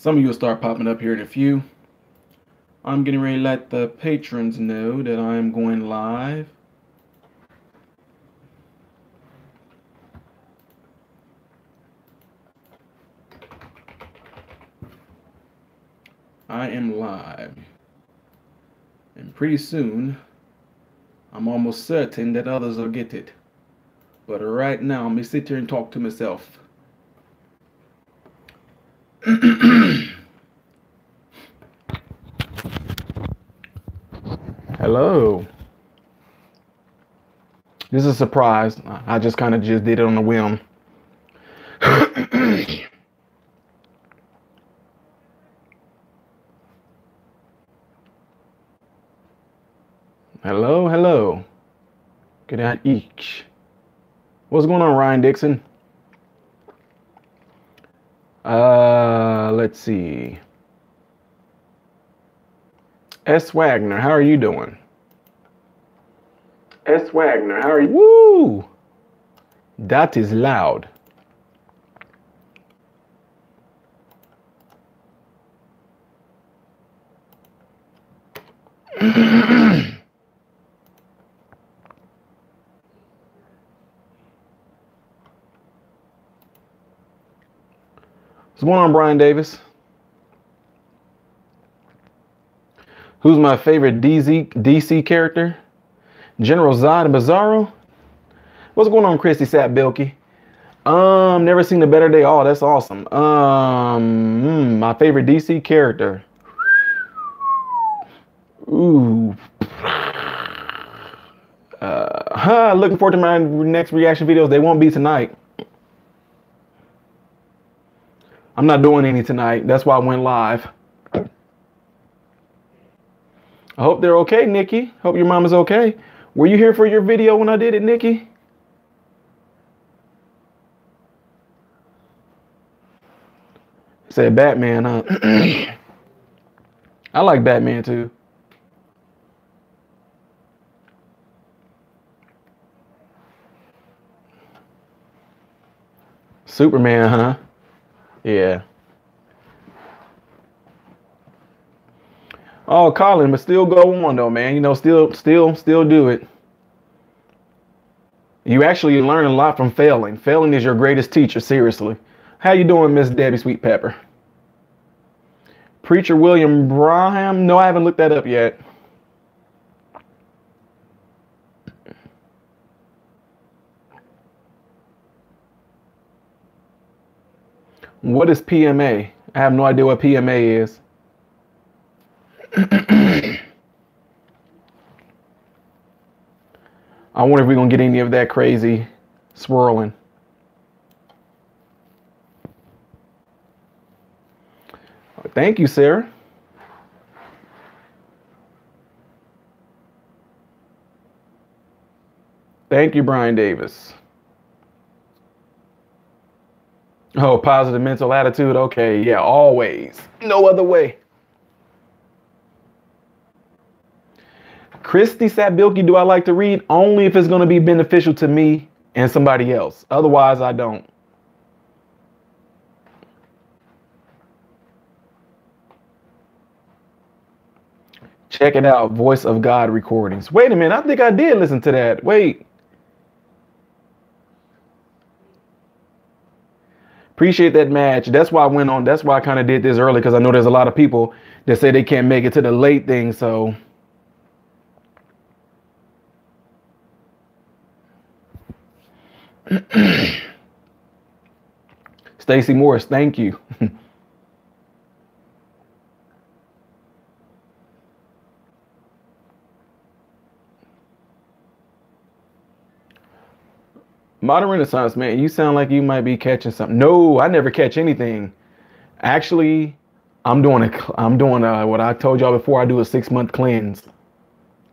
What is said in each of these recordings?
Some of you will start popping up here in a few. I'm getting ready to let the patrons know that I'm going live. I am live. And pretty soon, I'm almost certain that others will get it. But right now, let me sit here and talk to myself. Hello. This is a surprise. I just kind of just did it on a whim. Hello, hello. Good night, each. What's going on, Ryan Dixon? Let's see. S. Wagner, how are you doing? S. Wagner, how are you? Woo! That is loud. What's going on, Brian Davis? Who's my favorite DC character? General Zod and Bizarro? What's going on, Christy Sapbilky? Never seen a better day. Oh, that's awesome. My favorite DC character. Ooh. Looking forward to my next reaction videos. They won't be tonight. I'm not doing any tonight. That's why I went live. I hope they're okay, Nikki. Hope your mom is okay. Were you here for your video when I did it, Nikki? Said Batman, huh? I like Batman too. Superman, huh? Yeah. Oh, Colin, but still go on though, man. You know, still do it. You actually learn a lot from failing. Failing is your greatest teacher, seriously. How you doing, Miss Debbie Sweet Pepper? Preacher William Braham? No, I haven't looked that up yet. What is PMA? I have no idea what PMA is. I wonder if we're going to get any of that crazy swirling. Thank you, Sarah. Thank you, Brian Davis. Oh, positive mental attitude. Okay, yeah, always. No other way. Christy Sapbilky, do I like to read? Only if it's going to be beneficial to me and somebody else. Otherwise, I don't. Check it out, Voice of God recordings. Wait a minute, I think I did listen to that. Wait. Appreciate that match. That's why I went on. That's why I kind of did this early, because I know there's a lot of people that say they can't make it to the late thing. So Stacy Morris, thank you. Modern Renaissance, man, you sound like you might be catching something. No, I never catch anything. Actually, I'm doing what I told y'all before. I do a 6-month cleanse.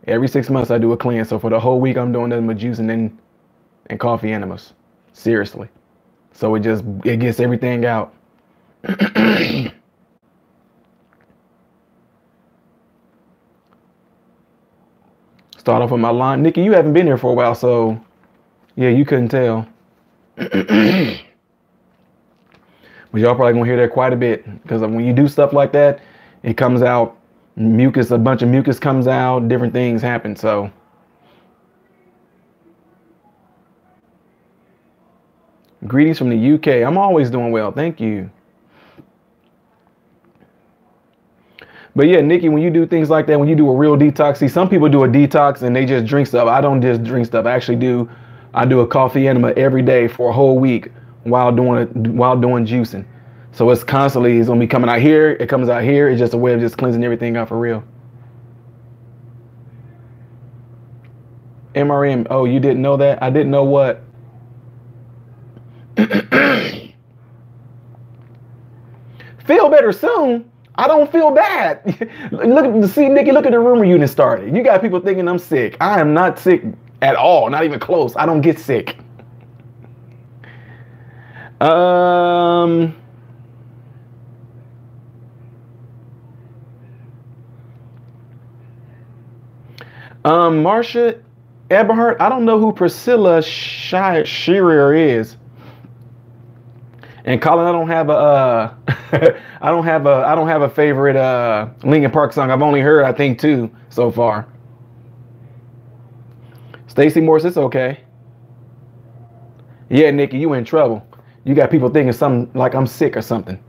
Every 6 months I do a cleanse. So for the whole week I'm doing nothing but juice and coffee enemas. Seriously. So it gets everything out. Start off with my line. Nikki, you haven't been here for a while, so yeah, you couldn't tell. But y'all probably gonna hear that quite a bit because when you do stuff like that, it comes out mucus, a bunch of mucus comes out, different things happen. So greetings from the UK. I'm always doing well. Thank you. But yeah, Nikki, when you do things like that, when you do a real detox, see, some people do a detox and they just drink stuff. I don't just drink stuff. I do a coffee enema every day for a whole week while doing juicing. So it's gonna be coming out here. It comes out here. It's just a way of just cleansing everything out for real. MRM. Oh, you didn't know that? I didn't know what. Feel better soon. I don't feel bad. Nikki, look at the rumor unit started. You got people thinking I'm sick. I am not sick at all. Not even close. I don't get sick. Marcia Eberhardt. I don't know who Priscilla Shearer is. And Colin, I don't have a I don't have a favorite Linkin Park song. I've only heard I think 2 so far. Stacy Morse, it's okay. Yeah, Nikki, you in trouble. You got people thinking something like I'm sick or something.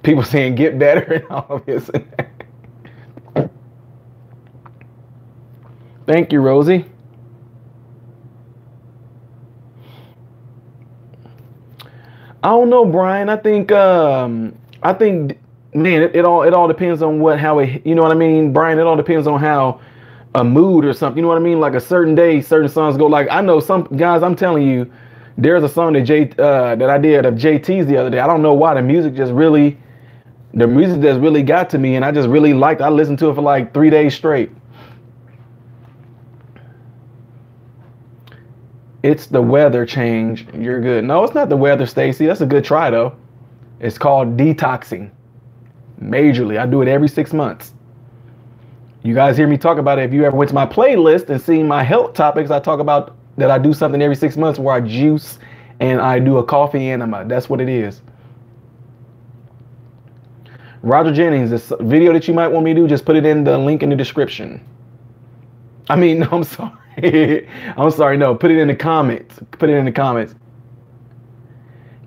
People saying get better and all of this. Thank you, Rosie. I don't know, Brian. I think, man, it all depends on you know what I mean, Brian. It all depends on how a mood or something. You know what I mean? Like a certain day, certain songs go. Like I know some guys. I'm telling you, there's a song that I did of JT's the other day. I don't know why the music just really got to me, and I just really liked. I listened to it for like 3 days straight. It's the weather change. You're good. No, it's not the weather, Stacy. That's a good try, though. It's called detoxing. Majorly. I do it every 6 months. You guys hear me talk about it. If you ever went to my playlist and seen my health topics, I talk about that I do something every 6 months where I juice and I do a coffee enema. That's what it is. Roger Jennings, this video that you might want me to do, just put it in the link in the description. I mean, no, I'm sorry. I'm sorry. No, put it in the comments. Put it in the comments.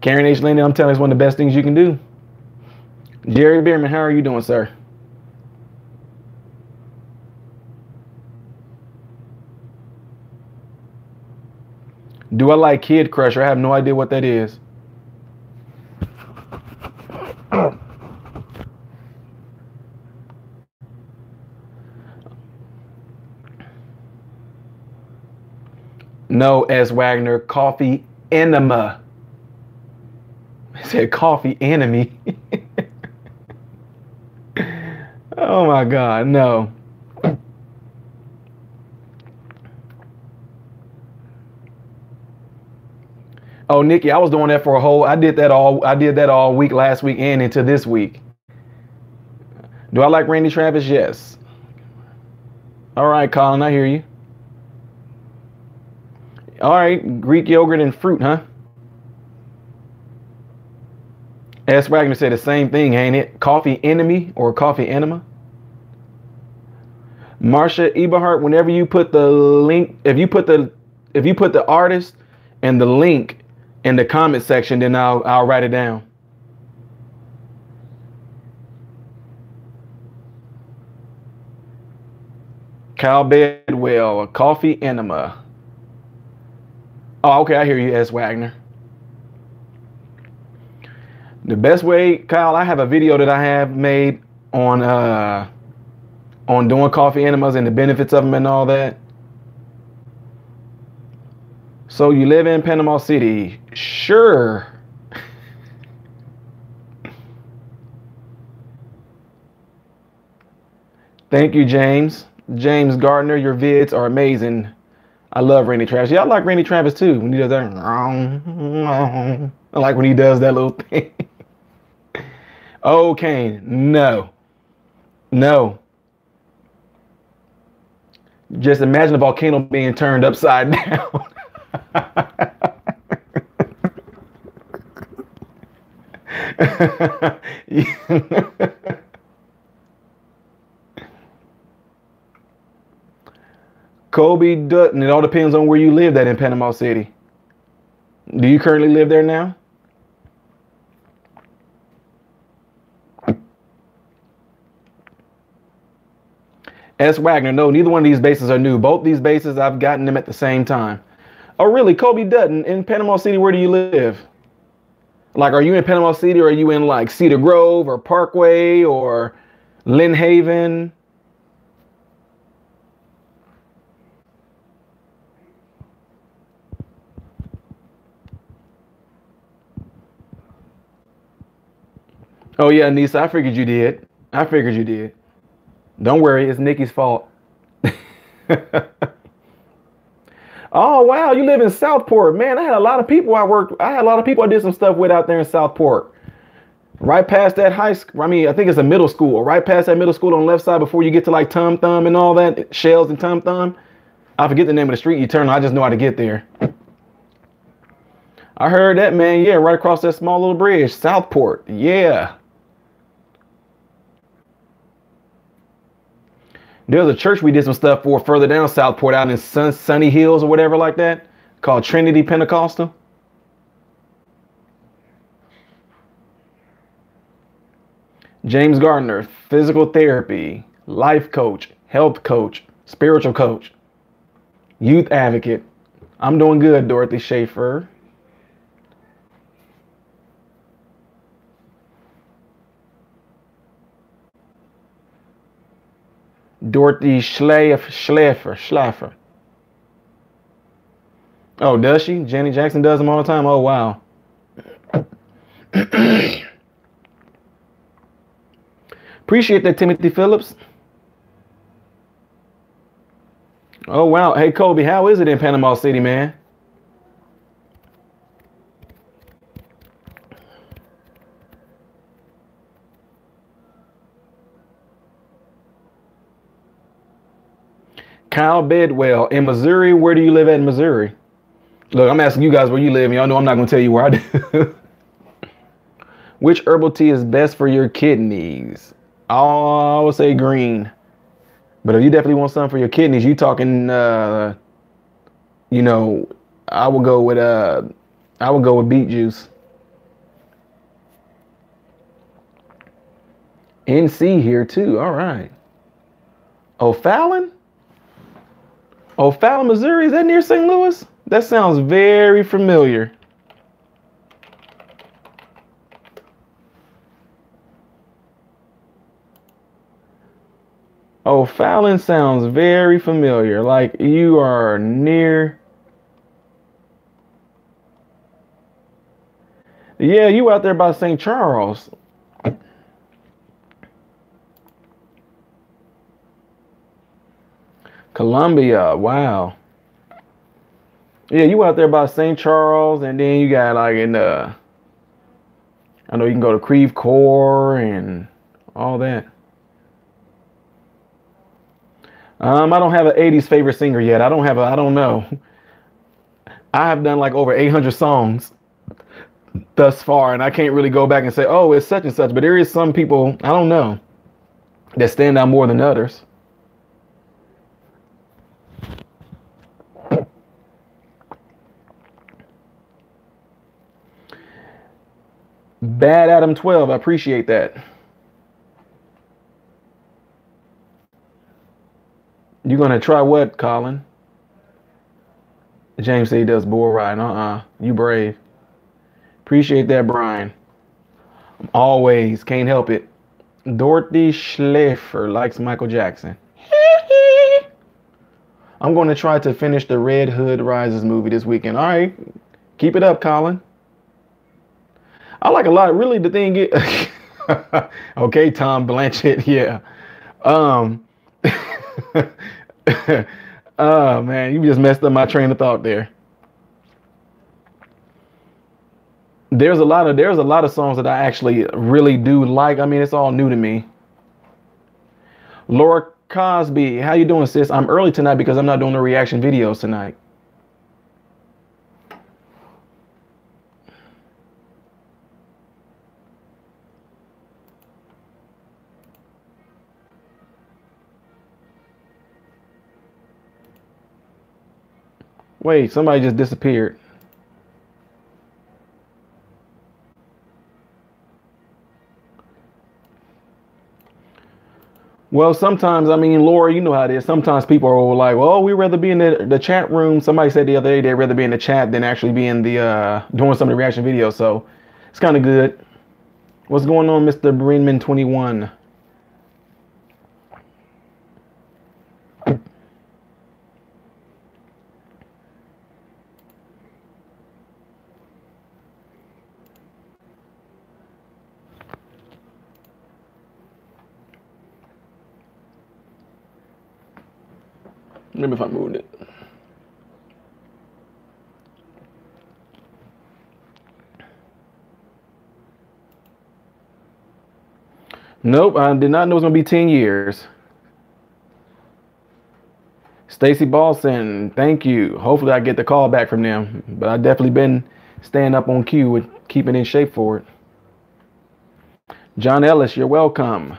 Karen H. Landon, I'm telling you, it's one of the best things you can do. Jerry Bierman, how are you doing, sir? Do I like Kid Crusher? I have no idea what that is. No, S. Wagner, coffee enema. I said coffee enemy. Oh my God, no. Oh, Nikki, I was doing that for I did that all week last week and into this week. Do I like Randy Travis? Yes. All right, Colin, I hear you. All right, Greek yogurt and fruit, huh? S. Wagner said the same thing, ain't it? Coffee enemy or coffee enema? Marcia Eberhardt, whenever you put the link, if you put the artist and the link in the comment section, then I'll write it down. Cal Bedwell, a coffee enema. Oh, okay, I hear you, S. Wagner. The best way, Kyle, I have a video that I have made on doing coffee enemas and the benefits of them and all that. So you live in Panama City? Sure. Thank you, James. James Gardner, your vids are amazing. I love Randy Travis. Yeah, I like Randy Travis too. When he does that. I like when he does that little thing. Oh, Kane. No. No. Just imagine a volcano being turned upside down. Kobe Dutton. It all depends on where you live at in Panama City. Do you currently live there now? S. Wagner. No, neither one of these bases are new. Both these bases, I've gotten them at the same time. Oh, really? Kobe Dutton in Panama City. Where do you live? Like, are you in Panama City or are you in like Cedar Grove or Parkway or Lynn Haven? Oh yeah, Nisa, I figured you did. I figured you did. Don't worry, it's Nikki's fault. Oh wow, you live in Southport, man. I had a lot of people I had a lot of people I did some stuff with out there in Southport. Right past that high school. I mean, I think it's a middle school. Right past that middle school on the left side before you get to like Tum Thumb and all that, Shells and Tum Thumb. I forget the name of the street you turn on. I just know how to get there. I heard that, man. Yeah, right across that small little bridge, Southport. Yeah. There's a church we did some stuff for further down Southport out in Sunny Hills or whatever like that, called Trinity Pentecostal. James Gardner, physical therapy, life coach, health coach, spiritual coach, youth advocate. I'm doing good, Dorothy Schaefer. Dorothy Schlaffer. Oh, does she? Janet Jackson does them all the time. Oh, wow. Appreciate that, Timothy Phillips. Oh, wow. Hey, Kobe, how is it in Panama City, man? Kyle Bedwell in Missouri. Where do you live at in Missouri? Look, I'm asking you guys where you live, and y'all know I'm not going to tell you where I do. Which herbal tea is best for your kidneys? I would say green. But if you definitely want something for your kidneys, you talking, you know, I would go with beet juice. NC here too. All right. O'Fallon? O'Fallon, Missouri. Is that near St. Louis? That sounds very familiar. O'Fallon sounds very familiar. Like you are near. Yeah, you out there by St. Charles. Columbia. Wow. Yeah, you out there by St. Charles, and then you got like in I know you can go to Creve Coeur and all that. I don't have an 80s favorite singer yet. I don't know. I have done like over 800 songs thus far, and I can't really go back and say, oh, it's such and such. But there is some people, I don't know, that stand out more than others. Bad Adam 12, I appreciate that. You gonna try what, Colin? James said he does bull riding. You brave. Appreciate that, Brian. Always can't help it. Dorothy Schlaffer likes Michael Jackson. I'm gonna try to finish the Red Hood Rises movie this weekend. All right, keep it up, Colin. I like a lot. Really, the thing is, okay, Tom Blanchett, yeah. Oh man, you just messed up my train of thought there. There's a lot of songs that I actually really do like. I mean, it's all new to me. Laura Cosby, how you doing, sis? I'm early tonight because I'm not doing the reaction videos tonight. Wait, somebody just disappeared. Well, sometimes, I mean, Laura, you know how it is. Sometimes people are like, well, we'd rather be in the chat room. Somebody said the other day they'd rather be in the chat than actually be in the doing some of the reaction videos. So it's kind of good. What's going on, Mr. Brinman 21? Maybe if I moved it. Nope, I did not know it was gonna be 10 years. Stacy Ballson, thank you. Hopefully I get the call back from them. But I definitely been staying up on cue with keeping in shape for it. John Ellis, you're welcome.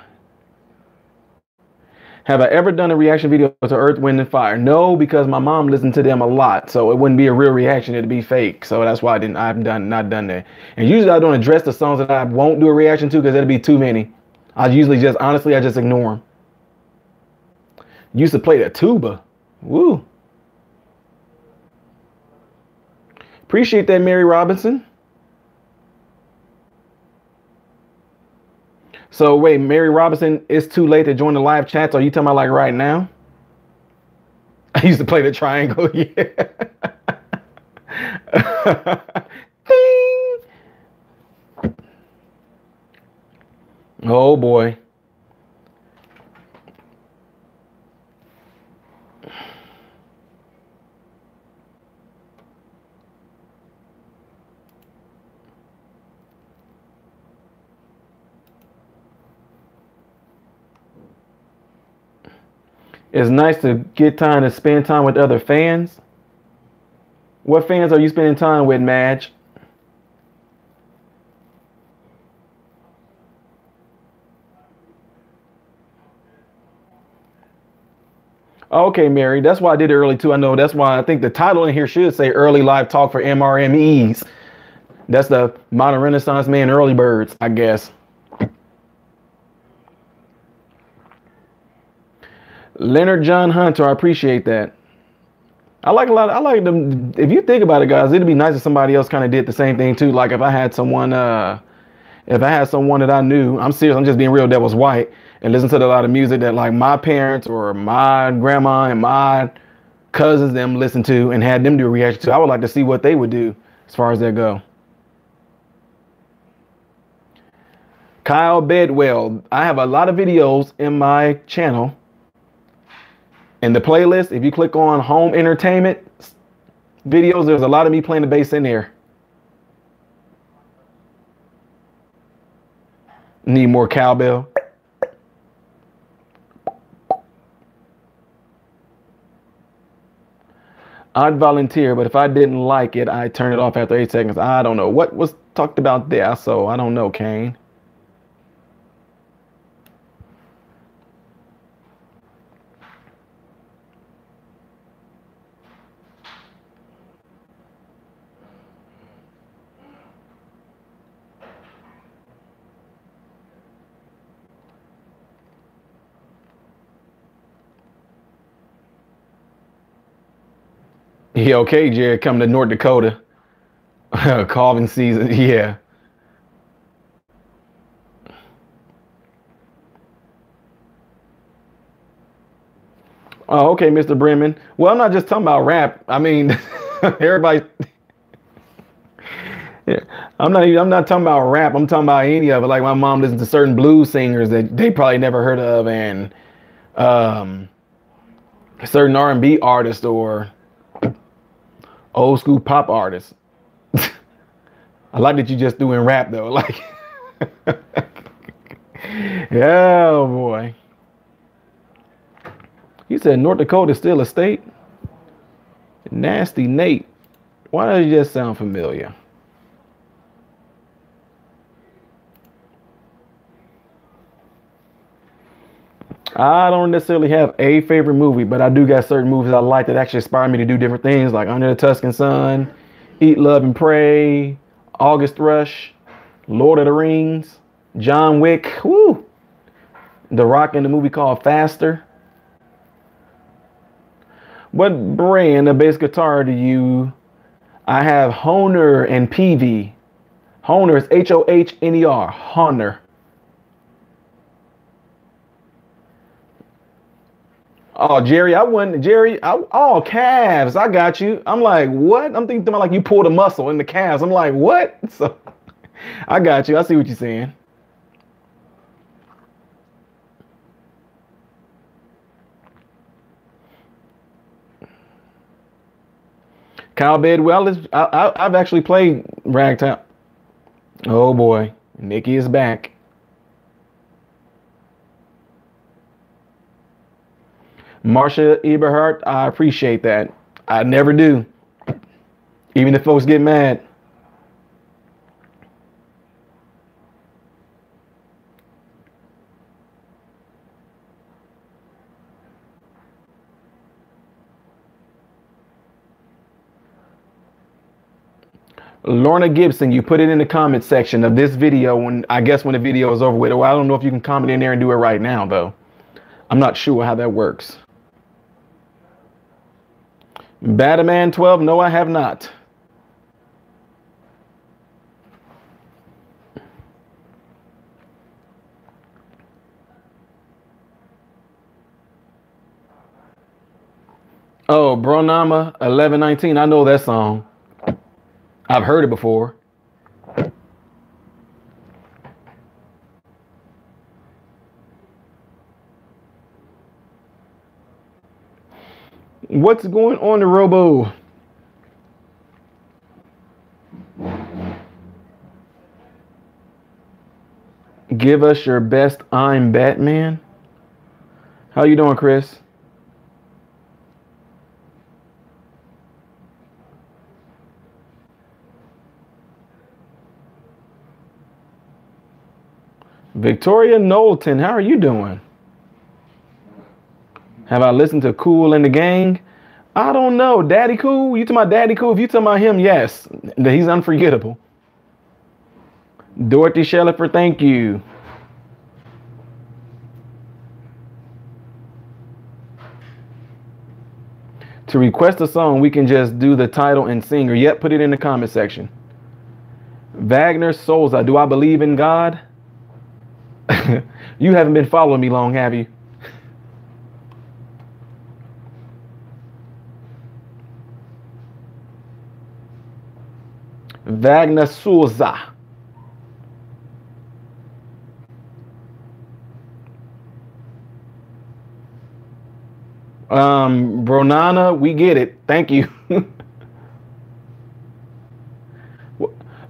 Have I ever done a reaction video to Earth, Wind, and Fire? No, because my mom listened to them a lot, so it wouldn't be a real reaction; it'd be fake. So that's why I've not done that. And usually I don't address the songs that I won't do a reaction to because it'd be too many. I usually just honestly I just ignore them. Used to play the tuba. Woo. Appreciate that, Mary Robinson. So wait, Mary Robinson, it's too late to join the live chats. Are you talking about like right now? I used to play the triangle, yeah. Ding. Oh boy. It's nice to get time to spend time with other fans. What fans are you spending time with, Madge? Okay, Mary. That's why I did it early too. I know that's why I think the title in here should say early live talk for MRMEs. That's the Modern Renaissance Man early birds, I guess. Leonard John Hunter, I appreciate that. I like them. If you think about it, guys, it'd be nice if somebody else kind of did the same thing too. Like if I had someone that I knew, I'm serious, I'm just being real devil's white, and listen to a lot of music that like my parents or my grandma and my cousins them listen to and had them do a reaction to. I would like to see what they would do as far as that go. Kyle Bedwell, I have a lot of videos in my channel. In the playlist, if you click on home entertainment videos, there's a lot of me playing the bass in there. Need more cowbell. I'd volunteer, but if I didn't like it, I'd turn it off after 8 seconds. I don't know what was talked about there, so I don't know, Kane. Yeah, okay, Jared, come to North Dakota. Calving season, yeah. Oh, okay, Mr. Bremen. Well, I'm not just talking about rap. I mean, everybody. Yeah, I'm not talking about rap. I'm talking about any of it. Like my mom listens to certain blues singers that they probably never heard of, and um, certain R&B artists or old school pop artists. I like that you just doing rap though. Like, yeah, oh boy. You said North Dakota is still a state? Nasty Nate. Why does it just sound familiar? I don't necessarily have a favorite movie, but I do got certain movies I like that actually inspire me to do different things, like Under the Tuscan Sun, Eat, Love, and Pray, August Rush, Lord of the Rings, John Wick, woo, The Rock in the movie called Faster. What brand of bass guitar do you? I have Hohner and PV. Hohner is Hohner. Hohner. Oh, Jerry, I wouldn't. Jerry, oh, calves. I got you. I'm like, what? I'm thinking like you pulled a muscle in the calves. I'm like, what? So, I got you. I see what you're saying. Kyle Bedwell is. I've actually played Ragtime. Oh boy, Nikki is back. Marsha Eberhardt, I appreciate that. I never do, even if folks get mad. Lorna Gibson, you put it in the comment section of this video when I guess when the video is over with. Well, I don't know if you can comment in there and do it right now though. I'm not sure how that works. Batman 12, no, I have not. Oh, Bronama 1119, I know that song. I've heard it before. What's going on, the Robo? Give us your best I'm Batman. How you doing, Chris? Victoria Knowlton, how are you doing? Have I listened to Cool and the Gang? I don't know. Daddy Cool? You talking about Daddy Cool? If you talking about him, yes. He's unforgettable. Dorothy Shellifer, thank you. To request a song, we can just do the title and singer. Yep, put it in the comment section. Wagner Souza, do I believe in God? You haven't been following me long, have you? Wagner Souza. Bronana, we get it. Thank you.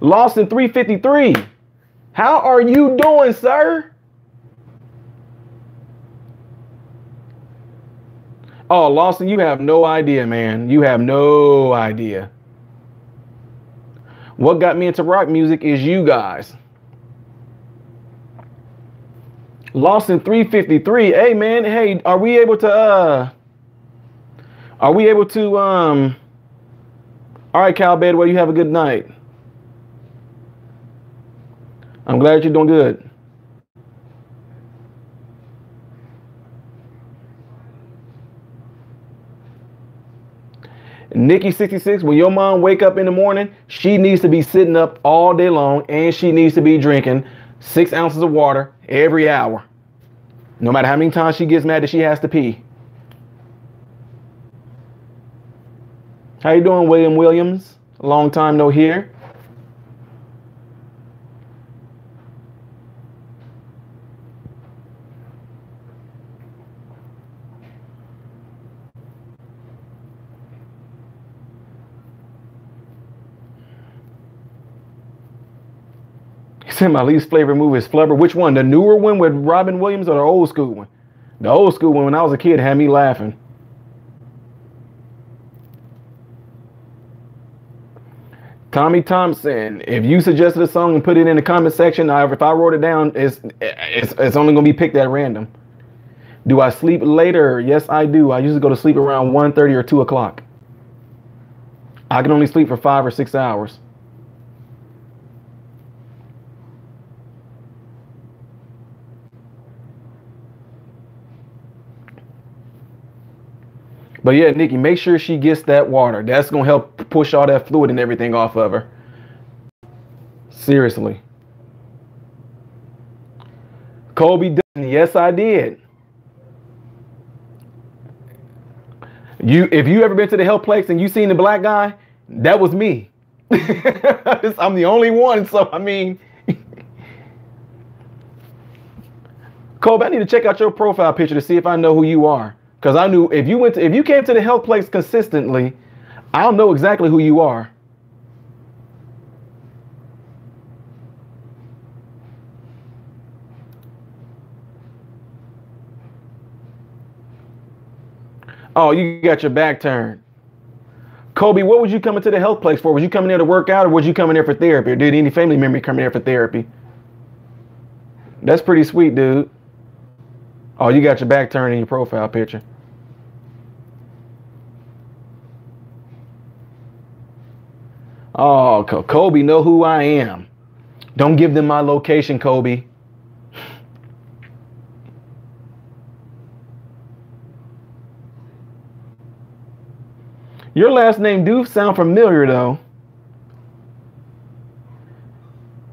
Lawson 353. How are you doing, sir? Oh, Lawson, you have no idea, man. You have no idea. What got me into rock music is you guys. Lawson 353. Hey, man. Hey, are we able to all right, Cal Bedwell, you have a good night. I'm glad you're doing good. Nikki 66, when your mom wake up in the morning, she needs to be sitting up all day long and she needs to be drinking 6 ounces of water every hour. No matter how many times she gets mad that she has to pee. How you doing, William Williams? Long time no hear. He said my least favorite movie is Flubber. Which one? The newer one with Robin Williams or the old school one? The old school one when I was a kid had me laughing. Tommy Thompson, if you suggested a song and put it in the comment section, if I wrote it down, it's only gonna be picked at random. Do I sleep later? Yes, I do. I usually go to sleep around 1:30 or 2 o'clock. I can only sleep for 5 or 6 hours. But yeah, Nikki, make sure she gets that water. That's going to help push all that fluid and everything off of her. Seriously. Kobe Dutton, yes, I did. If you ever been to the health place and you seen the black guy, that was me. I'm the only one. So, I mean, Kobe, I need to check out your profile picture to see if I know who you are. Because I knew if you came to the health place consistently, I'll know exactly who you are. Oh, you got your back turned. Kobe, what was you coming to the health place for? Was you coming there to work out, or was you coming there for therapy? Or did any family member come there for therapy? That's pretty sweet, dude. Oh, you got your back turned in your profile picture. Oh, Kobe, know who I am. Don't give them my location, Kobe. Your last name do sound familiar, though.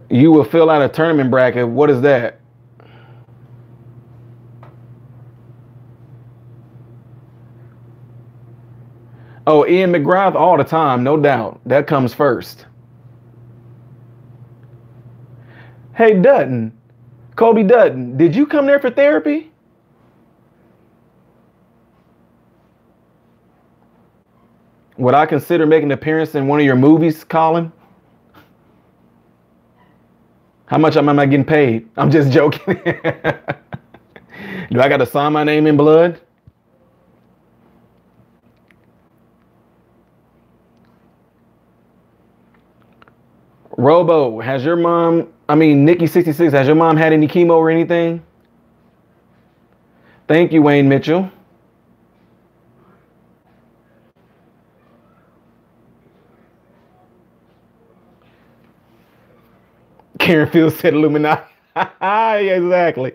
You will fill out a tournament bracket. What is that? Oh, Ian McGrath all the time, no doubt. That comes first. Hey, Dutton. Kobe Dutton, did you come there for therapy? Would I consider making an appearance in one of your movies, Colin? How much am I getting paid? I'm just joking. Do I got to sign my name in blood? Robo, has your mom, Nikki66, has your mom had any chemo or anything? Thank you, Wayne Mitchell. Karen Fields said Illuminati. Yeah, exactly.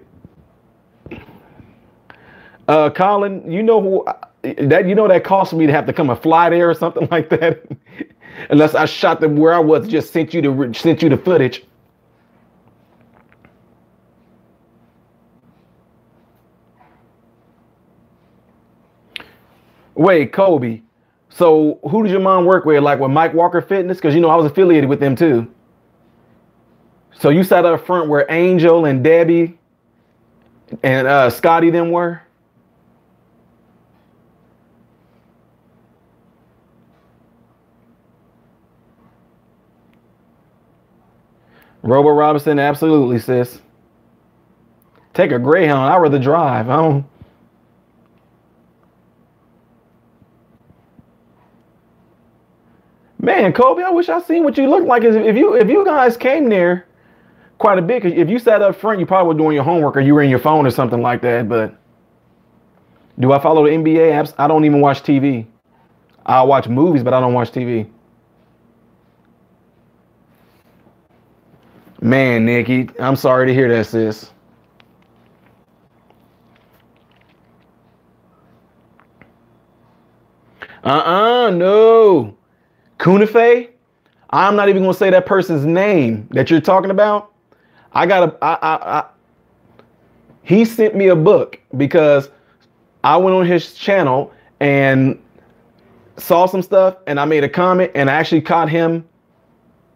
Colin, you know who that cost me to have to come a fly there or something like that. Unless I shot them where I was, just sent you the footage. Wait, Kobe. So who did your mom work with? Like with Mike Walker Fitness? Because I was affiliated with them too. So you sat up front where Angel and Debbie and Scotty them were? Robo Robinson, absolutely, sis. Take a Greyhound. I'd rather drive. I don't. Man, Kobe, I wish I seen what you looked like. If you guys came there quite a bit, cause if you sat up front, you probably were doing your homework or you were in your phone or something like that. But do I follow the NBA apps? I don't even watch TV. I watch movies, but I don't watch TV. Man, Nikki, I'm sorry to hear that, sis. No. Kunafe? I'm not even gonna say that person's name that you're talking about. He sent me a book because I went on his channel and saw some stuff and I made a comment and I actually caught him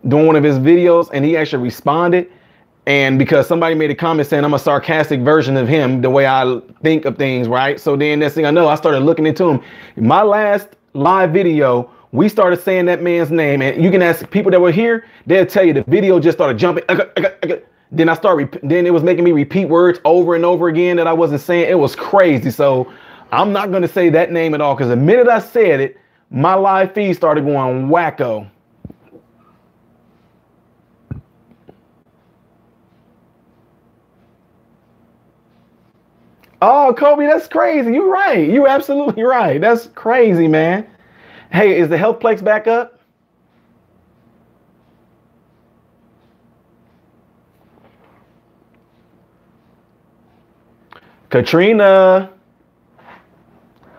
doing one of his videos and he actually responded. And because somebody made a comment saying I'm a sarcastic version of him, the way I think of things, right? So then next thing I know, I started looking into him. My last live video, we started saying that man's name, and you can ask people that were here, they'll tell you the video just started jumping. Then then it was making me repeat words over and over again that I wasn't saying. It was crazy. So I'm not going to say that name at all because the minute I said it, my live feed started going wacko. Oh, Kobe, that's crazy. You're right. You're absolutely right. That's crazy, man. Hey, is the health plex back up? Katrina.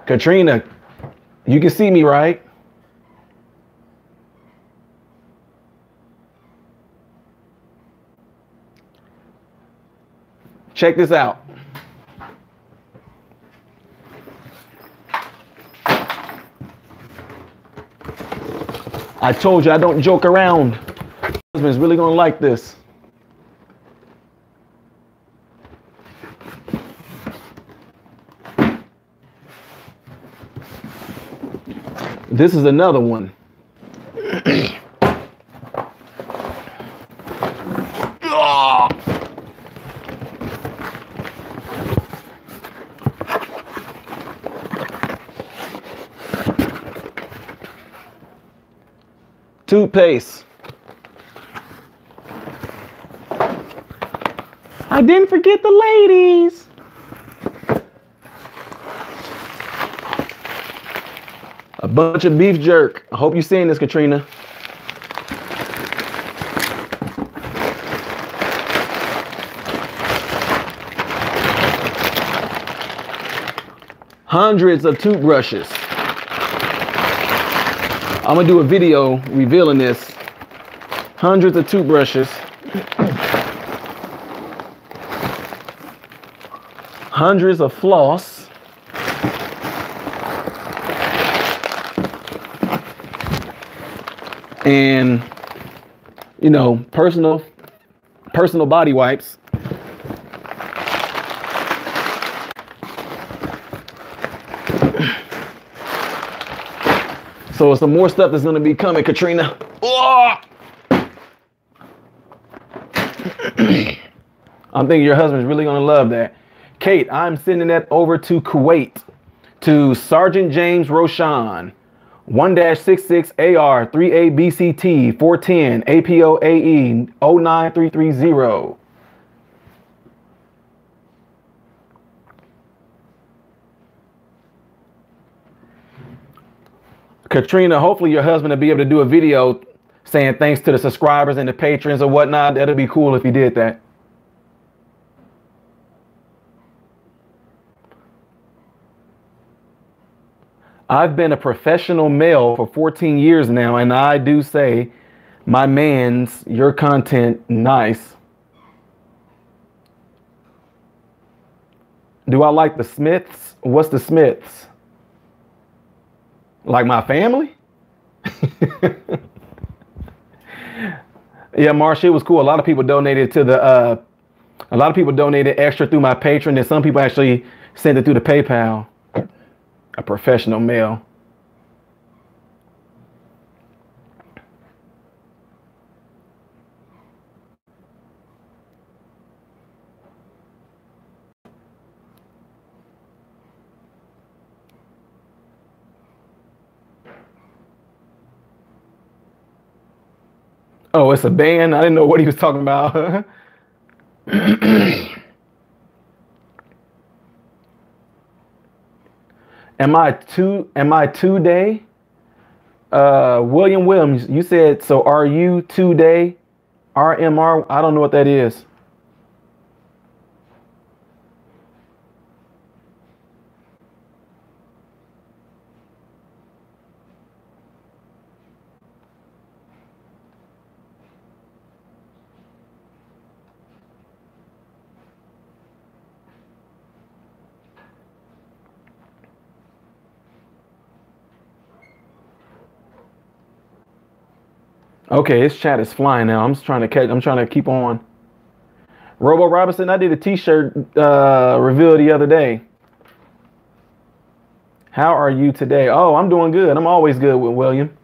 Katrina, you can see me, right? Check this out. I told you I don't joke around. My husband's really gonna like this. This is another one. Toothpaste. I didn't forget the ladies. A bunch of beef jerk. I hope you're seeing this, Katrina. Hundreds of toothbrushes. I'm gonna do a video revealing this. Hundreds of toothbrushes. Hundreds of floss. And, you know, personal body wipes. So some more stuff that's going to be coming, Katrina. Oh! I'm thinking your husband's really going to love that. Kate, I'm sending that over to Kuwait, to Sergeant James Roshan, 1-66AR3ABCT 410 APOAE 09330. Katrina, hopefully your husband will be able to do a video saying thanks to the subscribers and the patrons or whatnot. That'd be cool if he did that. I've been a professional male for 14 years now, and I do say, my man's, your content nice. Do I like the Smiths? What's the Smiths? Like my family? Yeah, Marsha, it was cool. A lot of people donated to the, a lot of people donated extra through my Patreon, and some people actually sent it through the PayPal. A professional male. Oh, it's a band? I didn't know what he was talking about. Am I today? William Williams, you said, so are you today? RMR, I don't know what that is. Okay, his chat is flying now. I'm trying to keep on. Robo Robinson, I did a t-shirt reveal the other day. How are you today? Oh, I'm doing good. I'm always good with William.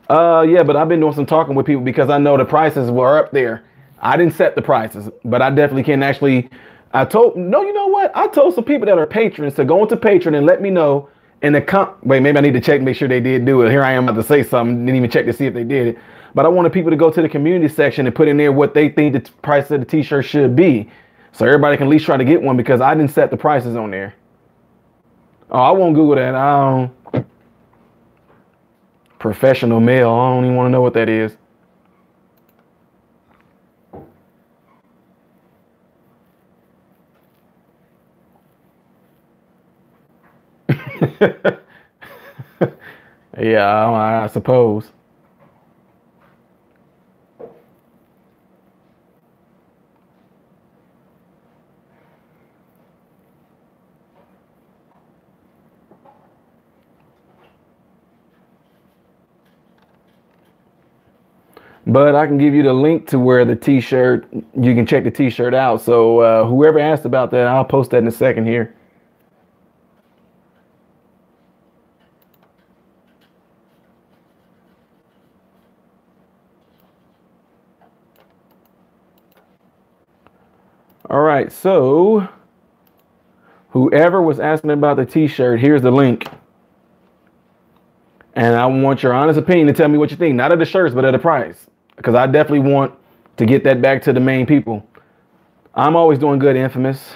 Yeah, but I've been doing some talking with people because I know the prices were up there. I didn't set the prices, but I definitely can actually, you know what? I told some people that are patrons to go into Patreon and let me know in the wait, maybe I need to check, make sure they did do it. Here I am about to say something, didn't even check to see if they did it. But I wanted people to go to the community section and put in there what they think the price of the t-shirt should be. So everybody can at least try to get one because I didn't set the prices on there. Oh, I won't Google that. I don't. Professional male. I don't even want to know what that is. Yeah, I suppose. But I can give you the link to where the t-shirt, you can check the t-shirt out. So whoever asked about that, I'll post that in a second here. All right, so whoever was asking about the t-shirt, here's the link. And I want your honest opinion to tell me what you think, not of the shirts, but of the price. Because I definitely want to get that back to the main people. I'm always doing good, Infamous.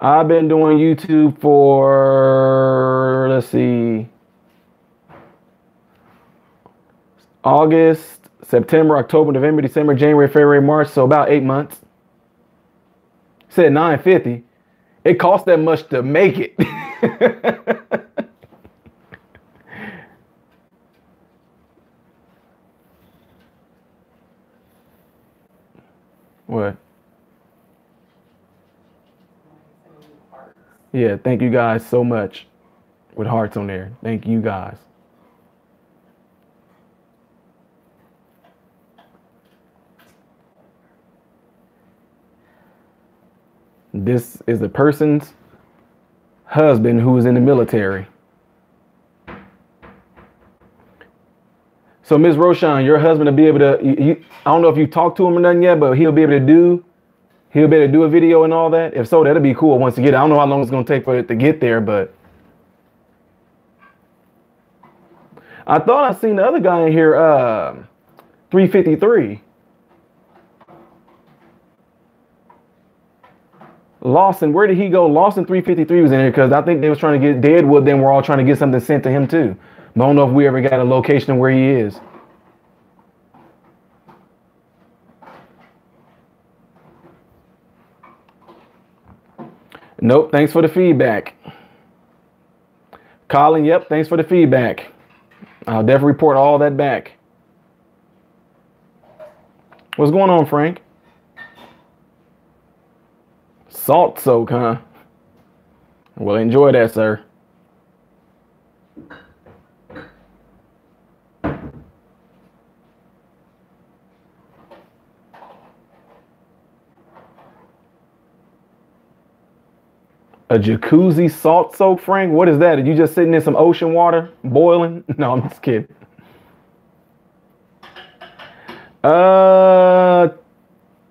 I've been doing YouTube for, let's see, August, September, October, November, December, January, February, March. So about 8 months. Said $9.50. It cost that much to make it. What? Yeah, thank you guys so much. With hearts on there. Thank you guys. This is the person's husband who is in the military. So Ms. Roshan, your husband will be able to, I don't know if you talked to him or nothing yet, but he'll be able to do a video and all that. If so, that'll be cool once you get it. I don't know how long it's going to take for it to get there, but I thought I seen the other guy in here, 353. Lawson, where did he go? Lawson 353 was in here because I think they was trying to get Deadwood. Then we're all trying to get something sent to him too. But I don't know if we ever got a location of where he is. Nope. Thanks for the feedback. Colin, yep. Thanks for the feedback. I'll definitely report all that back. What's going on, Frank? Salt soak, huh? Well, enjoy that, sir. A jacuzzi salt soak, Frank? What is that? Are you just sitting in some ocean water boiling? No, I'm just kidding.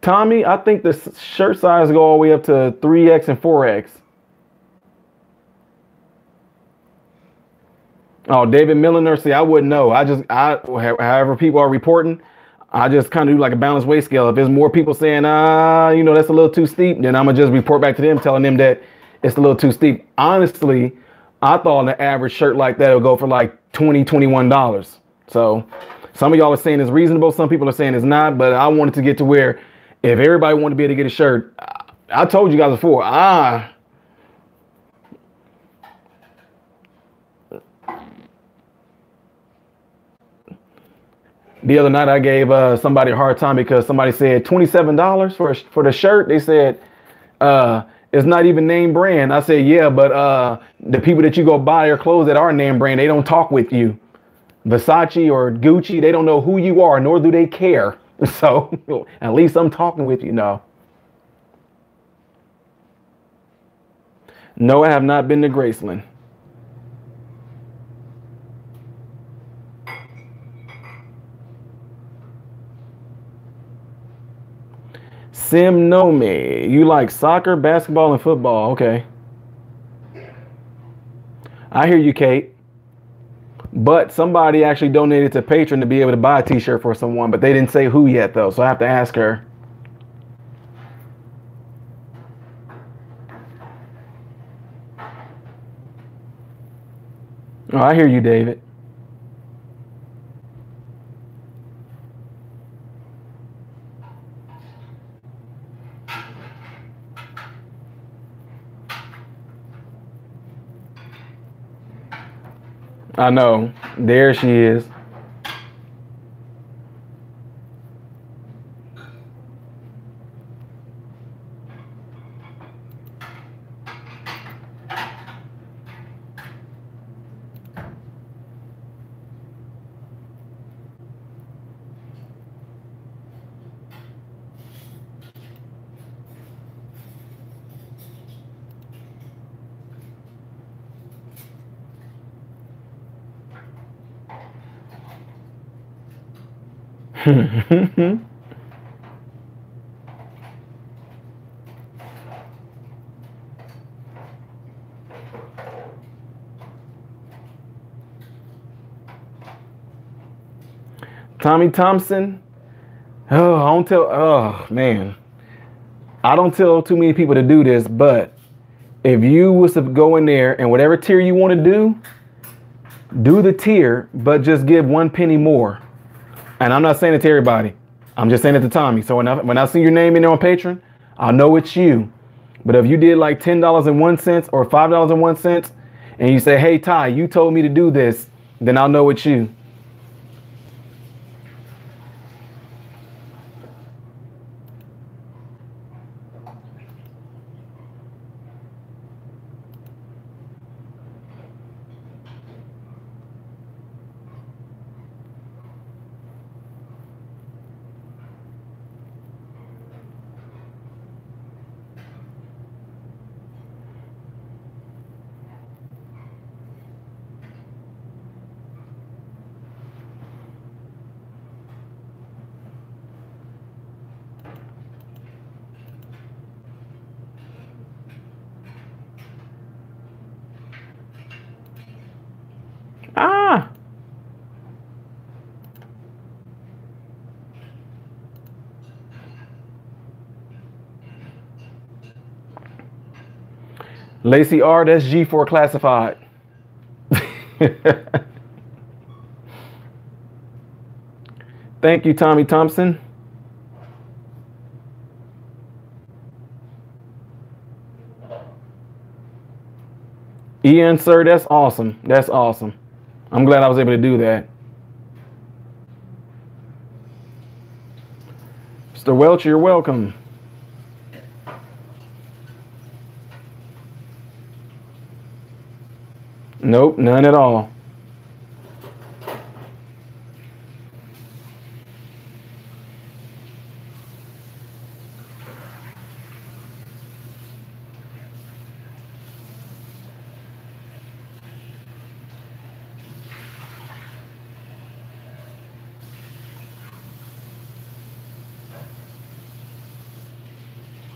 Tommy, I think the shirt size go all the way up to 3X and 4X. Oh, David Milliner. See, I wouldn't know. However people are reporting, I just kind of do like a balanced weight scale. If there's more people saying, that's a little too steep, then I'm gonna just report back to them, telling them that it's a little too steep. Honestly, I thought an average shirt like that would go for like $20, $21. So some of y'all are saying it's reasonable. Some people are saying it's not, but I wanted to get to where if everybody wanted to be able to get a shirt, I told you guys before, the other night I gave somebody a hard time because somebody said $27 for the shirt. They said it's not even name brand. I said, yeah, but the people that you go buy their clothes that are name brand, they don't talk with you. Versace or Gucci, they don't know who you are, nor do they care. So at least I'm talking with you now. No, I have not been to Graceland. Sim know me. You like soccer, basketball, and football. Okay. I hear you, Kate. But somebody actually donated to Patreon to be able to buy a t-shirt for someone, but they didn't say who yet, though. So I have to ask her. Oh, I hear you, David. I know. There she is. Tommy Thompson. Oh, I don't tell. Oh man, I don't tell too many people to do this, but if you was to go in there and whatever tier you want to do the tier, but just give 1 penny more. And I'm not saying it to everybody. I'm just saying it to Tommy. So when I see your name in there on Patreon, I'll know it's you. But if you did like $10.01 or $5.01, and you say, "Hey Ty, you told me to do this," then I'll know it's you. Ah. Lacey R, that's G4 classified. Thank you, Tommy Thompson. Ian, sir, that's awesome. That's awesome. I'm glad I was able to do that. Mr. Welch, you're welcome. Nope, none at all.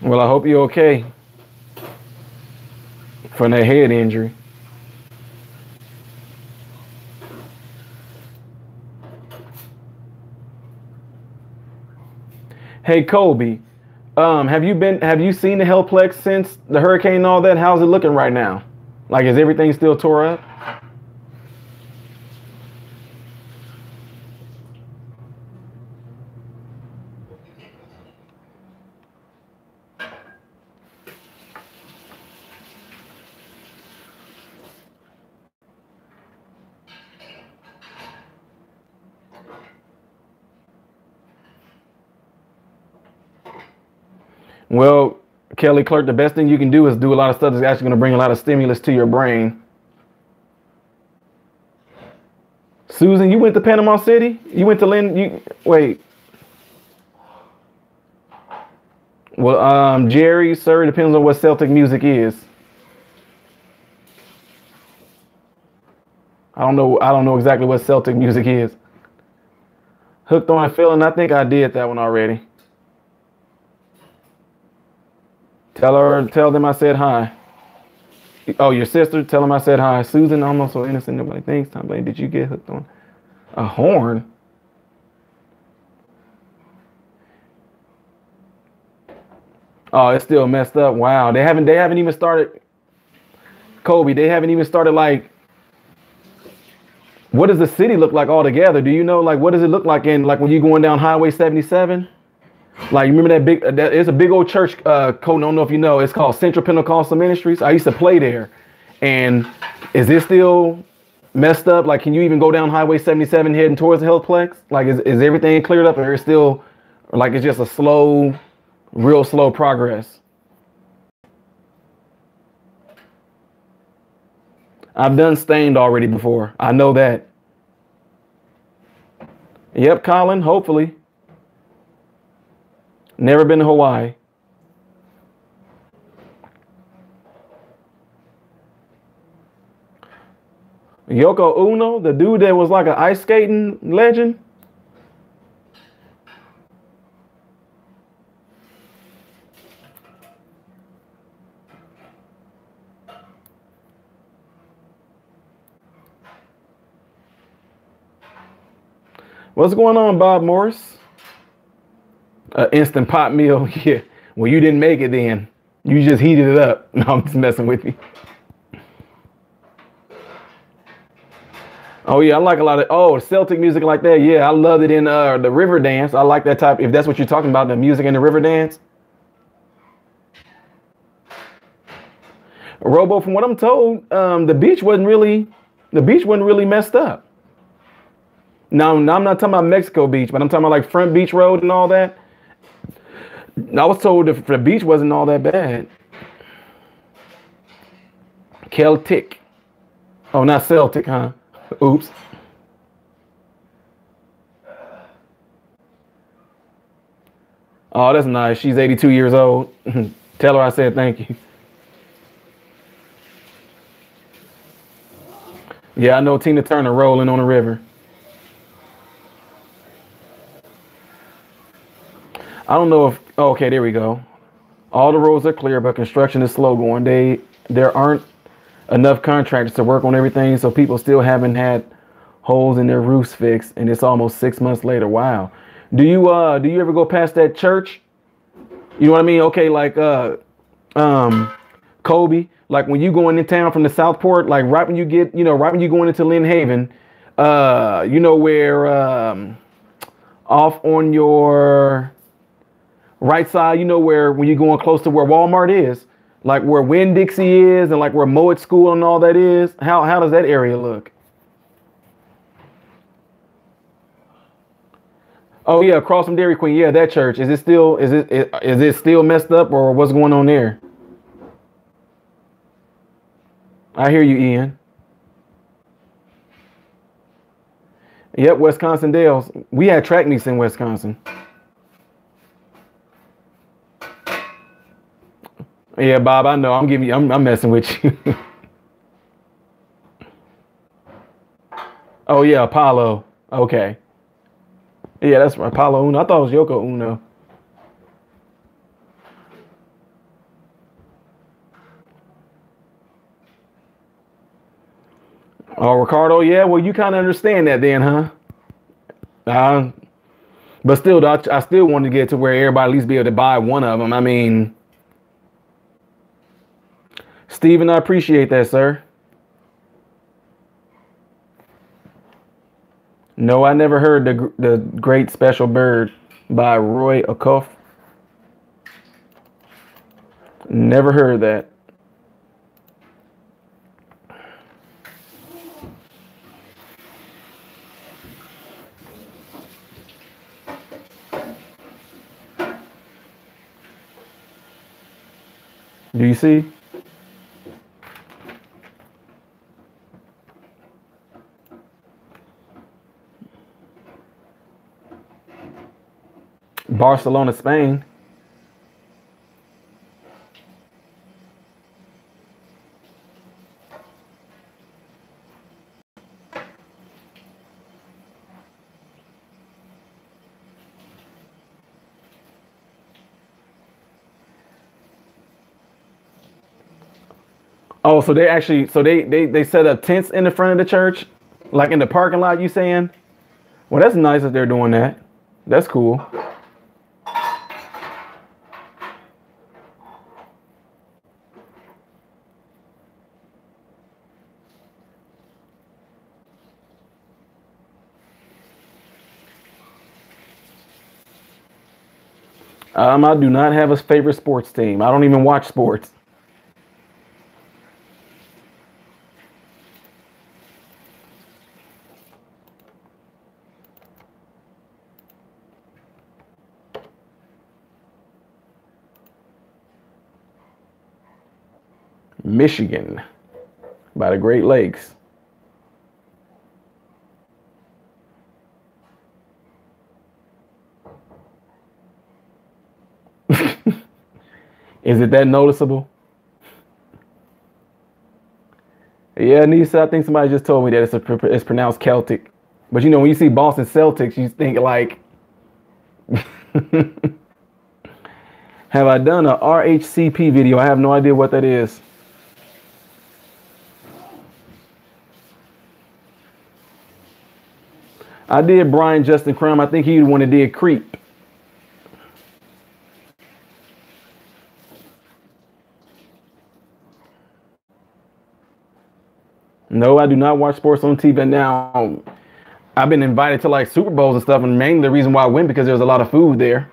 Well, I hope you're okay from that head injury. Hey, Kobe, have you seen the Hellplex since the hurricane and all that? How's it looking right now? Like, is everything still tore up? Well, Kelly Clark, the best thing you can do is do a lot of stuff that's actually going to bring a lot of stimulus to your brain. Susan, you went to Panama City? You went to wait. Well, Jerry, sir, it depends on what Celtic music is. I don't know exactly what Celtic music is. Hooked on a Feeling, I think I did that one already. Tell them I said hi. Oh, your sister, tell them I said hi. Susan, almost so innocent, nobody thinks. Tom Blake, did you get hooked on a horn? Oh, it's still messed up. Wow, they haven't even started. Kobe, they haven't even started like What does the city look like altogether? Do you know, like, what does it look like in, like, when you're going down Highway 77? Like, you remember that big, it's a big old church, Colton, I don't know if you know, it's called Central Pentecostal Ministries. I used to play there. And is it still messed up? Like, can you even go down Highway 77 heading towards the Healthplex? Like, is everything cleared up, or is still, or like, it's just a slow, real slow progress? I've done Stained already before. I know that. Yep, Colin, hopefully. Never been to Hawaii. Yoko Uno, the dude that was like an ice skating legend. What's going on, Bob Morris? Instant pot meal. Yeah. Well, you didn't make it then. You just heated it up. No, I'm just messing with you. Oh yeah, I like a lot of Celtic music like that. Yeah, I love it in the river dance. I like that type. If that's what you're talking about, the music in the river dance. Robo, from what I'm told, the beach wasn't really messed up. No, I'm not talking about Mexico Beach, but I'm talking about like Front Beach Road and all that. I was told the beach wasn't all that bad. Celtic. Oh, not Celtic, huh? Oops. Oh, that's nice. She's 82 years old. Tell her I said thank you. Yeah, I know Tina Turner rolling on the river. I don't know if, oh, okay, there we go. All the roads are clear, but construction is slow going. There aren't enough contractors to work on everything, so people still haven't had holes in their roofs fixed, and it's almost 6 months later. Wow. Do you ever go past that church? You know what I mean? Okay, like Kobe, like when you going in town from the Southport, like right when you get, right when you going into Lynn Haven, where off on your right side, where when you're going close to where Walmart is, like where Winn-Dixie is, and like where Moet School and all that is. How does that area look? Oh yeah, across from Dairy Queen. Yeah, that church. Is it still messed up, or what's going on there? I hear you, Ian. Yep, Wisconsin Dells. We had track meets in Wisconsin. Yeah, Bob, I know. I'm messing with you. Oh yeah, Apollo. Okay. Yeah, that's Apollo Uno. I thought it was Yoko Uno. Oh, Ricardo. Yeah, well, you kind of understand that then, huh? Uh, but still, though, I still want to get to where everybody at least be able to buy one of them. I mean, Steven, I appreciate that, sir. No, I never heard the Great Special Bird by Roy Acuff. Never heard that. Do you see? Barcelona, Spain. Oh, so they set up tents in the front of the church, like in the parking lot. You saying? Well, that's nice that they're doing that. That's cool. I do not have a favorite sports team. I don't even watch sports. Michigan, by the Great Lakes. Is it that noticeable? Yeah, Nisa, I think somebody just told me that it's pronounced Celtic. But you know, when you see Boston Celtics, you think like, have I done a RHCP video? I have no idea what that is. I did Brian Justin Crumb. I think he the one that did Creep. No, I do not watch sports on TV now. I've been invited to like Super Bowls and stuff, and mainly the reason why I went because there's a lot of food there.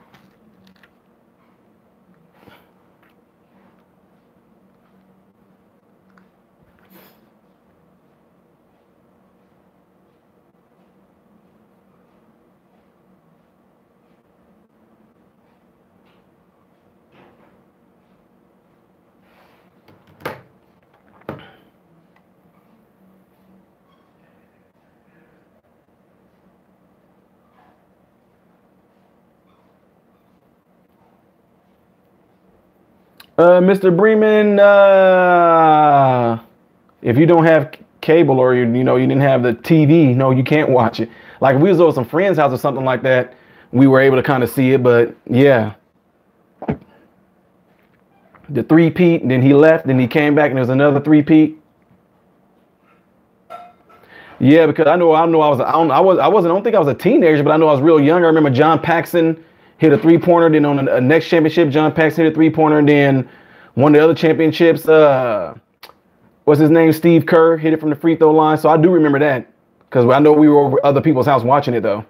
Mr. Bremen, if you don't have cable or you didn't have the TV, no, you can't watch it. Like if we was over some friend's house or something like that, we were able to kind of see it. But yeah, the three-peat, then he left, then he came back, and there was another three-peat. Yeah, because I don't think I was a teenager, but I know I was real young. I remember John Paxson hit a three-pointer. Then on the next championship, John Paxson hit a three-pointer, and then one of the other championships, what's his name? Steve Kerr hit it from the free throw line. So I do remember that because I know we were over other people's house watching it though.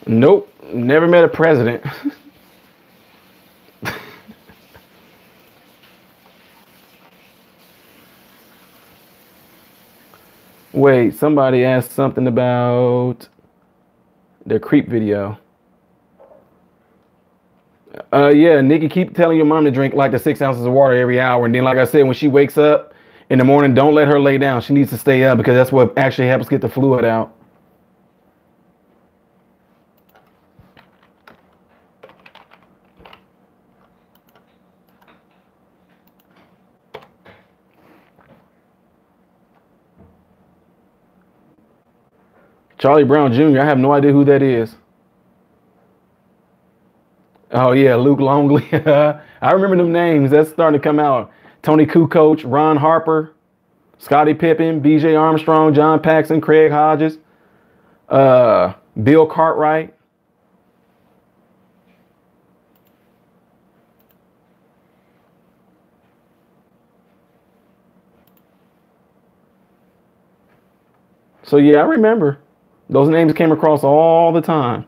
Nope, never met a president. Wait, somebody asked something about the creep video. Yeah, Nikki, keep telling your mom to drink like the 6 ounces of water every hour. And then, like I said, when she wakes up in the morning, don't let her lay down. She needs to stay up because that's what actually helps get the fluid out. Charlie Brown Jr., I have no idea who that is. Oh, yeah, Luke Longley. I remember them names. That's starting to come out. Tony Kukoc, Ron Harper, Scottie Pippen, B.J. Armstrong, John Paxson, Craig Hodges, Bill Cartwright. So, yeah, I remember. Those names came across all the time.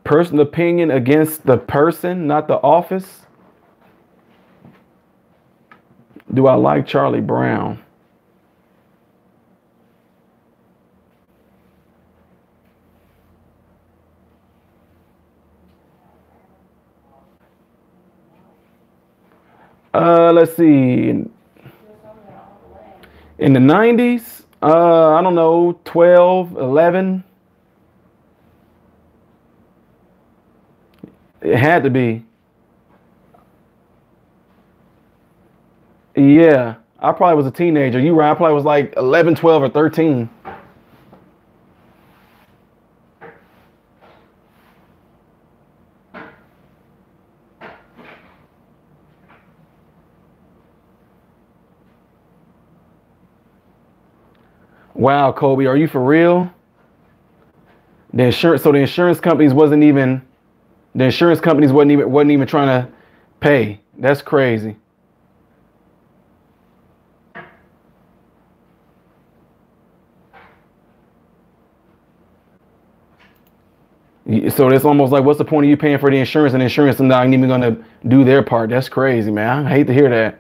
Personal opinion against the person, not the office. Do I like Charlie Brown? Let's see. In the 90s, I don't know, 12, 11. It had to be. Yeah. I probably was a teenager. You right. I probably was like 11, 12, or 13. Wow, Kobe, are you for real? So the insurance companies wasn't even trying to pay. That's crazy. So it's almost like, what's the point of you paying for the insurance and insurance is not even gonna do their part? That's crazy, man. I hate to hear that.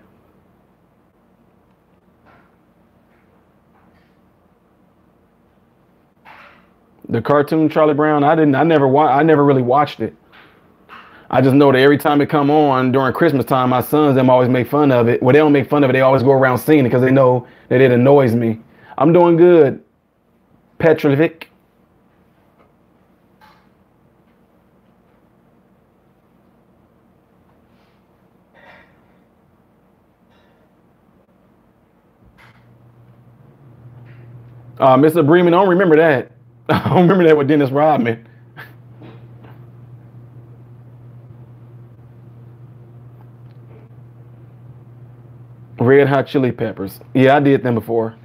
The cartoon Charlie Brown, I never really watched it. I just know that every time it come on during Christmas time, my sons them always make fun of it. Well, they don't make fun of it. They always go around singing it because they know that it annoys me. I'm doing good, Petrovic. Mr. Bremen, I don't remember that. I don't remember that with Dennis Rodman. Red Hot Chili Peppers. Yeah, I did them before.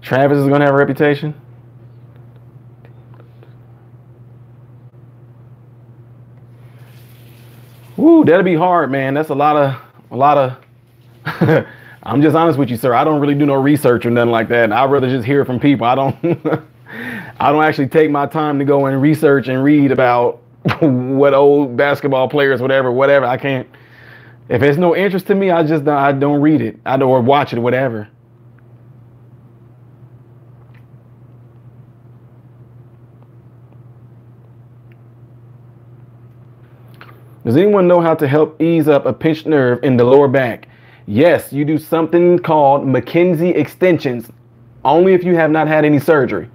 Travis is gonna have a reputation. Woo, that'll be hard, man. That's a lot of. I'm just honest with you, sir. I don't really do no research or nothing like that. I'd rather just hear from people. I don't. I don't actually take my time to go and research and read about what old basketball players, whatever. I can't. If it's no interest to me, I don't read it. I don't or watch it, whatever. Does anyone know how to help ease up a pinched nerve in the lower back? Yes, you do something called McKenzie extensions, only if you have not had any surgery.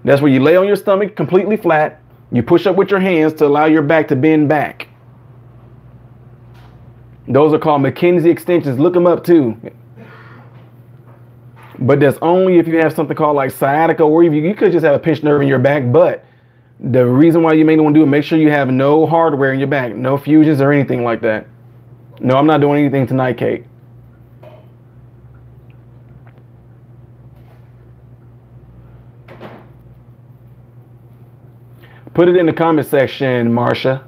That's where you lay on your stomach completely flat. You push up with your hands to allow your back to bend back. Those are called McKenzie extensions. Look them up too. But that's only if you have something called like sciatica, or if you could just have a pinched nerve in your back. But the reason why you may want to do it, make sure you have no hardware in your back, no fusions or anything like that. No, I'm not doing anything tonight, Kate. Put it in the comment section, Marsha.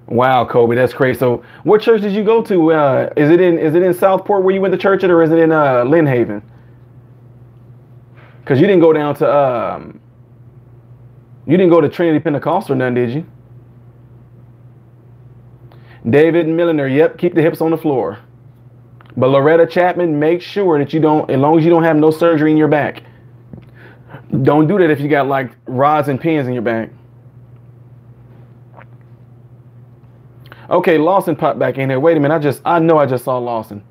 Wow, Kobe, that's crazy. So, what church did you go to? Is it in Southport where you went to church at, or is it in Lynn Haven? Because you didn't go to Trinity Pentecostal or nothing, did you? David Milliner, yep, keep the hips on the floor. But Loretta Chapman, make sure that you don't, as long as you don't have no surgery in your back. Don't do that if you got like rods and pins in your back. Okay, Lawson popped back in here. Wait a minute, I know I just saw Lawson.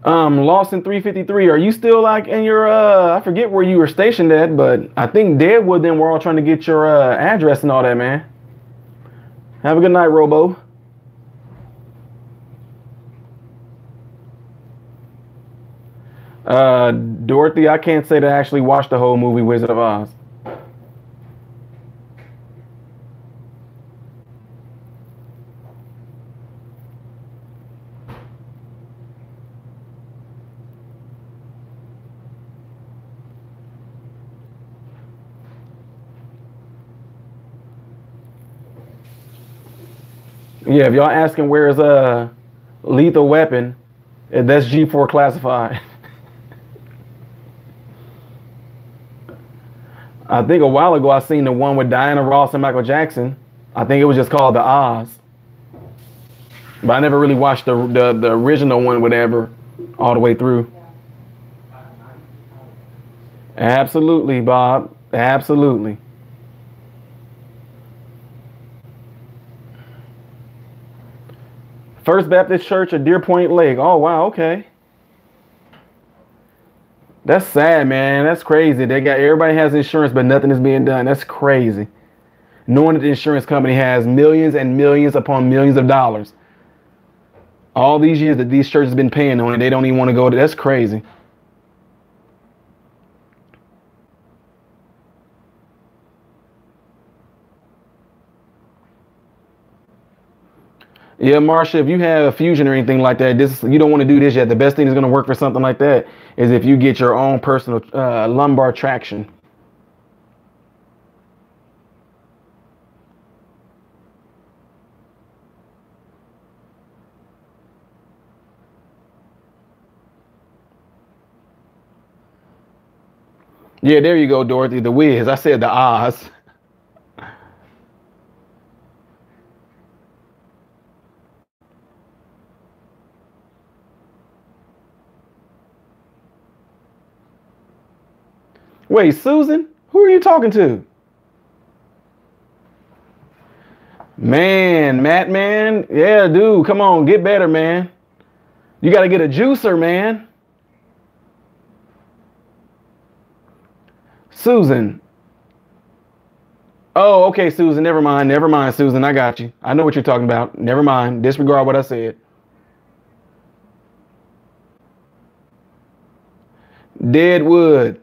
Lawson 353. Are you still like in your I forget where you were stationed at, but I think Deadwood then we're all trying to get your address and all that, man. Have a good night, Robo. Dorothy, I can't say that I actually watched the whole movie Wizard of Oz. Yeah, if y'all asking where's Lethal Weapon, that's G4 classified. I think a while ago I seen the one with Diana Ross and Michael Jackson. I think it was just called The Oz. But I never really watched the original one, whatever, all the way through. Absolutely, Bob. Absolutely. First Baptist Church at Deer Point Lake. Oh wow, okay. That's sad, man. That's crazy. They got everybody has insurance, but nothing is being done. That's crazy. Knowing that the insurance company has millions and millions upon millions of dollars. All these years that these churches have been paying on it, they don't even want to go to. That's crazy. Yeah, Marsha, if you have a fusion or anything like that, this you don't want to do this yet. The best thing that's going to work for something like that is if you get your own personal lumbar traction. Yeah, there you go, Dorothy. The Wiz. I said the Oz. Wait, Susan? Who are you talking to? Man, Matt, man. Yeah, dude, come on, get better, man. You got to get a juicer, man. Susan. Oh, okay, Susan. Never mind. Never mind, Susan. I got you. I know what you're talking about. Never mind. Disregard what I said. Deadwood.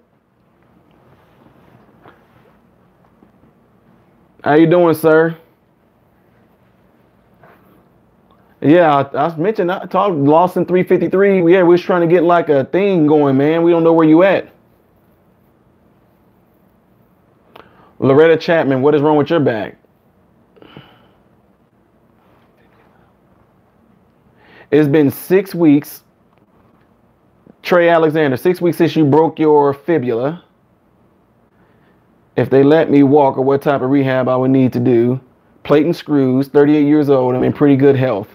How you doing, sir? Yeah, I mentioned I talked Lawson 353. Yeah, we was trying to get like a thing going, man. We don't know where you at. Loretta Chapman, what is wrong with your back? It's been 6 weeks. Trey Alexander, 6 weeks since you broke your fibula. If they let me walk, or what type of rehab I would need to do. Plate and screws, 38 years old. I'm in pretty good health.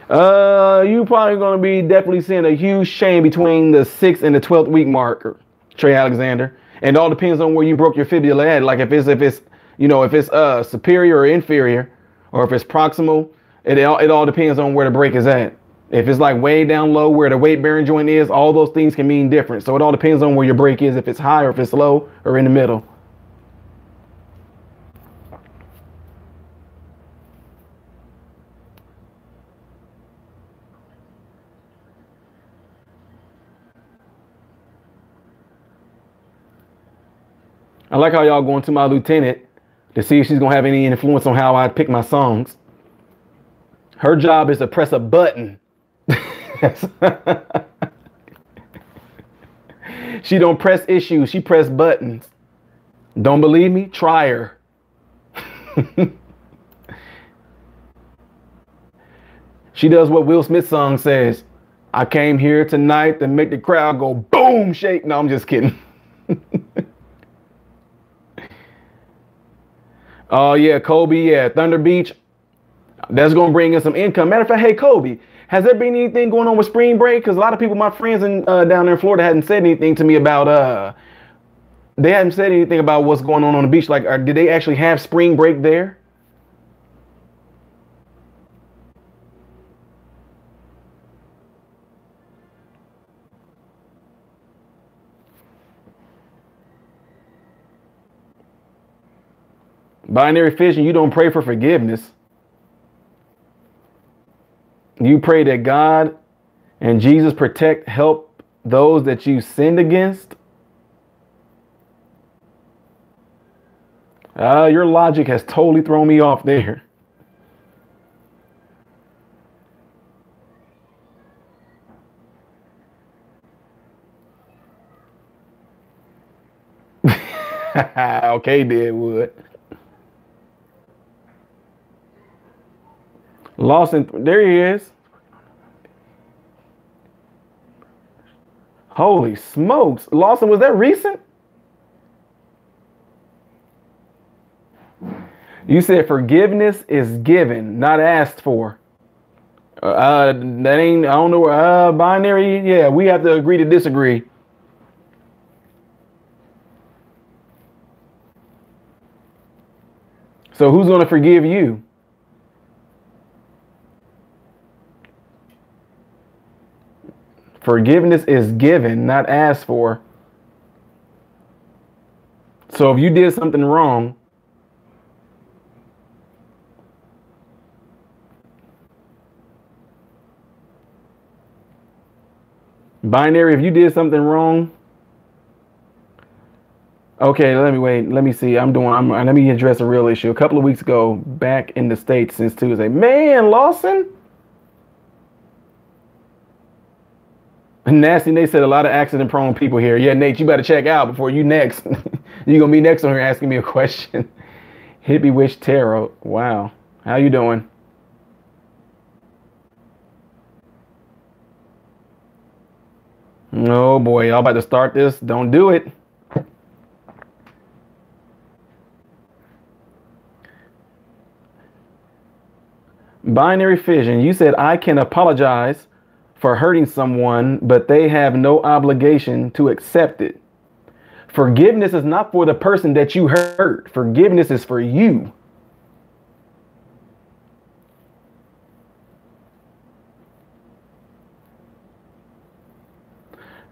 You probably going to be definitely seeing a huge change between the 6th and the 12th week marker, Trey Alexander. And it all depends on where you broke your fibula at. Like if it's superior or inferior, or if it's proximal, it all depends on where the break is at. If it's like way down low where the weight bearing joint is, all those things can mean different. So it all depends on where your break is, if it's high or if it's low or in the middle. I like how y'all going to my lieutenant to see if she's gonna have any influence on how I pick my songs. Her job is to press a button. She don't press issues, she press buttons. Don't believe me? Try her. She does what Will Smith's song says. I came here tonight to make the crowd go boom, shake. No, I'm just kidding. Oh yeah, Kobe, yeah, Thunder Beach. That's gonna bring in some income. Matter of fact, hey Kobe, has there been anything going on with spring break? Because a lot of people, my friends down there in Florida, hadn't said anything to me about they hadn't said anything about what's going on the beach. Like, did they actually have spring break there? Binary fission, you don't pray for forgiveness. You pray that God and Jesus protect, help those that you sinned against. Your logic has totally thrown me off there. Okay, Deadwood. Lawson, there he is. Holy smokes. Lawson, was that recent? You said forgiveness is given, not asked for. That ain't, I don't know, binary. Yeah, we have to agree to disagree. So who's going to forgive you? Forgiveness is given, not asked for. So if you did something wrong, binary, if you did something wrong, okay, let me see. Let me address a real issue. A couple of weeks ago, back in the States since Tuesday. Man, Lawson. Nasty Nate said a lot of accident prone people here. Yeah, Nate, you better check out before you next. You're going to be next on here asking me a question. Hippie Wish Tarot. Wow. How you doing? Oh boy, y'all about to start this. Don't do it. Binary Fission, you said I can apologize for hurting someone, but they have no obligation to accept it. Forgiveness is not for the person that you hurt. Forgiveness is for you.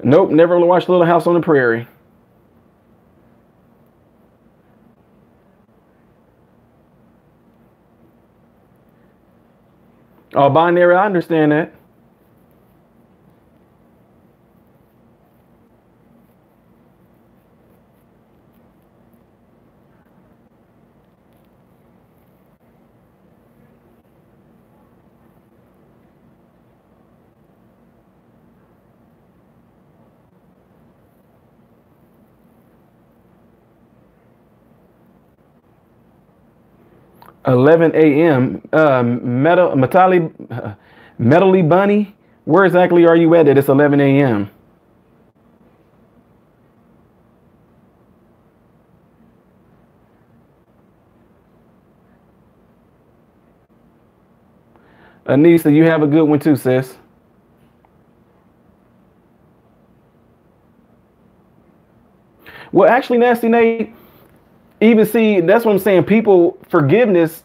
Nope, never watched Little House on the Prairie. Oh, binary, I understand that. $11 a.m. Metally Bunny. Where exactly are you at? It's 11 a.m. Anissa, you have a good one too, sis. Well, actually, Nasty Nate, even see, that's what I'm saying. People, forgiveness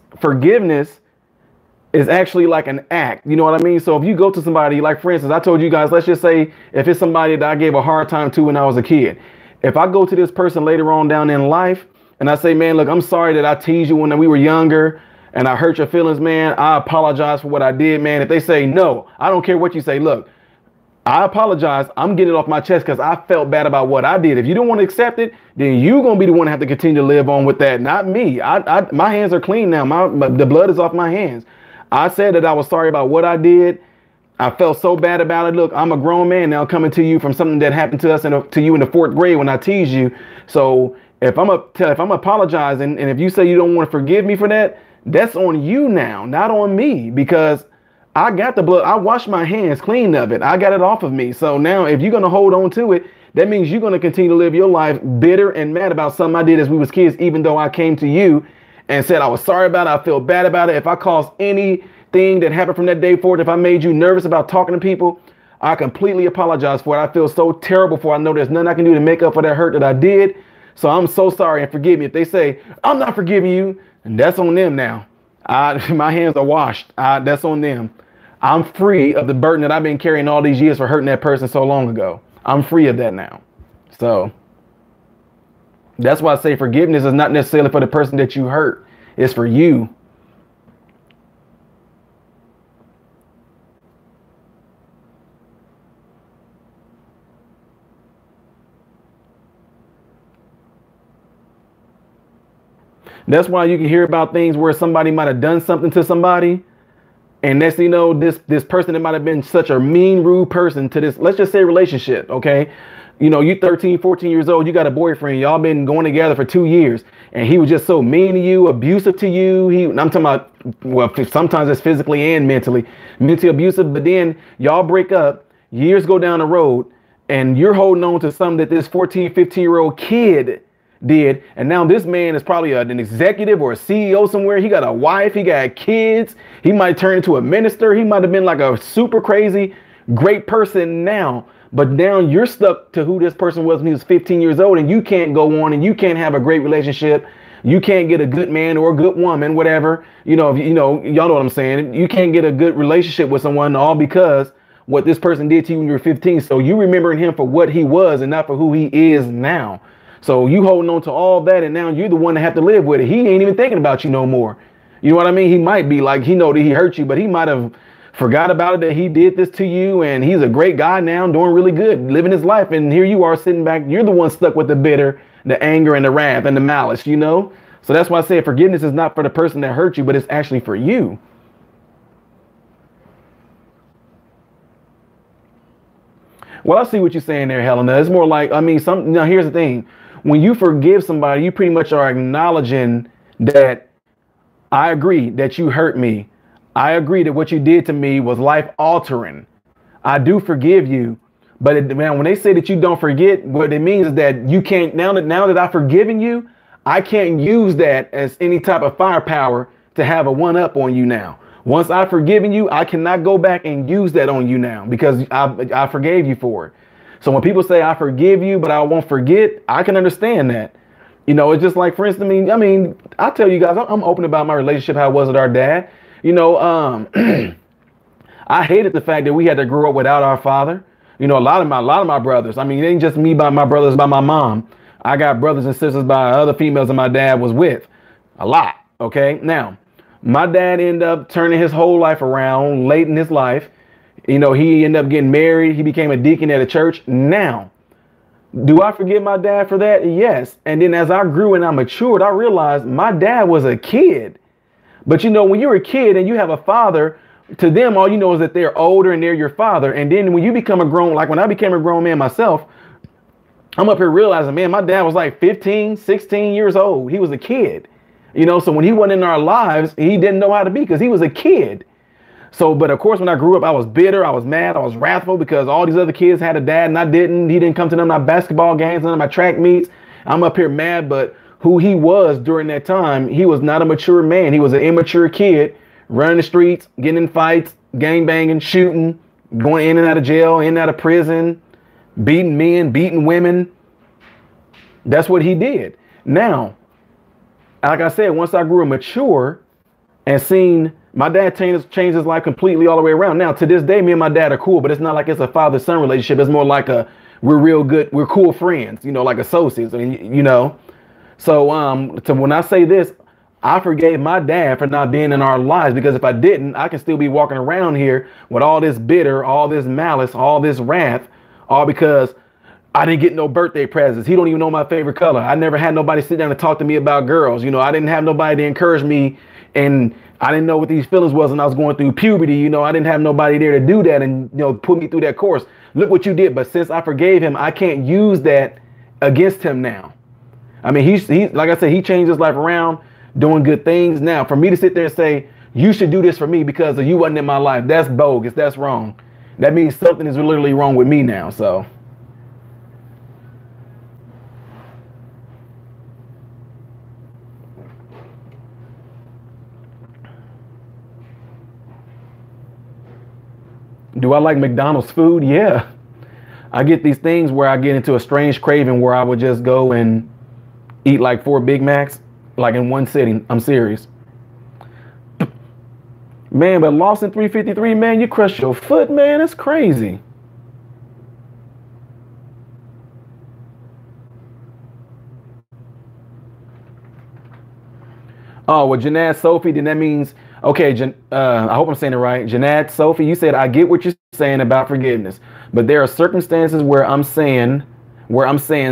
is actually like an act. You know what I mean? So if you go to somebody, like for instance, I told you guys, let's just say if it's somebody that I gave a hard time to when I was a kid, if I go to this person later on down in life and I say, man, look, I'm sorry that I teased you when we were younger and I hurt your feelings, man. I apologize for what I did, man. If they say, no, I don't care what you say. Look, I apologize. I'm getting it off my chest because I felt bad about what I did. If you don't want to accept it, then you're going to be the one to have to continue to live on with that. Not me. My hands are clean now. The blood is off my hands. I said that I was sorry about what I did. I felt so bad about it. Look, I'm a grown man now coming to you from something that happened to us to you in the 4th grade when I teased you. So if I'm apologizing and if you say you don't want to forgive me for that, that's on you now, not on me, because I got the blood. I washed my hands clean of it. I got it off of me. So now if you're going to hold on to it, that means you're going to continue to live your life bitter and mad about something I did as we was kids, even though I came to you and said I was sorry about it. I feel bad about it. If I caused anything that happened from that day forward, if I made you nervous about talking to people, I completely apologize for it. I feel so terrible for it. I know there's nothing I can do to make up for that hurt that I did. So I'm so sorry and forgive me. If they say, I'm not forgiving you, and that's on them now. My hands are washed. That's on them. I'm free of the burden that I've been carrying all these years for hurting that person so long ago. I'm free of that now. So that's why I say forgiveness is not necessarily for the person that you hurt. It's for you. That's why you can hear about things where somebody might have done something to somebody. And next thing you know, this person that might have been such a mean, rude person to this, let's just say relationship, okay? You know, you 13, 14 years old, you got a boyfriend, y'all been going together for 2 years, and he was just so mean to you, abusive to you. I'm talking about, well, sometimes it's physically and mentally abusive, but then y'all break up, years go down the road, and you're holding on to something that this 14, 15-year-old kid did. And now this man is probably an executive or a CEO somewhere. He got a wife, he got kids. He might turn into a minister. He might have been like a super crazy, great person now. But now you're stuck to who this person was when he was 15 years old, and you can't go on and you can't have a great relationship. You can't get a good man or a good woman, whatever. You know, y'all know what I'm saying. You can't get a good relationship with someone all because what this person did to you when you were 15. So you remembering him for what he was and not for who he is now. So you holding on to all that, and now you're the one that have to live with it. He ain't even thinking about you no more. You know what I mean? He might be like, he know that he hurt you, but he might have forgot about it, that he did this to you, and he's a great guy now, doing really good, living his life. And here you are sitting back. You're the one stuck with the bitter, the anger, and the wrath, and the malice, you know? So that's why I say forgiveness is not for the person that hurt you, but it's actually for you. Well, I see what you're saying there, Helena. It's more like, I mean, now here's the thing. When you forgive somebody, you pretty much are acknowledging that I agree that you hurt me. I agree that what you did to me was life altering. I do forgive you. But man, when they say that you don't forget, what it means is that you can't, now that I've forgiven you, I can't use that as any type of firepower to have a one up on you now. Once I've forgiven you, I cannot go back and use that on you now because I forgave you for it. So when people say I forgive you, but I won't forget, I can understand that. You know, it's just like, for instance, I mean, I tell you guys, I'm open about my relationship, how it was with our dad. You know, I hated the fact that we had to grow up without our father. You know, a lot of my brothers, I mean, it ain't just me by my brothers, by my mom. I got brothers and sisters by other females that my dad was with a lot. OK, now my dad ended up turning his whole life around late in his life. You know, he ended up getting married. He became a deacon at a church. Now, do I forgive my dad for that? Yes. And then as I grew and I matured, I realized my dad was a kid. But, you know, when you're a kid and you have a father, to them, all you know is that they're older and they're your father. And then when you become a grown, like when I became a grown man myself, I'm up here realizing, man, my dad was like 15, 16 years old. He was a kid, you know, so when he wasn't in our lives, he didn't know how to be because he was a kid. So, but of course, when I grew up, I was bitter, I was mad, I was wrathful because all these other kids had a dad and I didn't. He didn't come to none of my basketball games, none of my track meets. I'm up here mad, but who he was during that time, he was not a mature man. He was an immature kid running the streets, getting in fights, gang banging, shooting, going in and out of jail, in and out of prison, beating men, beating women. That's what he did. Now, like I said, once I grew mature and seen my dad changed his life completely all the way around. Now, to this day, me and my dad are cool, but it's not like it's a father-son relationship. It's more like we're real good. We're cool friends, you know, like associates. I mean, you know. So when I say this, I forgave my dad for not being in our lives, because if I didn't, I can still be walking around here with all this bitter, all this malice, all this wrath, all because I didn't get no birthday presents. He don't even know my favorite color. I never had nobody sit down and talk to me about girls. You know, I didn't have nobody to encourage me, and I didn't know what these feelings was when I was going through puberty. You know, I didn't have nobody there to do that and, you know, put me through that course. Look what you did. But since I forgave him, I can't use that against him now. I mean, he's like I said, he changed his life around, doing good things. Now, for me to sit there and say, you should do this for me because you wasn't in my life, that's bogus. That's wrong. That means something is literally wrong with me now. So. Do I like McDonald's food? Yeah. I get these things where I get into a strange craving where I would just go and eat like 4 Big Macs, like in one sitting. I'm serious. Man, but Lawson 353, man, you crushed your foot, man. That's crazy. Oh, well, Janad Sophie, then that means, okay, I hope I'm saying it right. Janad Sophie, you said, I get what you're saying about forgiveness, but there are circumstances where I'm saying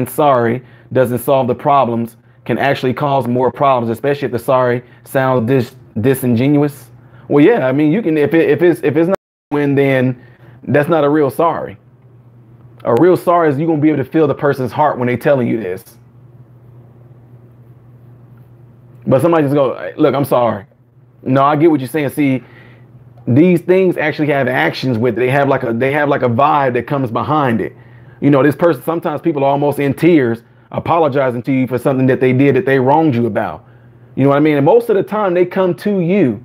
sorry doesn't solve the problems, can actually cause more problems, especially if the sorry sounds disingenuous. Well, yeah, I mean, you can, if it's not win, then that's not a real sorry. A real sorry is you're going to be able to feel the person's heart when they telling you this. But somebody just go, look, I'm sorry. No, I get what you're saying. See, these things actually have actions with it. They have like a vibe that comes behind it. You know, this person, sometimes people are almost in tears apologizing to you for something that they did that they wronged you about. You know what I mean? And most of the time they come to you.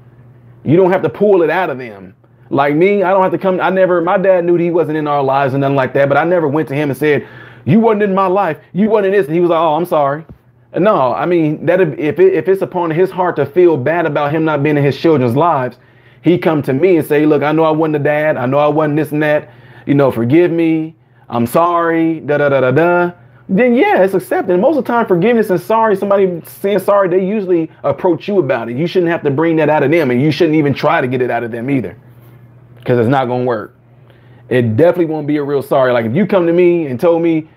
You don't have to pull it out of them. Like me, I don't have to come. My dad knew that he wasn't in our lives and nothing like that, but I never went to him and said, you wasn't in my life. You wasn't in this. And he was like, oh, I'm sorry. No, I mean, that if it's upon his heart to feel bad about him not being in his children's lives, he come to me and say, look, I know I wasn't a dad. I know I wasn't this and that. You know, forgive me. I'm sorry. Da da da da da. Then yeah, it's accepted. And most of the time, forgiveness and sorry, somebody saying sorry, they usually approach you about it. You shouldn't have to bring that out of them, and you shouldn't even try to get it out of them either, because it's not gonna work. It definitely won't be a real sorry. Like if you come to me and told me,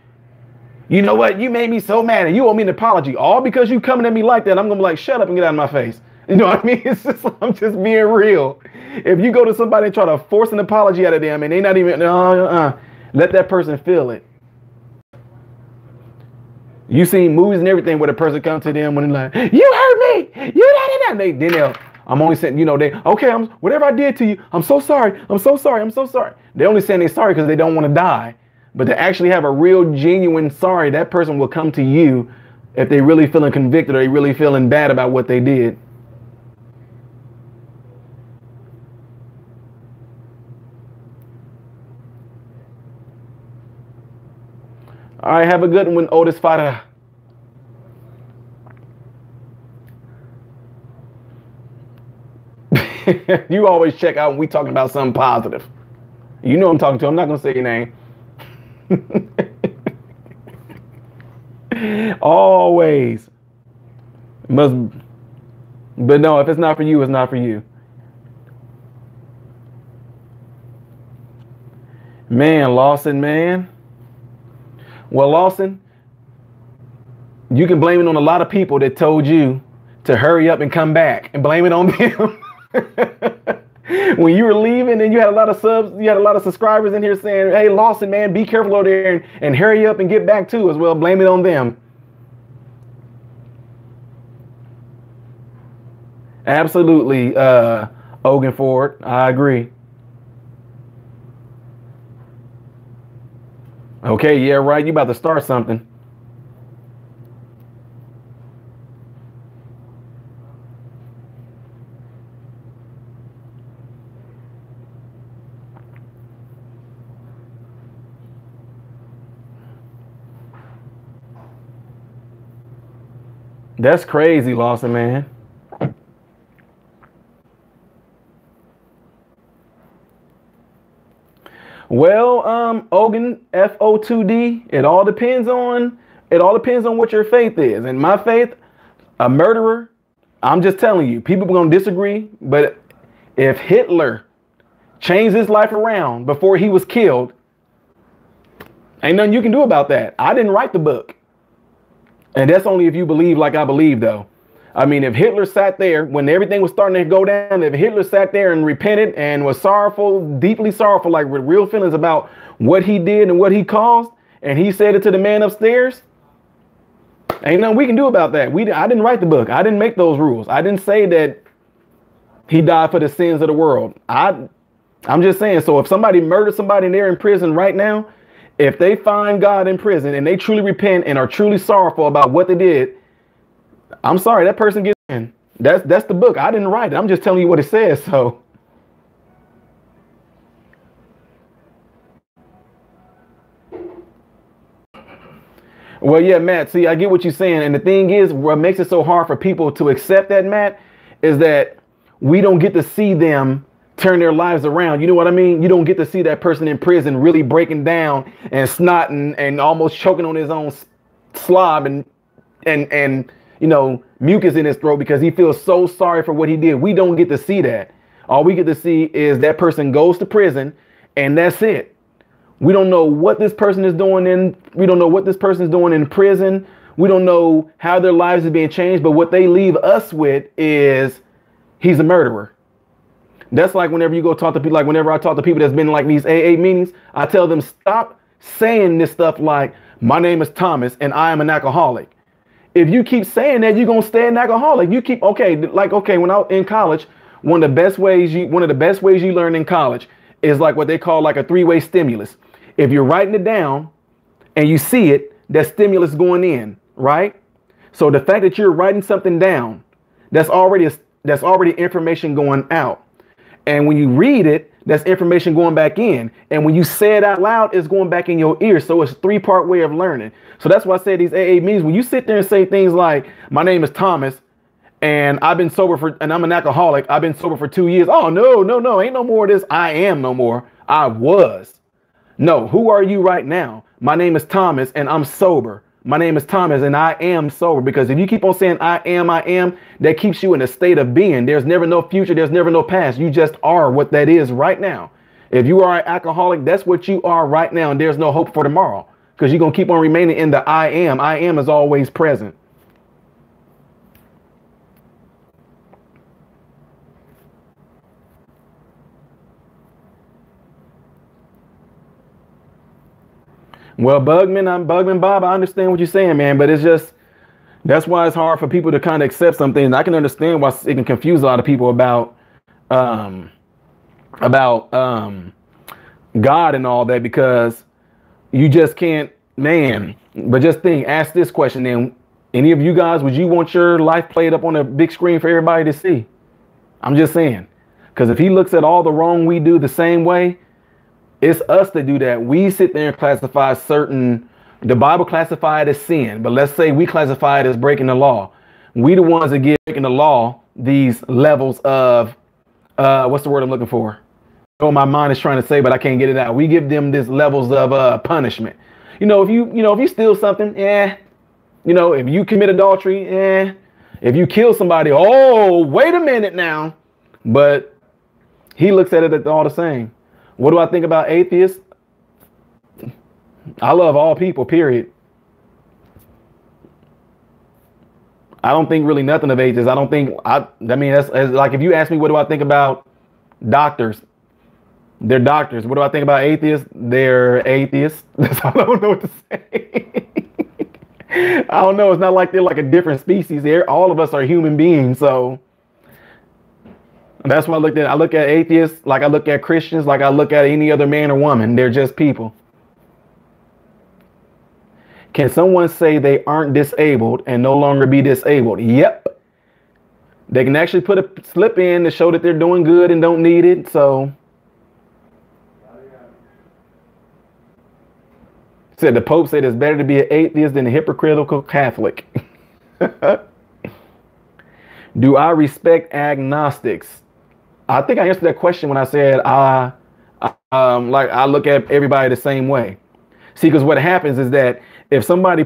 you know what, you made me so mad and you owe me an apology, all because you coming at me like that, I'm gonna be like, shut up and get out of my face. You know what I mean? It's just, I'm just being real. If you go to somebody and try to force an apology out of them and they not even, let that person feel it. You seen movies and everything where the person comes to them when they're like, you hurt me, I'm only saying, okay, whatever I did to you, I'm so sorry, I'm so sorry, I'm so sorry. They only saying they're sorry because they don't want to die. But to actually have a real genuine sorry, that person will come to you if they really feeling convicted or they really feeling bad about what they did. All right, have a good one, Otis Fada. You always check out when we talking about something positive. You know I'm talking to. I'm not going to say your name. Always. But no, if it's not for you, it's not for you. Man, Lawson, man. Well, Lawson, you can blame it on a lot of people that told you to hurry up and come back, and blame it on them. When you were leaving and you had a lot of subs, you had a lot of subscribers in here saying, hey, Lawson, man, be careful over there and hurry up and get back too as well. Blame it on them. Absolutely, Ogan Ford. I agree. Okay, yeah, right. You about to start something. That's crazy, Lawson, man. Well, Ogan, FO2D, it all depends on what your faith is. And my faith, a murderer, I'm just telling you, people are going to disagree, but if Hitler changed his life around before he was killed, ain't nothing you can do about that. I didn't write the book. And that's only if you believe like I believe, though. I mean, if Hitler sat there when everything was starting to go down, if Hitler sat there and repented and was sorrowful, deeply sorrowful, like with real feelings about what he did and what he caused, and he said it to the man upstairs, ain't nothing we can do about that. I didn't write the book. I didn't make those rules. I didn't say that he died for the sins of the world. I'm just saying, so if somebody murdered somebody and they're in prison right now, if they find God in prison and they truly repent and are truly sorrowful about what they did, I'm sorry, that person gets in. That's the book. I didn't write it. I'm just telling you what it says. So well, yeah, Matt, see, I get what you're saying. And the thing is, what makes it so hard for people to accept that, Matt, is that we don't get to see them turn their lives around. You know what I mean? You don't get to see that person in prison really breaking down and snotting and almost choking on his own slob and mucus in his throat because he feels so sorry for what he did. We don't get to see that. All we get to see is that person goes to prison and that's it. We don't know what this person is doing we don't know what this person is doing in prison. We don't know how their lives are being changed, but what they leave us with is he's a murderer. That's like whenever you go talk to people, like whenever I talk to people that's been in like these AA meetings, I tell them, stop saying this stuff like, my name is Thomas and I am an alcoholic. If you keep saying that, you're going to stay an alcoholic. You keep, okay, when I was in college, one of the best ways you learn in college is like what they call like a three-way stimulus. If you're writing it down and you see it, that stimulus going in, right? So the fact that you're writing something down, that's already information going out. And when you read it, that's information going back in. And when you say it out loud, it's going back in your ear. So it's a three-part way of learning. So that's why I say these AA meetings, when you sit there and say things like, my name is Thomas and I'm an alcoholic. I've been sober for 2 years. Oh, no. Ain't no more of this. I am no more. I was. No. Who are you right now? My name is Thomas and I'm sober. My name is Thomas and I am sober. Because if you keep on saying I am, that keeps you in a state of being. There's never no future. There's never no past. You just are what that is right now. If you are an alcoholic, that's what you are right now. And there's no hope for tomorrow because you're going to keep on remaining in the I am. I am is always present. Well, Bugman Bob, I understand what you're saying, man, but it's just, that's why it's hard for people to kind of accept something. I can understand why it can confuse a lot of people about God and all that, because you just can't, man. But just ask this question then. Any of you guys, would you want your life played up on a big screen for everybody to see? I'm just saying, because if he looks at all the wrong we do the same way, it's us that do that. We sit there and classify the Bible classify it as sin, but let's say we classify it as breaking the law. We the ones that give breaking the law these levels of, what's the word I'm looking for? Oh, my mind is trying to say, but I can't get it out. We give them these levels of punishment. If you steal something, if you commit adultery, if you kill somebody, oh, wait a minute now. But he looks at it all the same. What do I think about atheists? I love all people, period. I don't think really nothing of atheists. That's like if you ask me, what do I think about doctors? They're doctors. What do I think about atheists? They're atheists. That's all. I don't know what to say. I don't know. It's not like they're like a different species here. All of us are human beings. So that's why I look at atheists like I look at Christians, like I look at any other man or woman. They're just people. Can someone say they aren't disabled and no longer be disabled? Yep. They can actually put a slip in to show that they're doing good and don't need it. So said the Pope said it's better to be an atheist than a hypocritical Catholic. Do I respect agnostics? I think I answered that question when I said I look at everybody the same way. See, because what happens is that if somebody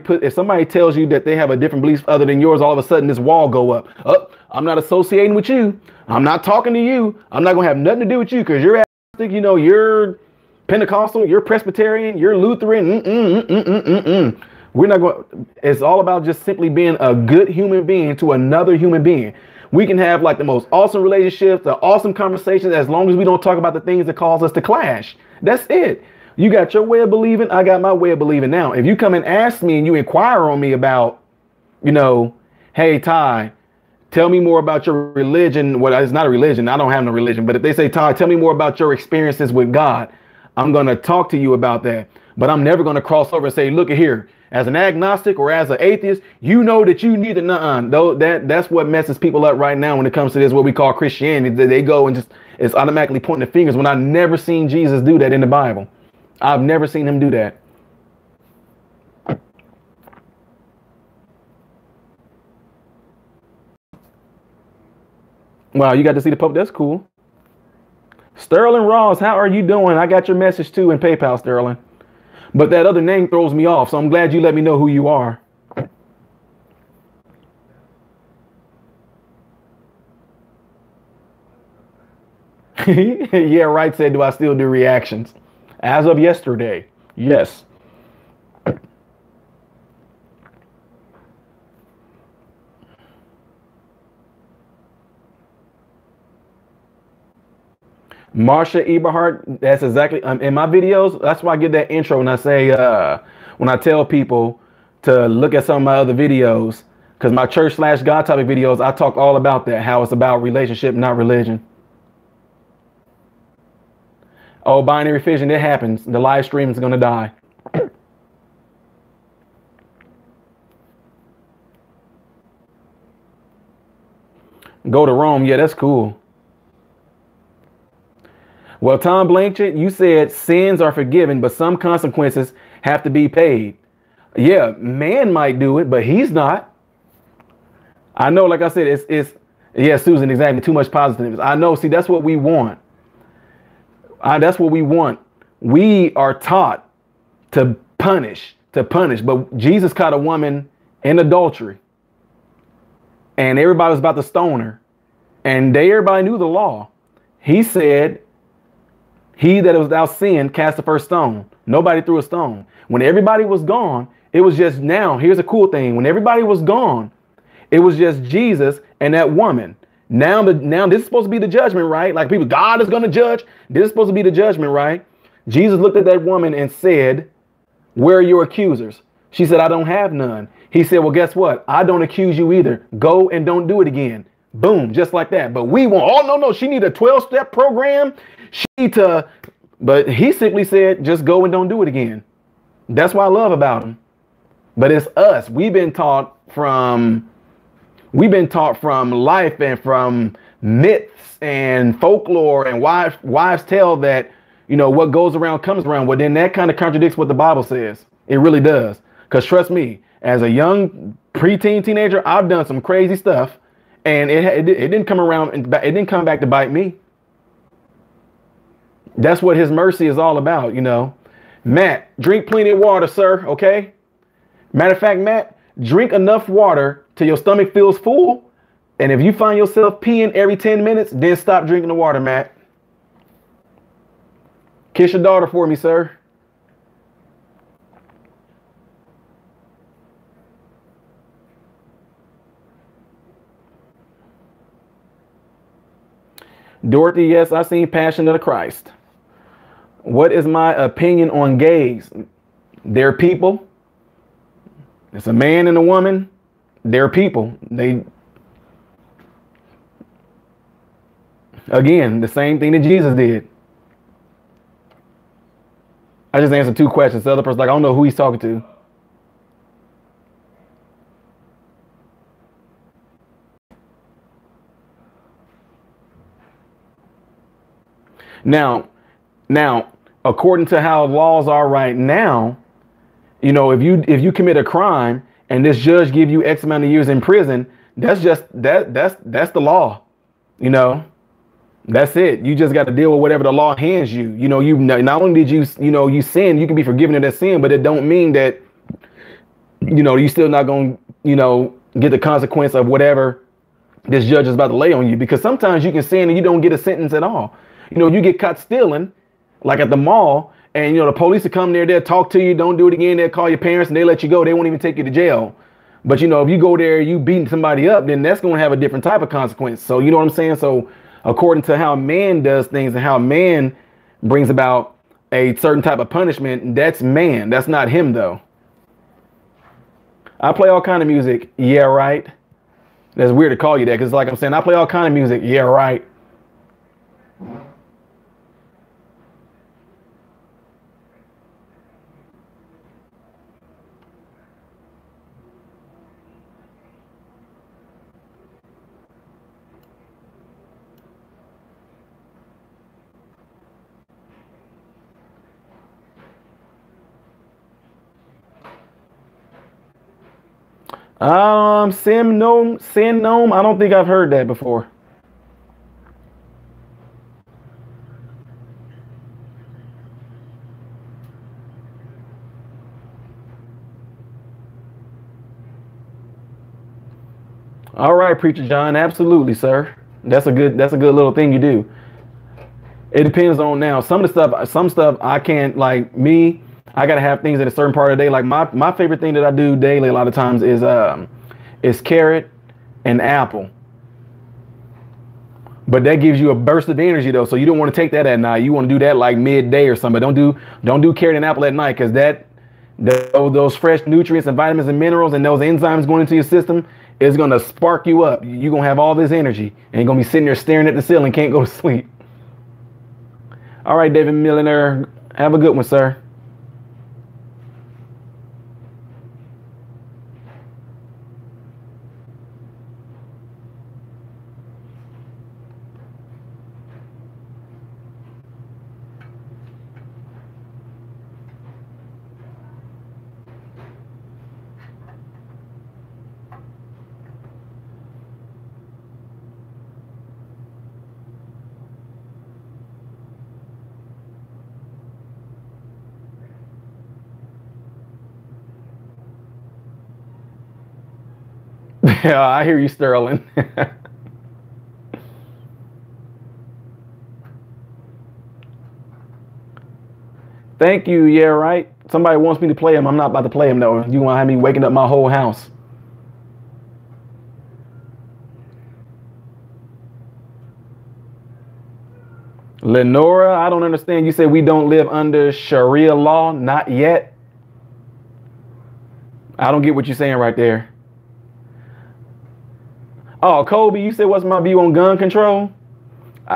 tells you that they have a different belief other than yours, all of a sudden this wall go up. Oh, I'm not associating with you. I'm not talking to you. I'm not gonna have nothing to do with you because you're agnostic. You're Pentecostal. You're Presbyterian. You're Lutheran. We're not going. It's all about just simply being a good human being to another human being. We can have like the most awesome relationships, the awesome conversations, as long as we don't talk about the things that cause us to clash. That's it. You got your way of believing. I got my way of believing. Now, if you come and ask me and you inquire on me about, hey, Ty, tell me more about your religion. Well, it's not a religion. I don't have no religion. But if they say, Ty, tell me more about your experiences with God, I'm going to talk to you about that. But I'm never going to cross over and say, look at here, as an agnostic or as an atheist, you know that you need to though that's what messes people up right now when it comes to this, what we call Christianity. They go and it's automatically pointing the fingers when I've never seen Jesus do that in the Bible. I've never seen him do that. Wow, you got to see the Pope. That's cool. Sterling Ross, how are you doing? I got your message too in PayPal, Sterling. But that other name throws me off, so I'm glad you let me know who you are. Yeah, right, said, do I still do reactions? As of yesterday, yes. Marsha Eberhart, that's exactly in my videos. That's why I give that intro when I say when I tell people to look at some of my other videos, because my church / God topic videos, I talk all about that, how it's about relationship, not religion. Oh, binary fission, it happens. The live stream is gonna die. Go to Rome, yeah, that's cool. Well, Tom Blanchard, you said sins are forgiven, but some consequences have to be paid. Yeah, man might do it, but he's not. I know, like I said, it's yeah, Susan, exactly. Too much positiveness. I know. See, that's what we want. That's what we want. We are taught to punish, But Jesus caught a woman in adultery, and everybody was about to stone her, and everybody knew the law. He said, "He that is without sin cast the first stone." Nobody threw a stone. When everybody was gone, it was just now. Here's a cool thing. When everybody was gone, it was just Jesus and that woman. Now this is supposed to be the judgment, right? Like people, God is going to judge. This is supposed to be the judgment, right? Jesus looked at that woman and said, "Where are your accusers?" She said, "I don't have none." He said, "Well, guess what? I don't accuse you either. Go and don't do it again." Boom, just like that. But we want, oh, no, she need a 12-step program. She need to, but he simply said, just go and don't do it again. That's what I love about him. But it's us. We've been taught from life and from myths and folklore and wives tell that, you know, what goes around comes around. Well, then that kind of contradicts what the Bible says. It really does. Because trust me, as a young preteen teenager, I've done some crazy stuff, and it didn't come around. It didn't come back to bite me. That's what his mercy is all about, you know. Matt, drink plenty of water, sir. Okay. Matter of fact, Matt, drink enough water till your stomach feels full. And if you find yourself peeing every 10 minutes, then stop drinking the water, Matt. Kiss your daughter for me, sir. Dorothy, yes, I've seen Passion of the Christ. What is my opinion on gays? They're people. It's a man and a woman. They're people. Again, the same thing that Jesus did. I just answered 2 questions. The other person's like, I don't know who he's talking to. Now, according to how laws are right now, you know, if you commit a crime and this judge give you X amount of years in prison, that's the law. You know, that's it. You just got to deal with whatever the law hands you. You know, you not only did you sin, you can be forgiven of that sin, but it don't mean that, you know, you still not going to, you know, get the consequence of whatever this judge is about to lay on you. Because sometimes you can sin and you don't get a sentence at all. You know, you get caught stealing, like at the mall, and, you know, the police will come there, they'll talk to you, don't do it again, they'll call your parents and they let you go. They won't even take you to jail. But, you know, if you go there, you beating somebody up, then that's going to have a different type of consequence. So, you know what I'm saying? So according to how man does things and how man brings about a certain type of punishment, that's man. That's not him, though. I play all kind of music. Yeah, right. That's weird to call you that, because like I'm saying, I play all kind of music. Yeah, right. Sin gnome. I don't think I've heard that before. All right, Preacher John. Absolutely, sir. That's a good little thing you do. It depends on now. Some stuff I can't, like me. I gotta have things at a certain part of the day. Like my favorite thing that I do daily a lot of times is carrot and apple. But that gives you a burst of energy though, so you don't want to take that at night. You want to do that like midday or something. Don't do carrot and apple at night, because those fresh nutrients and vitamins and minerals and those enzymes going into your system is gonna spark you up. You're gonna have all this energy and you're gonna be sitting there staring at the ceiling, can't go to sleep. All right, David Millionaire, have a good one, sir. Yeah, I hear you, Sterling. Thank you. Yeah, right. Somebody wants me to play him. I'm not about to play him though. You want to have me waking up my whole house? Lenora, I don't understand. You say we don't live under Sharia law? Not yet. I don't get what you're saying right there. Oh, Kobe, you said what's my view on gun control?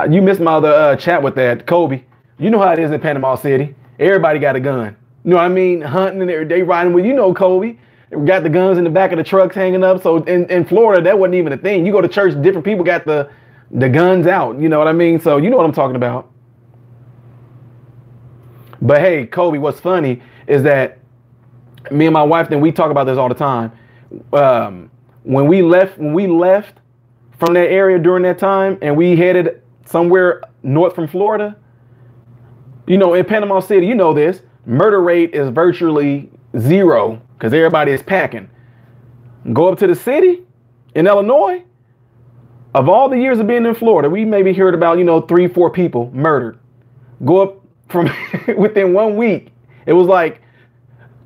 You missed my other chat with that, Kobe. You know how it is in Panama City. Everybody got a gun. You know what I mean? Hunting and they riding with, Kobe. They got the guns in the back of the trucks hanging up. So in Florida, that wasn't even a thing. You go to church, different people got the guns out. You know what I mean? So you know what I'm talking about. But hey, Kobe, what's funny is that me and my wife, then we talk about this all the time. When we left from that area during that time and we headed somewhere north from Florida, in Panama City, this murder rate is virtually zero because everybody is packing. Go up to the city in Illinois. Of all the years of being in Florida, we maybe heard about, 3-4 people murdered. Go up from within 1 week, it was like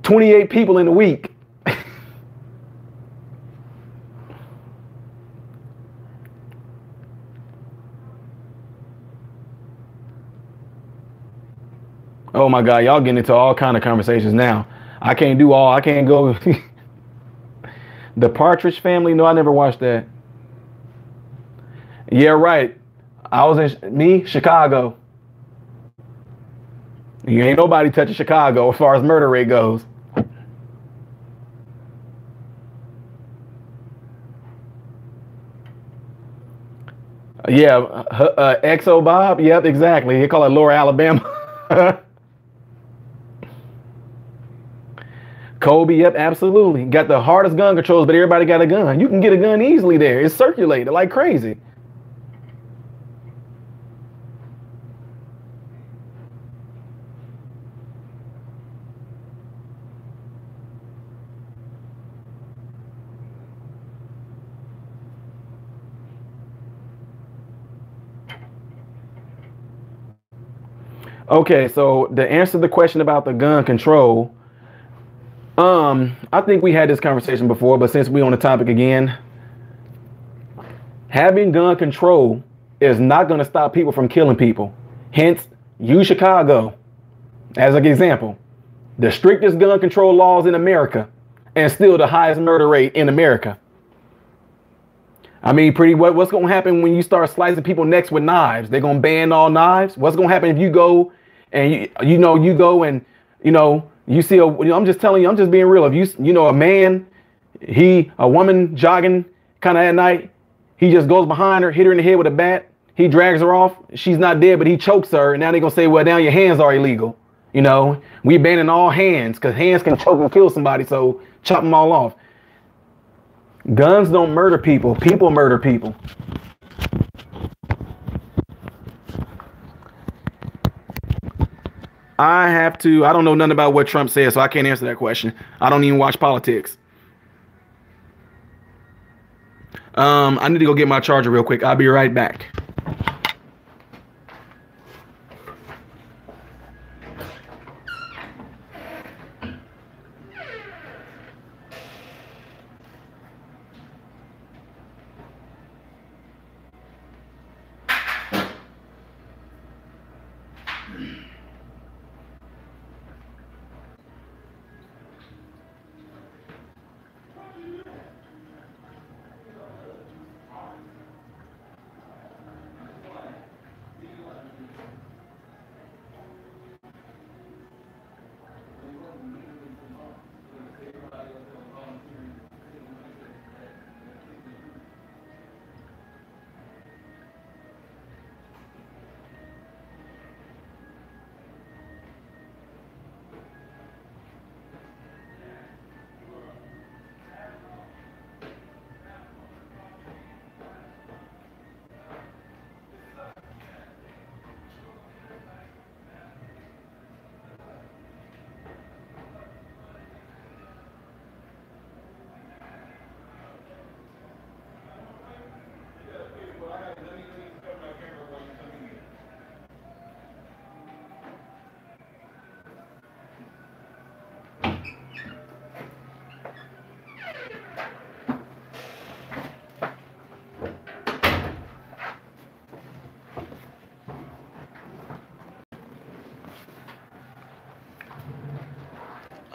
28 people in a week. Oh my God, y'all getting into all kind of conversations now. I can't go. The Partridge Family? No, I never watched that. Yeah, right. I was in Chicago. You ain't nobody touching Chicago as far as murder rate goes. Yeah, Exo Bob. Yep, exactly. They call it Lower Alabama. Kobe, yep, absolutely. Got the hardest gun controls, but everybody got a gun. You can get a gun easily there. It's circulated like crazy. Okay, so to answer the question about the gun control, I think we had this conversation before, but since we're on the topic again, having gun control is not going to stop people from killing people. Hence, use Chicago as an example. The strictest gun control laws in America and still the highest murder rate in America. I mean, what's going to happen when you start slicing people's necks with knives? They're going to ban all knives. What's going to happen if you go and you go and you see I'm just telling you, I'm just being real. If a man, a woman jogging kind of at night, he just goes behind her, hit her in the head with a bat. He drags her off. She's not dead, but he chokes her. And now they're going to say, well, now your hands are illegal. We banning all hands because hands can choke and kill somebody. So chop them all off. Guns don't murder people. People murder people. I don't know nothing about what Trump said, so I can't answer that question. I don't even watch politics. I need to go get my charger real quick. I'll be right back.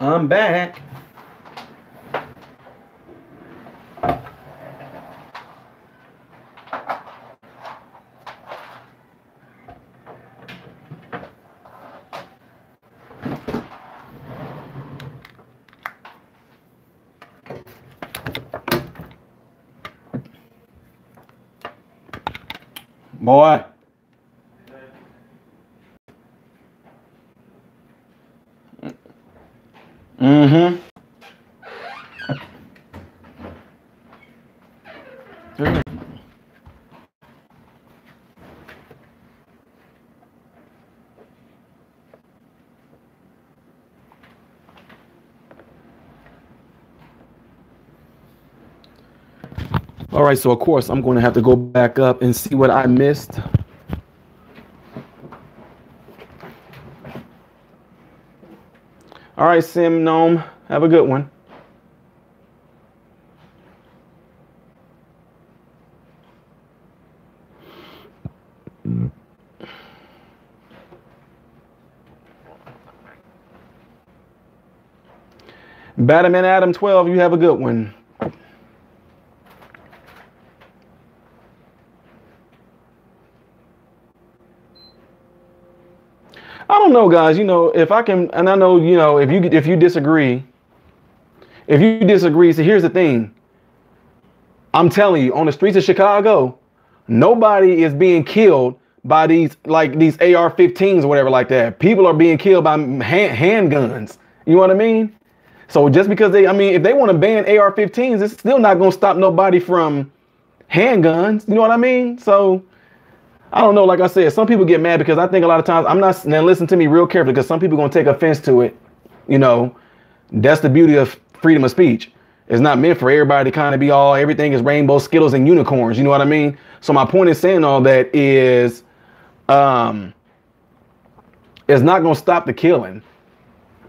I'm back. Boy. Mm-hmm. All right, so of course I'm going to have to go back up and see what I missed. All right, Sim Gnome, have a good one. Batman Adam 12, you have a good one. I don't know, guys. You know, if I can, and I know, you know, if you disagree, so here's the thing. I'm telling you, on the streets of Chicago, nobody is being killed by these AR-15s or whatever like that. People are being killed by handguns. You know what I mean? So just because if they want to ban AR-15s, it's still not going to stop nobody from handguns. You know what I mean? So I don't know. Like I said, some people get mad because I think a lot of times now listen to me real carefully, because some people are going to take offense to it. You know, that's the beauty of freedom of speech. It's not meant for everybody to kind of be everything is rainbow, Skittles, and unicorns. You know what I mean? So my point in saying all that is, it's not going to stop the killing.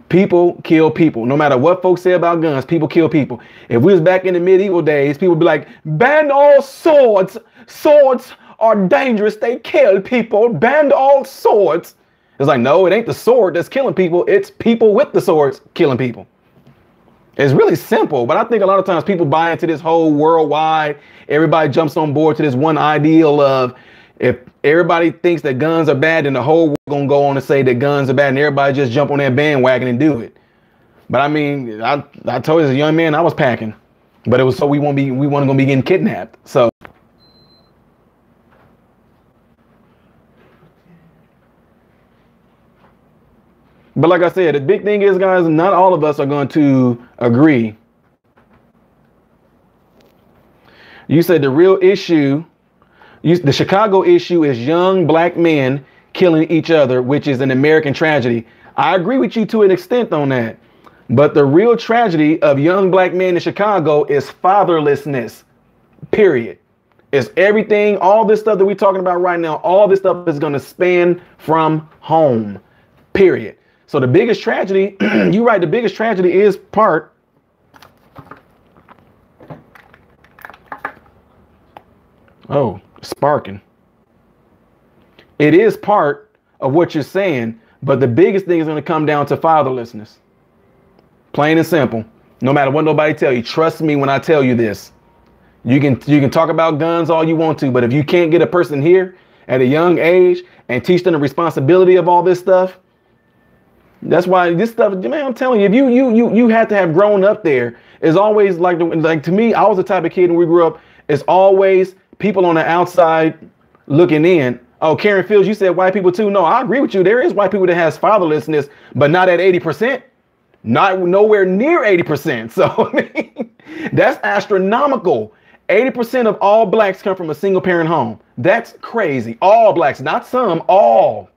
People kill people. No matter what folks say about guns, people kill people. If we was back in the medieval days, people would be like, ban all swords. Swords are dangerous. They kill people. Ban all swords. It's like, no, it ain't the sword that's killing people. It's people with the swords killing people. It's really simple, but I think a lot of times people buy into this whole worldwide, everybody jumps on board to this one ideal of, if everybody thinks that guns are bad, then the whole world gonna go on and say that guns are bad, and everybody just jump on that bandwagon and do it. But I mean, I told you as a young man I was packing, but it was so we weren't gonna be getting kidnapped. So but like I said, the big thing is, guys, not all of us are going to agree. You said the real issue, the Chicago issue is young black men killing each other, which is an American tragedy. I agree with you to an extent on that. But the real tragedy of young black men in Chicago is fatherlessness, period. It's everything, all this stuff that we're talking about right now, all this stuff is going to span from home, period. So the biggest tragedy, you're right, the biggest tragedy is part. Oh, sparking. It is part of what you're saying, but the biggest thing is going to come down to fatherlessness. Plain and simple. No matter what nobody tell you, trust me when I tell you this. You can talk about guns all you want to, but if you can't get a person here at a young age and teach them the responsibility of all this stuff, that's why this stuff, man, I'm telling you, if you had to have grown up there. It's always like to me, I was the type of kid when we grew up, it's always people on the outside looking in. Oh, Karen Fields, you said white people too. No, I agree with you. There is white people that has fatherlessness, but not at 80%, not nowhere near 80%. So I mean, that's astronomical. 80% of all blacks come from a single parent home. That's crazy. All blacks, not some, all.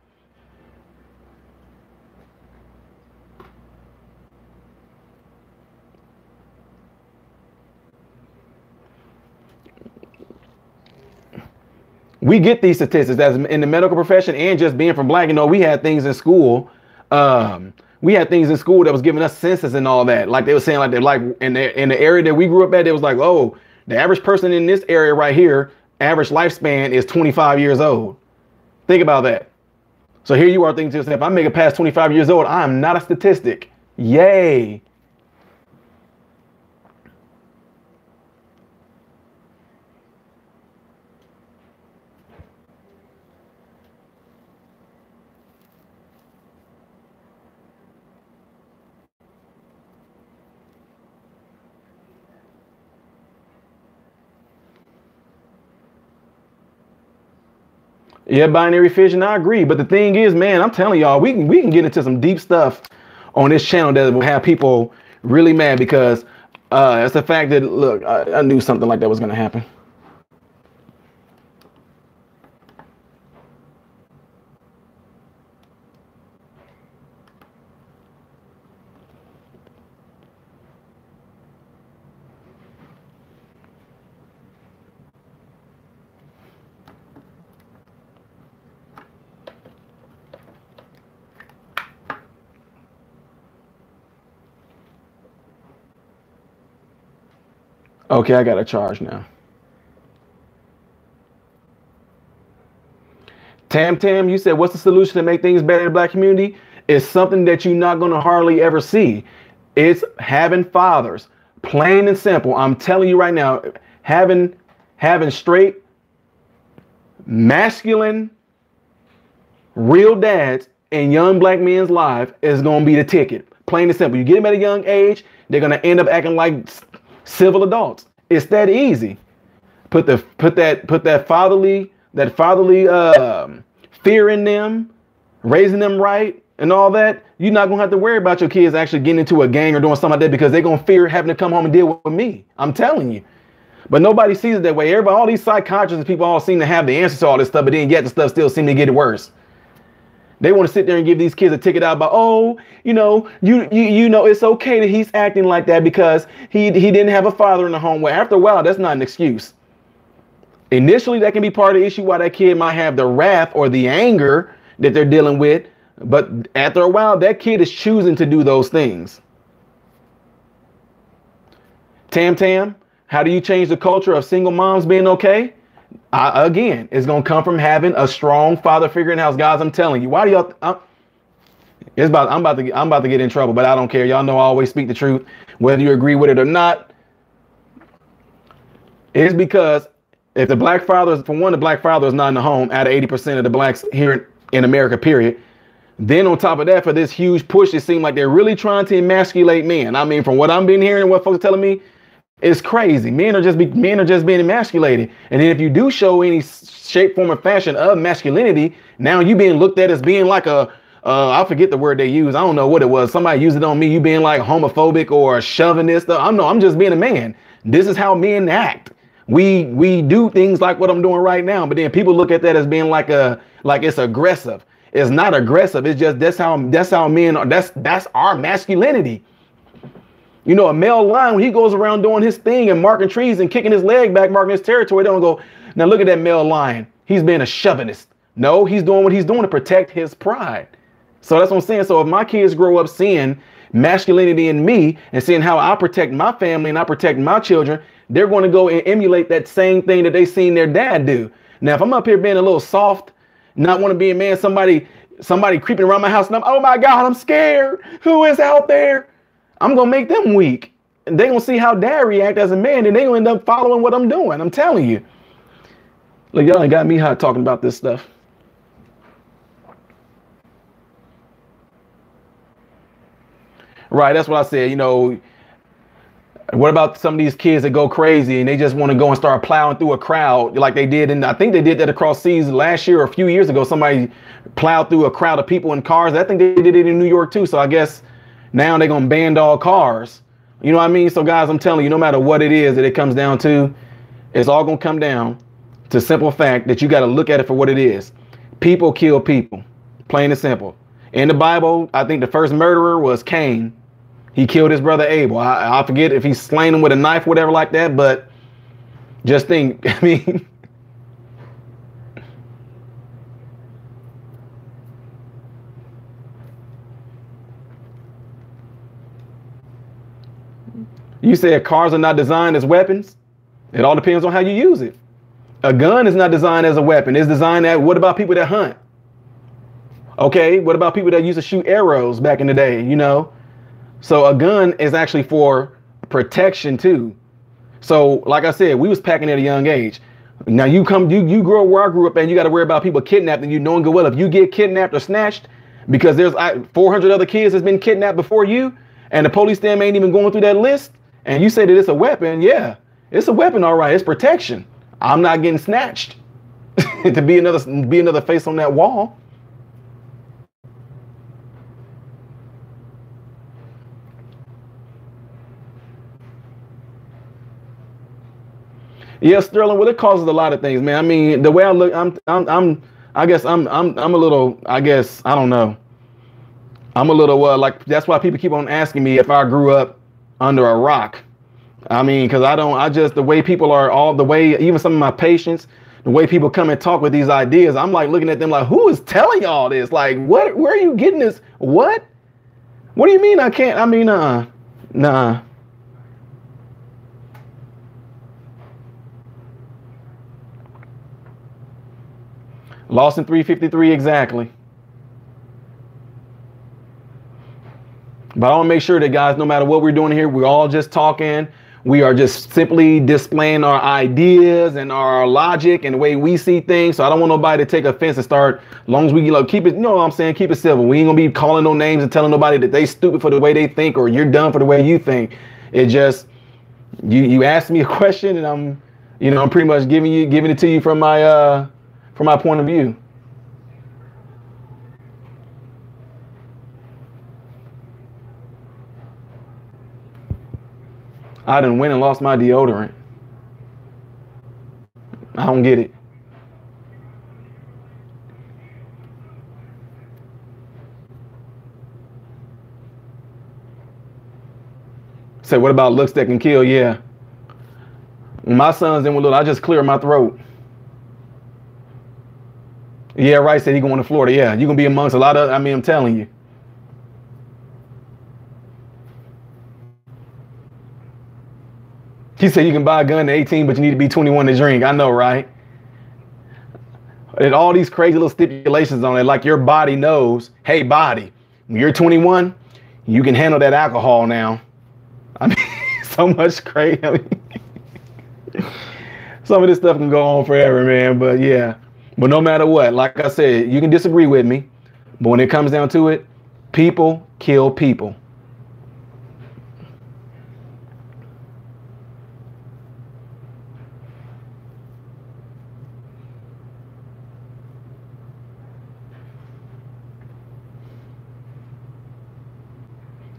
We get these statistics as in the medical profession, and just being from black. You know, we had things in school. We had things in school that was giving us census and all that. Like they were saying, like in the area that we grew up at, it was like, oh, the average person in this area right here, average lifespan is 25 years old. Think about that. So here you are thinking to yourself, if I make it past 25 years old, I am not a statistic. Yay. Yeah, binary fission, I agree. But the thing is, man, I'm telling y'all, we can get into some deep stuff on this channel that will have people really mad because it's the fact that, look, I knew something like that was going to happen. Okay, I got a charge now. Tam, you said, what's the solution to make things better in the black community? It's something that you're not going to hardly ever see. It's having fathers, plain and simple. I'm telling you right now, having straight, masculine, real dads in young black men's lives is going to be the ticket. Plain and simple. You get them at a young age, they're going to end up acting like civil adults. It's that easy. Put that fatherly fear in them, raising them right and all that. You're not gonna have to worry about your kids actually getting into a gang or doing something like that because they're gonna fear having to come home and deal with me. I'm telling you. But nobody sees it that way. Everybody, all these psychiatrists and people all seem to have the answers to all this stuff, but then yet the stuff still seems to get worse. They want to sit there and give these kids a ticket out about, oh, you know, it's okay that he's acting like that because he didn't have a father in the home. Well, after a while, that's not an excuse. Initially, that can be part of the issue why that kid might have the wrath or the anger that they're dealing with. But after a while, that kid is choosing to do those things. Tam, how do you change the culture of single moms being okay? Again, it's going to come from having a strong father figure in the house. Guys, I'm telling you, why do y'all, I'm about to get in trouble, but I don't care. Y'all know I always speak the truth, whether you agree with it or not. It's because if the black father, for one, the black father is not in the home out of 80% of the blacks here in America, period. Then on top of that, for this huge push, it seems like they're really trying to emasculate men. I mean, from what I've been hearing and what folks are telling me, it's crazy. Men are just being emasculated. And then if you do show any shape, form, or fashion of masculinity, now you being looked at as being like I forget the word they use. I don't know what it was. Somebody used it on me. You being like homophobic or chauvinist. I'm just being a man. This is how men act. We do things like what I'm doing right now. But then people look at that as being like it's aggressive. It's not aggressive. It's just that's how men are. That's our masculinity. You know, a male lion, when he goes around doing his thing and marking trees and kicking his leg back, marking his territory, they don't go, now look at that male lion. He's being a chauvinist. No, he's doing what he's doing to protect his pride. So that's what I'm saying. So if my kids grow up seeing masculinity in me and seeing how I protect my family and I protect my children, they're going to go and emulate that same thing that they seen their dad do. Now, if I'm up here being a little soft, not want to be a man, somebody creeping around my house and I'm, oh my God, I'm scared. Who is out there? I'm going to make them weak. And they're going to see how dad react as a man and they're going to end up following what I'm doing. I'm telling you. Look, y'all ain't got me hot talking about this stuff. Right, that's what I said. You know, what about some of these kids that go crazy and they just want to go and start plowing through a crowd like they did? And I think they did that across seas last year or a few years ago. Somebody plowed through a crowd of people in cars. I think they did it in New York too. So I guess now they're going to ban all cars. You know what I mean? So guys, I'm telling you, no matter what it is that it comes down to, it's all going to come down to simple fact that you got to look at it for what it is. People kill people, plain and simple. In the Bible, I think the first murderer was Cain. He killed his brother Abel. I forget if he slain him with a knife, whatever like that, but just think, I mean, you said cars are not designed as weapons. It all depends on how you use it. A gun is not designed as a weapon. It's designed at, what about people that hunt? Okay, what about people that used to shoot arrows back in the day, you know? So a gun is actually for protection too. So like I said, we was packing at a young age. Now you grow up where I grew up, and you got to worry about people kidnapping you, knowing good well if you get kidnapped or snatched, because there's 400 other kids that's been kidnapped before you, and the police them ain't even going through that list, and you say that it's a weapon. Yeah, it's a weapon, all right. It's protection. I'm not getting snatched to be another face on that wall. Yeah, Sterling. Well, it causes a lot of things, man. I mean, the way I look, I guess I'm a little. I guess I don't know. I'm a little like that's why people keep on asking me if I grew up under a rock. I mean, because I don't. I just the way people are all the way. Even some of my patients, the way people come and talk with these ideas, I'm like looking at them like, who is telling y'all this? Like, what? Where are you getting this? What? What do you mean I can't? I mean, nah. Lost in 353 exactly. But I want to make sure that, guys, no matter what we're doing here, we're all just talking. We are just simply displaying our ideas and our logic and the way we see things. So I don't want nobody to take offense and start, as long as we keep it, you know what I'm saying, keep it civil. We ain't gonna be calling no names and telling nobody that they stupid for the way they think or you're dumb for the way you think. It just, you asked me a question and I'm pretty much giving it to you from my point of view. I done went and lost my deodorant. I don't get it. Say, what about looks that can kill? Yeah. When my son's in with little, I just clear my throat. Yeah, right. Said he going to Florida. Yeah, you're gonna be amongst a lot of. I mean, I'm telling you. He said you can buy a gun at 18, but you need to be 21 to drink. I know, right? And all these crazy little stipulations on it, like your body knows. Hey, body, when you're 21, you can handle that alcohol now. I mean, so much crazy. I mean, some of this stuff can go on forever, man. But yeah. But no matter what, like I said, you can disagree with me, but when it comes down to it, people kill people.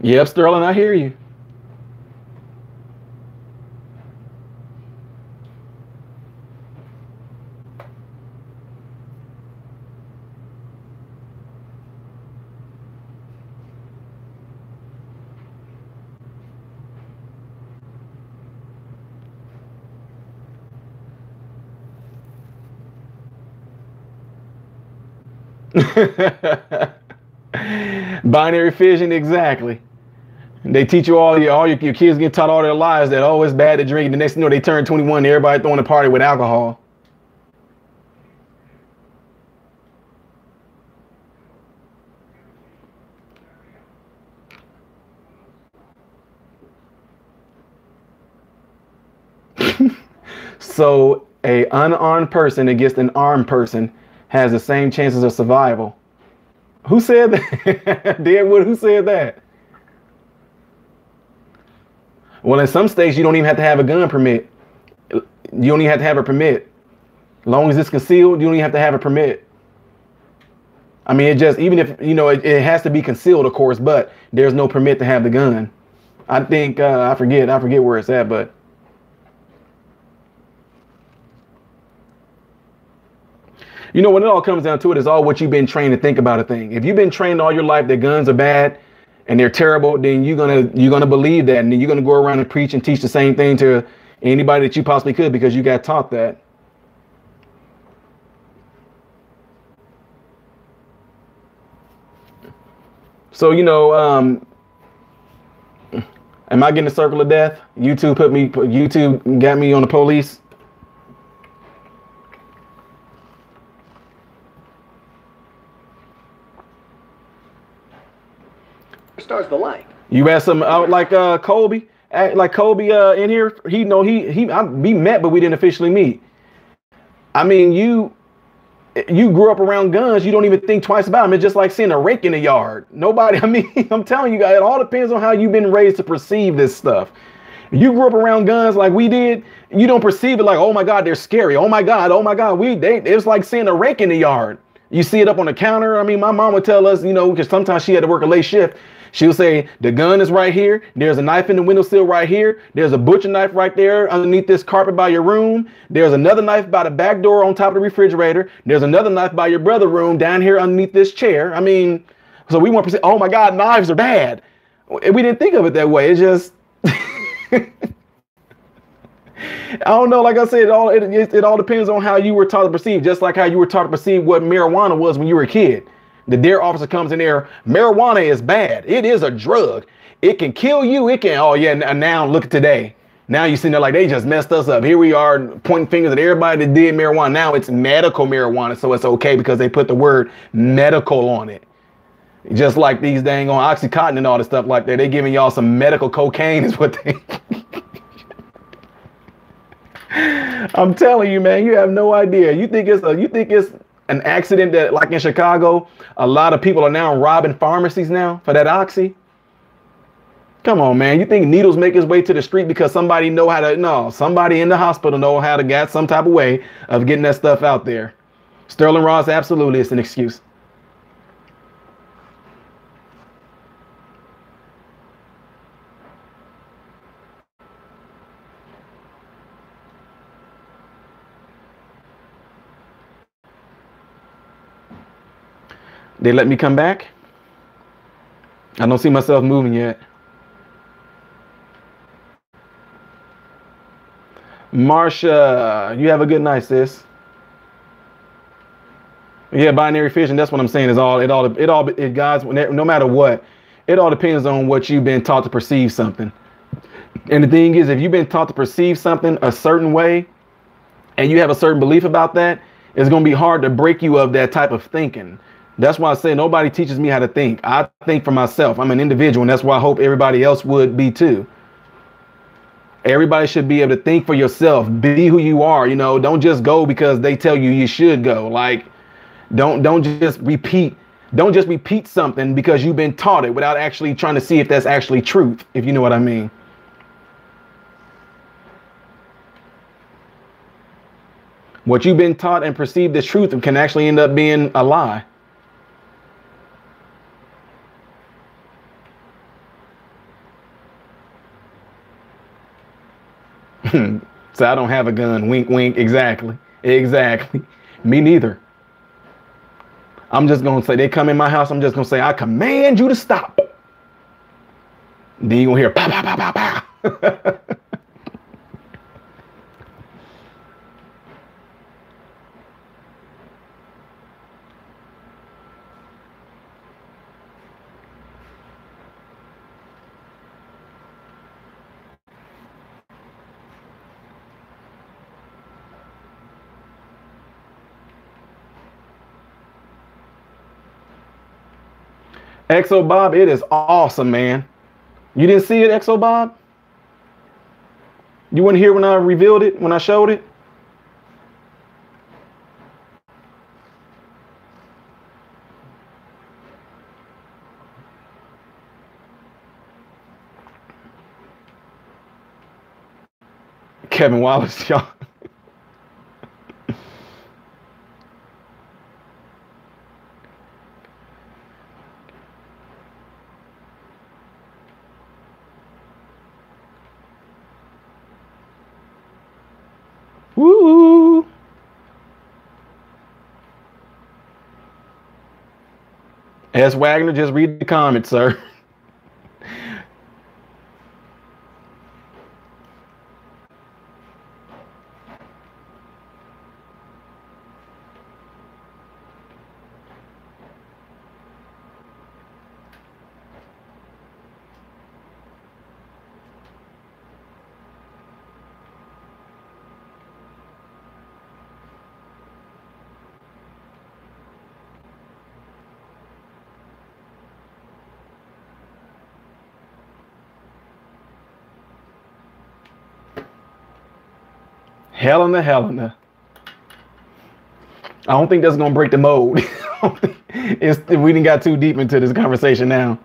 Yep, Sterling, I hear you. Binary fission, exactly. They teach you all your kids get taught all their lives that it's bad to drink. The next thing you know, they turn 21, and everybody throwing a party with alcohol. So a unarmed person against an armed person has the same chances of survival. Who said that? Deadwood, who said that? Well, in some states, you don't even have to have a gun permit. You don't even have to have a permit. As long as it's concealed, you don't even have to have a permit. I mean, it just, even if, it has to be concealed, of course, but there's no permit to have the gun. I think, I forget where it's at, but. When it all comes down to it, it's all what you've been trained to think about a thing. If you've been trained all your life that guns are bad and they're terrible, then you're gonna believe that, and then you're gonna go around and preach and teach the same thing to anybody that you possibly could because you got taught that. So am I getting a circle of death? YouTube got me on the police. Starts the light. You had some out like Kobe, like Kobe in here. He know we met, but we didn't officially meet. I mean, you grew up around guns. You don't even think twice about them. It's just like seeing a rake in the yard. Nobody. I mean, I'm telling you guys, it all depends on how you've been raised to perceive this stuff. You grew up around guns like we did. You don't perceive it like, oh my God, they're scary. Oh my God, oh my God. It's like seeing a rake in the yard. You see it up on the counter. I mean, my mom would tell us, because sometimes she had to work a late shift. She would say, the gun is right here. There's a knife in the windowsill right here. There's a butcher knife right there underneath this carpet by your room. There's another knife by the back door on top of the refrigerator. There's another knife by your brother's room down here underneath this chair. I mean, so we want to say, oh my God, knives are bad. We didn't think of it that way. It's just, I don't know. Like I said, it all depends on how you were taught to perceive, just like how you were taught to perceive what marijuana was when you were a kid. The dare officer comes in there. Marijuana is bad. It is a drug. It can kill you. It can. Oh, yeah. Now look at today. Now you're sitting there like they just messed us up. Here we are pointing fingers at everybody that did marijuana. Now it's medical marijuana. So it's OK because they put the word medical on it. Just like these dang on Oxycontin and all this stuff like that. They giving y'all some medical cocaine is what they. I'm telling you, man, you have no idea. You think it's an accident that, like in Chicago, a lot of people are now robbing pharmacies now for that oxy? Come on, man. You think needles make its way to the street because somebody know how to? No, somebody in the hospital know how to get some type of way of getting that stuff out there. Sterling Ross, absolutely, it's an excuse. They let me come back? I don't see myself moving yet. Marsha, you have a good night, sis. Yeah, binary fission. That's what I'm saying. Is guys. No matter what, it all depends on what you've been taught to perceive something. And the thing is, if you've been taught to perceive something a certain way, and you have a certain belief about that, it's going to be hard to break you of that type of thinking. That's why I say nobody teaches me how to think. I think for myself. I'm an individual, and that's why I hope everybody else would be too. Everybody should be able to think for yourself. Be who you are. Don't just go because they tell you you should go. Like, don't just repeat. Don't just repeat something because you've been taught it without actually trying to see if that's actually truth, if you know what I mean. What you've been taught and perceived as truth can actually end up being a lie. So I don't have a gun. Wink, wink. Exactly. Exactly. Me neither. I'm just going to say they come in my house. I'm just going to say, I command you to stop. Then you're going to hear pow, pow, pow, pow, pow. Exo Bob, it is awesome, man. You didn't see it, Exo Bob? You weren't here when I revealed it, when I showed it? Kevin Wallace, y'all. Woo! S. Wagner, just read the comments, sir. Helena. I don't think that's gonna break the mold. We didn't got too deep into this conversation now.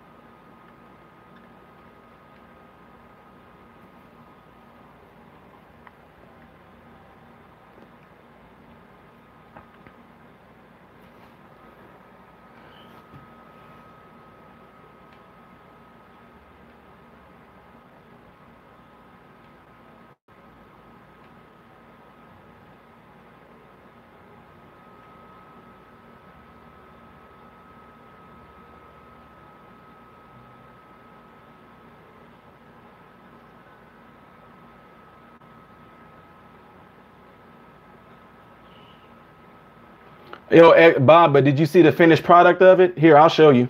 Bob, but did you see the finished product of it? Here, I'll show you.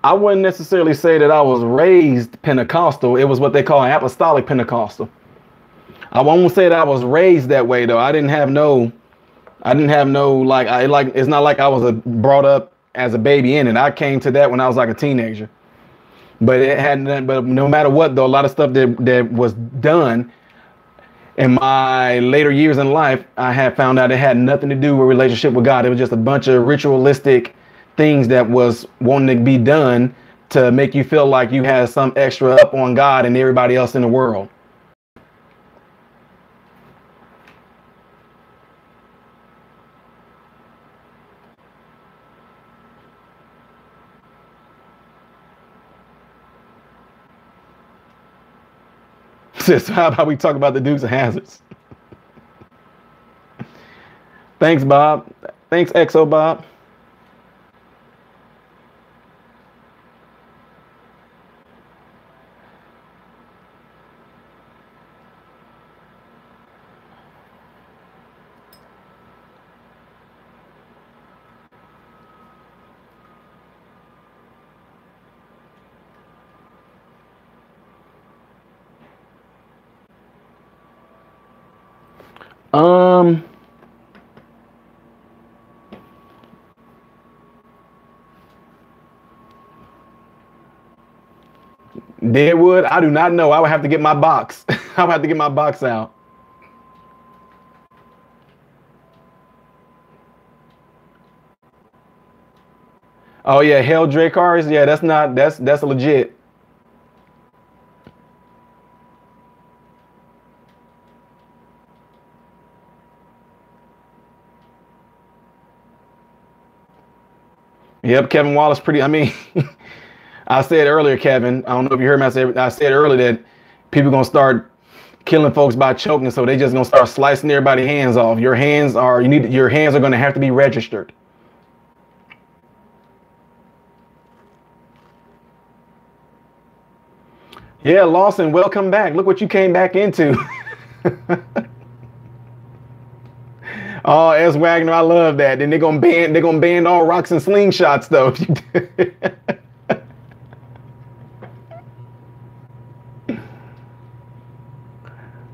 I wouldn't necessarily say that I was raised Pentecostal. It was what they call an apostolic Pentecostal. I won't say that I was raised that way though. I didn't have no it's not like I was brought up as a baby in it. I came to that when I was like a teenager. But it had but no matter what though, a lot of stuff that was done in my later years in life, I had found out it had nothing to do with relationship with God. It was just a bunch of ritualistic things that was wanting to be done to make you feel like you had some extra up on God and everybody else in the world. So how about we talk about the Dukes of Hazzards? Thanks, Bob. Thanks, XO Bob. Deadwood, I do not know. I would have to get my box. I would have to get my box out. Oh yeah, Hell Dracars. Yeah, that's legit. Yep, Kevin Wallace I mean, I said earlier, Kevin, I don't know if you heard me. I said earlier that people gonna start killing folks by choking, so they just gonna start slicing everybody's hands off. Your hands are gonna have to be registered. Yeah, Lawson, welcome back. Look what you came back into. Oh, S. Wagner, I love that. Then they're gonna ban all rocks and slingshots though.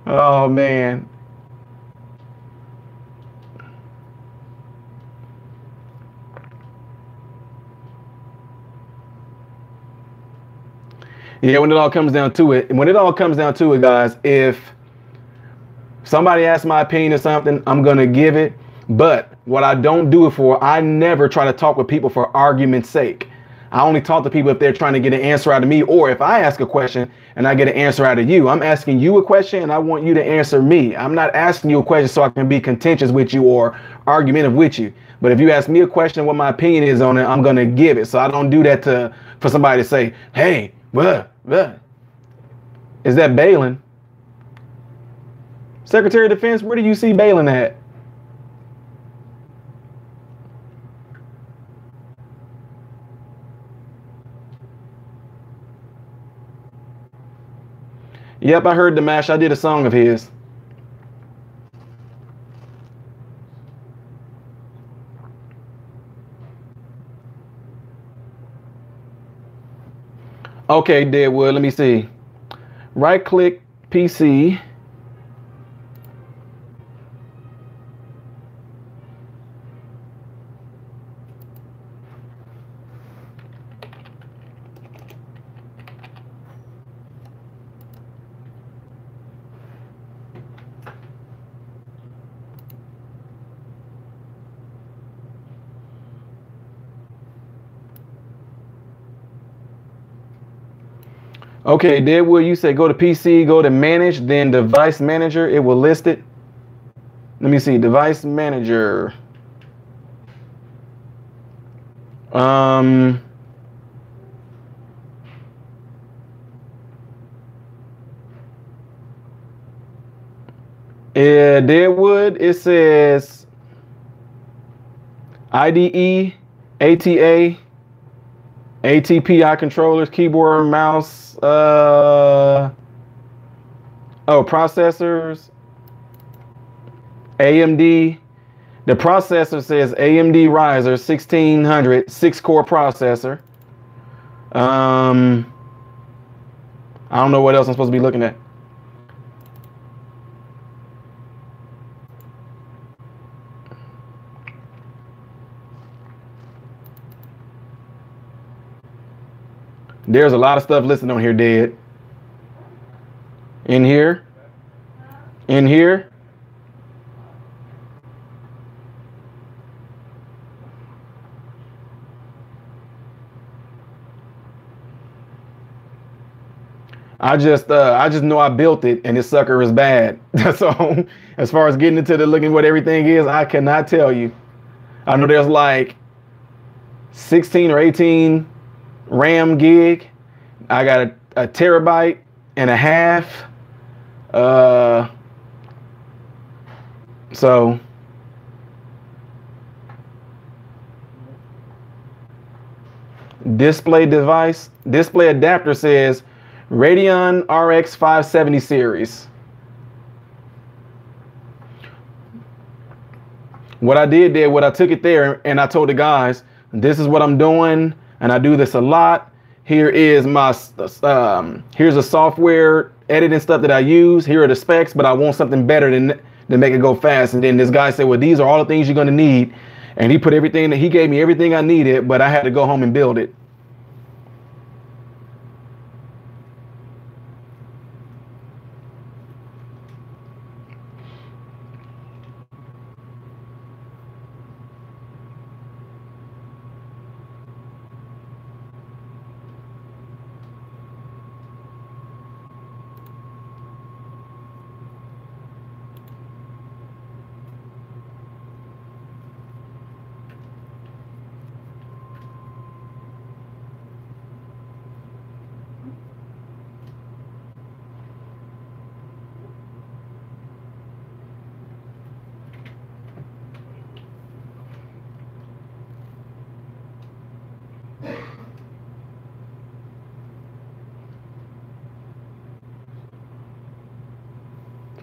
Oh man. Yeah, when it all comes down to it, guys, if somebody asks my opinion or something, I'm gonna give it. But what I don't do it for, I never try to talk with people for argument's sake. I only talk to people if they're trying to get an answer out of me, or if I ask a question and I get an answer out of you. I'm asking you a question and I want you to answer me. I'm not asking you a question so I can be contentious with you or argumentative with you. But if you ask me a question, what my opinion is on it, I'm going to give it. So I don't do that for somebody to say, hey, what? Is that Balin? Secretary of Defense, where do you see Balin at? Yep, I heard the mash. I did a song of his. Okay, Deadwood, let me see. Right click PC. Okay, Deadwood, you said go to PC, go to manage, then device manager. It will list it. Let me see, device manager. Um, yeah, Deadwood, it says IDE, ATA, ATPI controllers, keyboard, mouse, processors, AMD. The processor says AMD Riser 1600 6-core processor. I don't know what else I'm supposed to be looking at. There's a lot of stuff listed on here, Dead. In here. In here. I just know I built it and this sucker is bad. So as far as getting into the looking what everything is, I cannot tell you. I know there's like 16 or 18 RAM gig. I got a terabyte and a half. So display device, display adapter says Radeon RX 570 series. What I did there, what I took it there and I told the guys, this is what I'm doing, and I do this a lot. Here is my, here's the software editing stuff that I use. Here are the specs, but I want something better than to make it go fast. And then this guy said, well, these are all the things you're gonna need. And he put everything, he gave me everything I needed, but I had to go home and build it.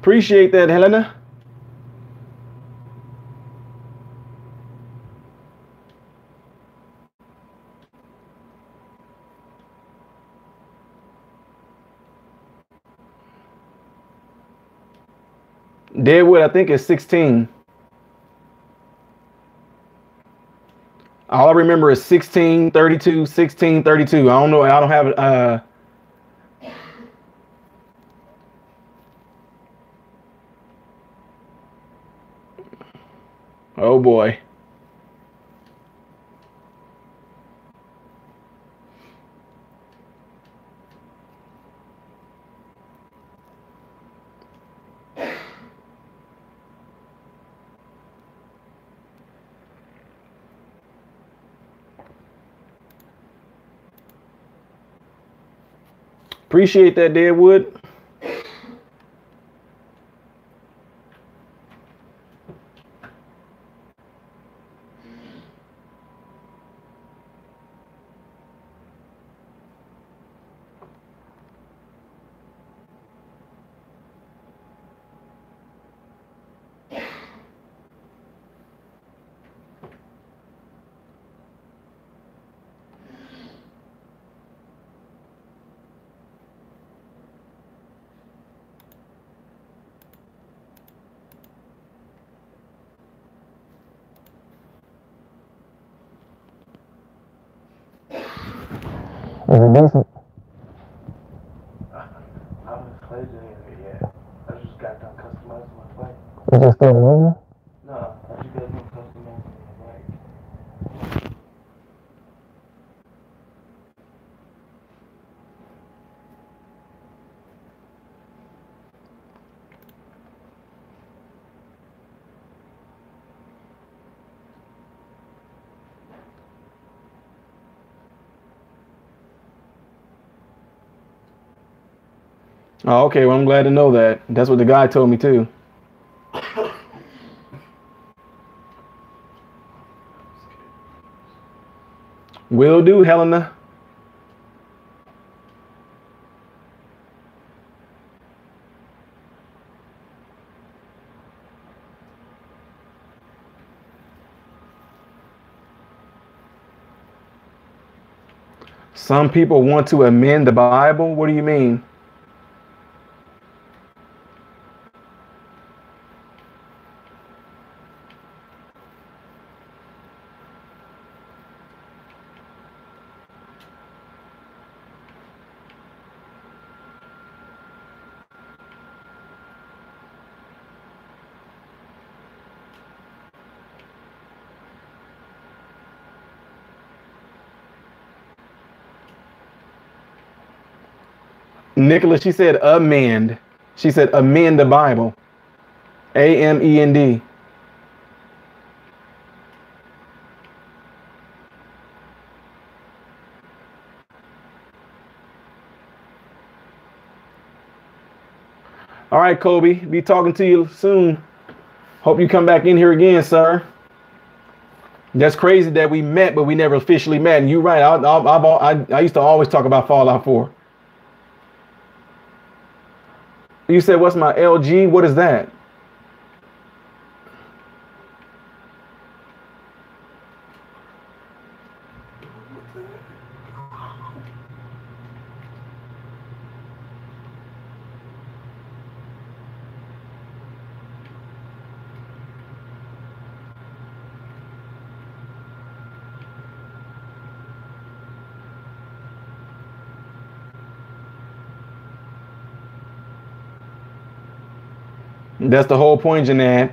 Appreciate that, Helena. Deadwood, I think it's 16. All I remember is 1632, 1632. I don't know. I don't have it. Oh boy. Appreciate that, Deadwood. Is it decent? I haven't played any of it yet. I just got done customizing my play. Is it still moving? No, I just got done customizing my play. Oh, okay. Well, I'm glad to know that. That's what the guy told me too. Will do, Helena. Some people want to amend the Bible. What do you mean? Nicholas, she said amend. She said amend the Bible. AMEND. All right, Kobe. Be talking to you soon. Hope you come back in here again, sir. That's crazy that we met, but we never officially met. And you're right. I used to always talk about Fallout 4. You said, what's my LG? What is that? That's the whole point, Jeanette.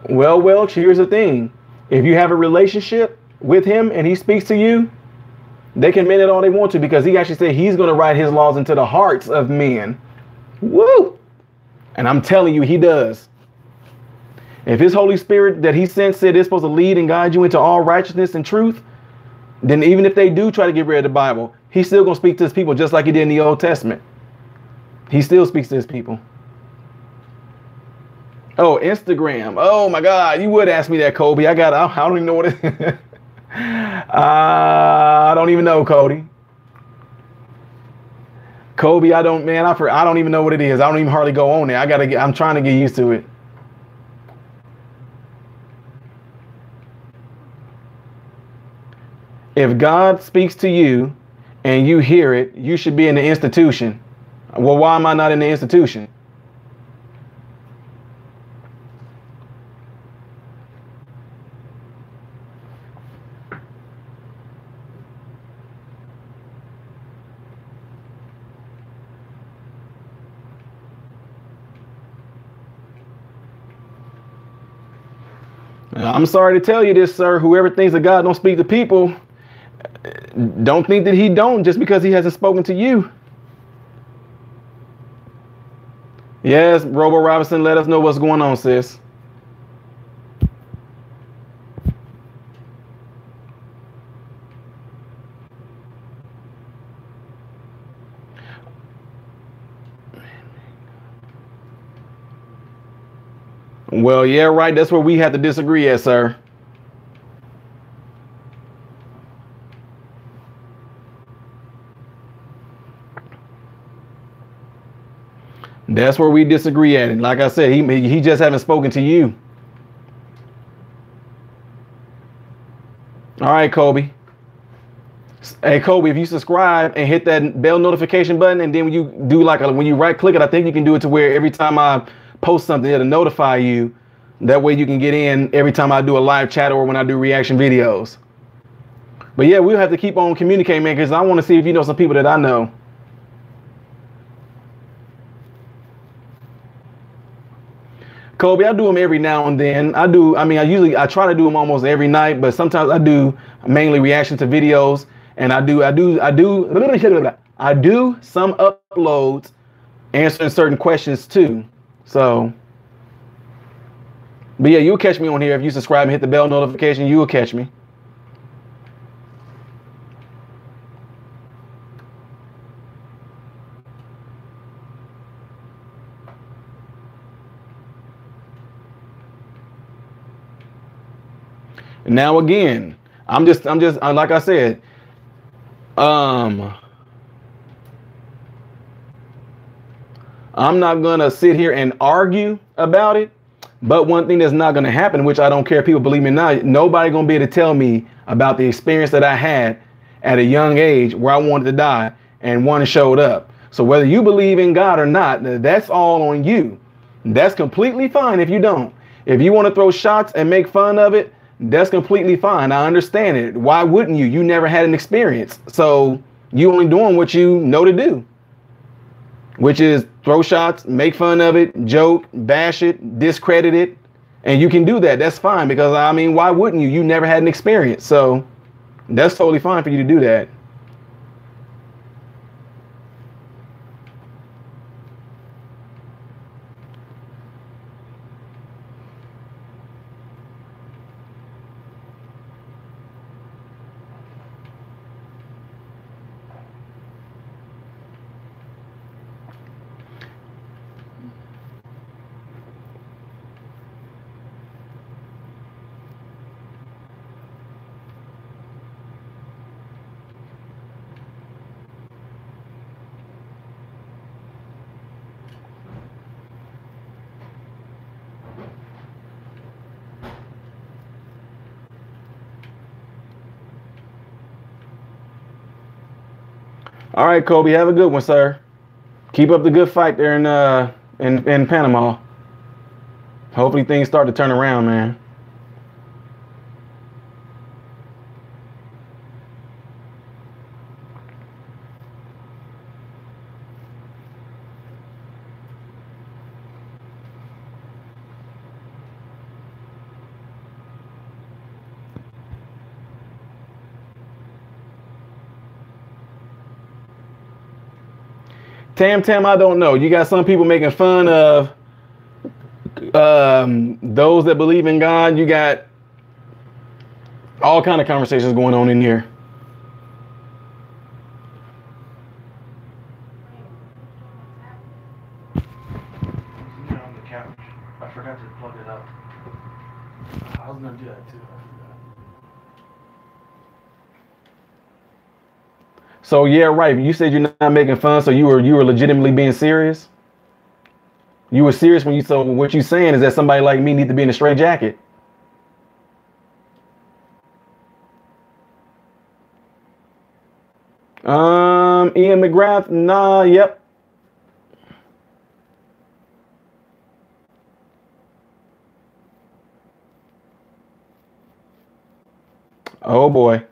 Well, here's the thing. If you have a relationship with him and he speaks to you, they can mean it all they want to, because he actually said he's going to write his laws into the hearts of men. Woo! And I'm telling you, he does. If his Holy Spirit that he sent said it's supposed to lead and guide you into all righteousness and truth, then even if they do try to get rid of the Bible, he's still going to speak to his people just like he did in the Old Testament. He still speaks to his people. Oh, Instagram. Oh my God. You would ask me that, Kobe. I don't even know what it is. I don't even know, Cody. Kobe, I don't even know what it is. I don't even hardly go on there. I'm trying to get used to it. If God speaks to you and you hear it, you should be in the institution. Well, why am I not in the institution? I'm sorry to tell you this, sir. Whoever thinks that God don't speak to people, don't think that he don't just because he hasn't spoken to you. Yes, Robo Robinson, let us know what's going on, sis. Well, yeah, right. That's where we have to disagree at, sir. That's where we disagree at. And like I said, he just haven't spoken to you. All right, Kobe. Hey Kobe, if you subscribe and hit that bell notification button, and then when you do when you right click it, I think you can do it to where every time I post something, it'll notify you. That way you can get in every time I do a live chat or when I do reaction videos. But yeah, we'll have to keep on communicating, man, because I want to see if you know some people that I know. Kobe, I do them every now and then. I try to do them almost every night, but sometimes I do mainly reaction to videos, and I do some uploads answering certain questions too. So, but yeah, you'll catch me on here if you subscribe and hit the bell notification. You will catch me. Now again, I'm just like I said, I'm not gonna sit here and argue about it. But one thing that's not gonna happen, which I don't care if people believe me or not, nobody gonna be able to tell me about the experience that I had at a young age where I wanted to die and one showed up. So whether you believe in God or not, that's all on you. That's completely fine if you don't. If you want to throw shots and make fun of it, that's completely fine. I understand it. Why wouldn't you? You never had an experience. So you only doing what you know to do, which is throw shots, make fun of it, joke, bash it, discredit it. And you can do that. That's fine because, I mean, why wouldn't you? You never had an experience. So that's totally fine for you to do that. All right, Kobe, have a good one, sir. Keep up the good fight there in Panama. Hopefully things start to turn around, man. Tam, I don't know. You got some people making fun of those that believe in God. You got all kind of conversations going on in here. On the couch. I forgot to plug it up. I was gonna do that too. I forgot. So yeah, right. You said you're not making fun, so you were legitimately being serious. You were serious when you. So what you saying is that somebody like me need to be in a straight jacket. Ian McGrath, nah, yep. Oh boy.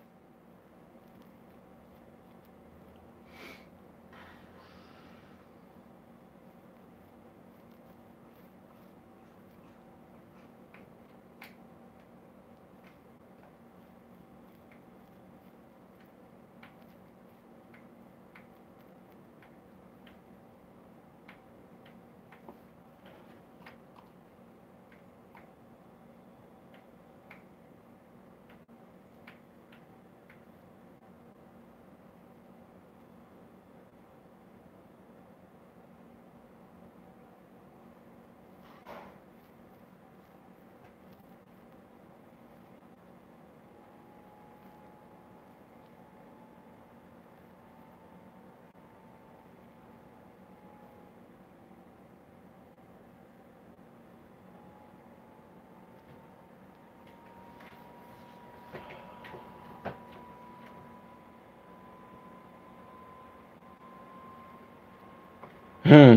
Hmm.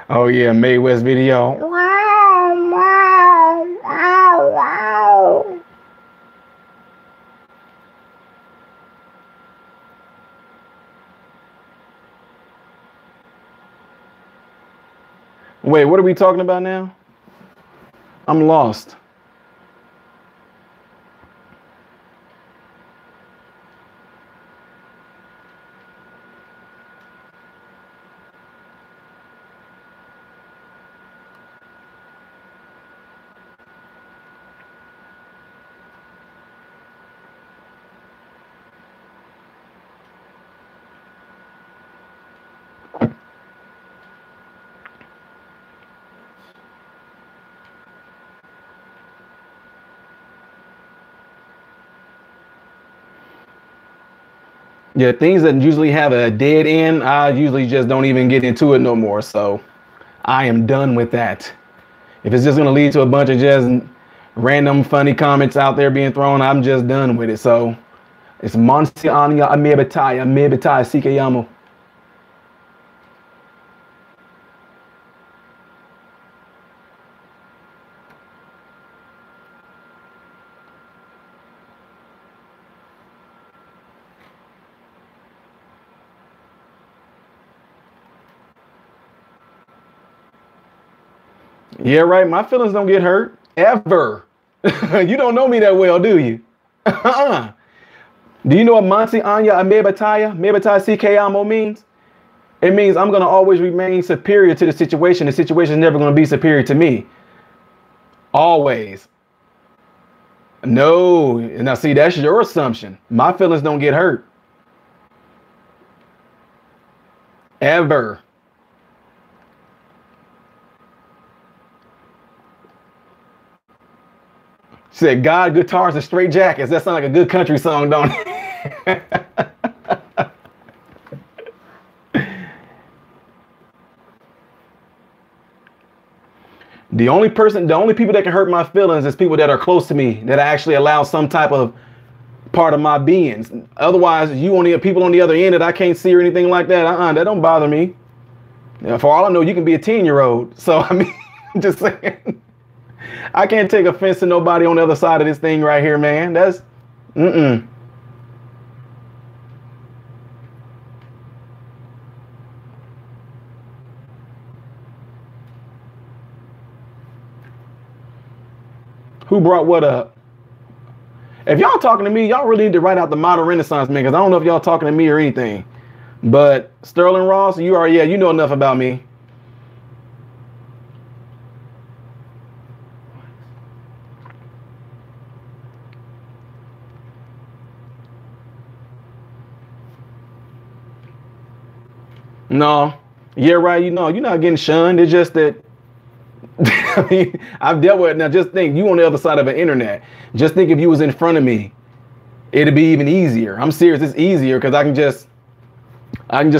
Oh yeah, Mae West video. Wait, what are we talking about now? I'm lost. Yeah, things that usually have a dead end, I usually just don't even get into it no more. So I am done with that. If it's just gonna lead to a bunch of just random funny comments out there being thrown, I'm just done with it. So it's Monsi Anya Amebatai Sikeyamo. Yeah, right. My feelings don't get hurt ever. You don't know me that well, do you? Do you know what Monsi Anya Amebataya Sikeyamo means? It means I'm gonna always remain superior to the situation. The situation is never gonna be superior to me. Always. No. Now see, that's your assumption. My feelings don't get hurt. Ever. Said God, guitars, and straight jackets. That sounds like a good country song, don't it? The only people that can hurt my feelings is people that are close to me, that actually allow some type of part of my being. Otherwise, you only have people on the other end that I can't see or anything like that. That don't bother me. For all I know, you can be a 10-year-old. So I mean, just saying. I can't take offense to nobody on the other side of this thing right here, man. That's Who brought what up? If y'all talking to me, y'all really need to write out the modern Renaissance man, because I don't know if y'all talking to me or anything. But Sterling Ross, you know enough about me. No, yeah, right. You're not getting shunned. It's just that I mean, I've dealt with it. Now just think, you on the other side of the internet. Just think if you was in front of me, it'd be even easier. I'm serious. It's easier because I can just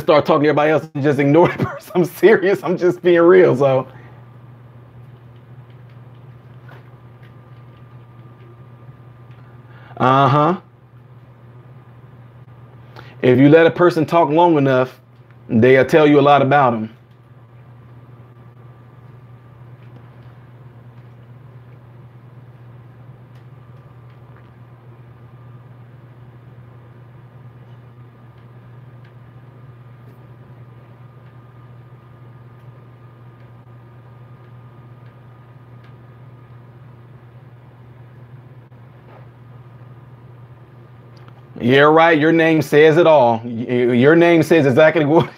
start talking to everybody else and just ignore the person. I'm serious. I'm just being real. So. Uh-huh. If you let a person talk long enough, they'll tell you a lot about them. Yeah, right. Your name says it all. Your name says exactly what.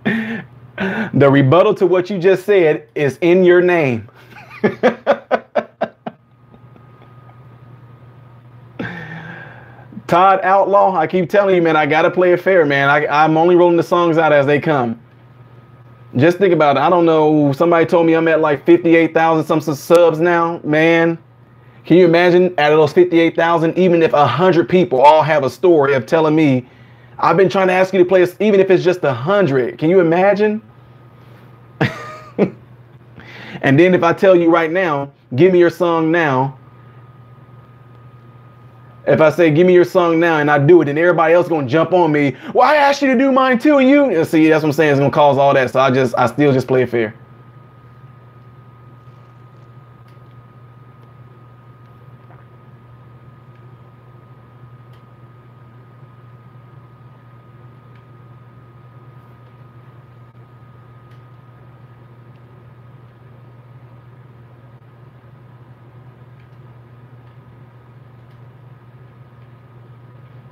The rebuttal to what you just said is in your name. Todd Outlaw, I keep telling you, man, I gotta play it fair, man. I'm only rolling the songs out as they come. Just think about it. I don't know. Somebody told me I'm at like 58,000 some subs now, man. Can you imagine out of those 58,000, even if 100 people all have a story of telling me, I've been trying to ask you to play, even if it's just 100, can you imagine? And then if I tell you right now, give me your song now. If I say, give me your song now, and I do it, and everybody else going to jump on me. Well, I asked you to do mine too, and you. See, that's what I'm saying. It's going to cause all that. So I still just play it fair.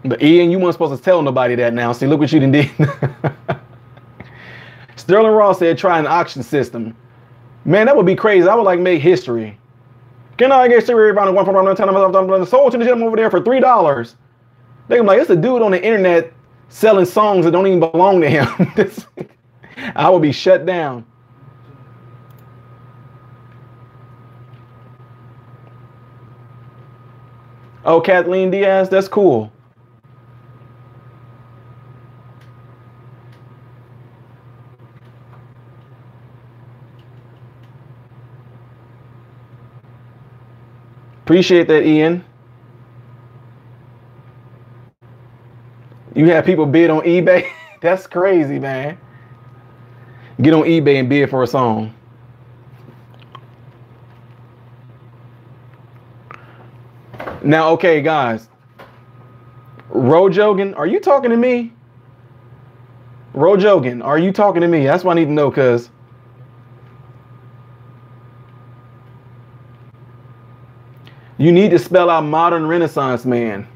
But Ian, you weren't supposed to tell nobody that now. See, look what you done did. Sterling Ross said, try an auction system. Man, that would be crazy. I would like make history. Can I get Siri around one from the sold to the gentleman over there for $3? They're like, it's a dude on the internet selling songs that don't even belong to him. I would be shut down. Oh, Kathleen Diaz, that's cool. Appreciate that, Ian. You have people bid on eBay? That's crazy, man. Get on eBay and bid for a song. Now, okay, guys. Rojogan, are you talking to me? Rojogan, are you talking to me? That's what I need to know, because you need to spell out modern Renaissance man.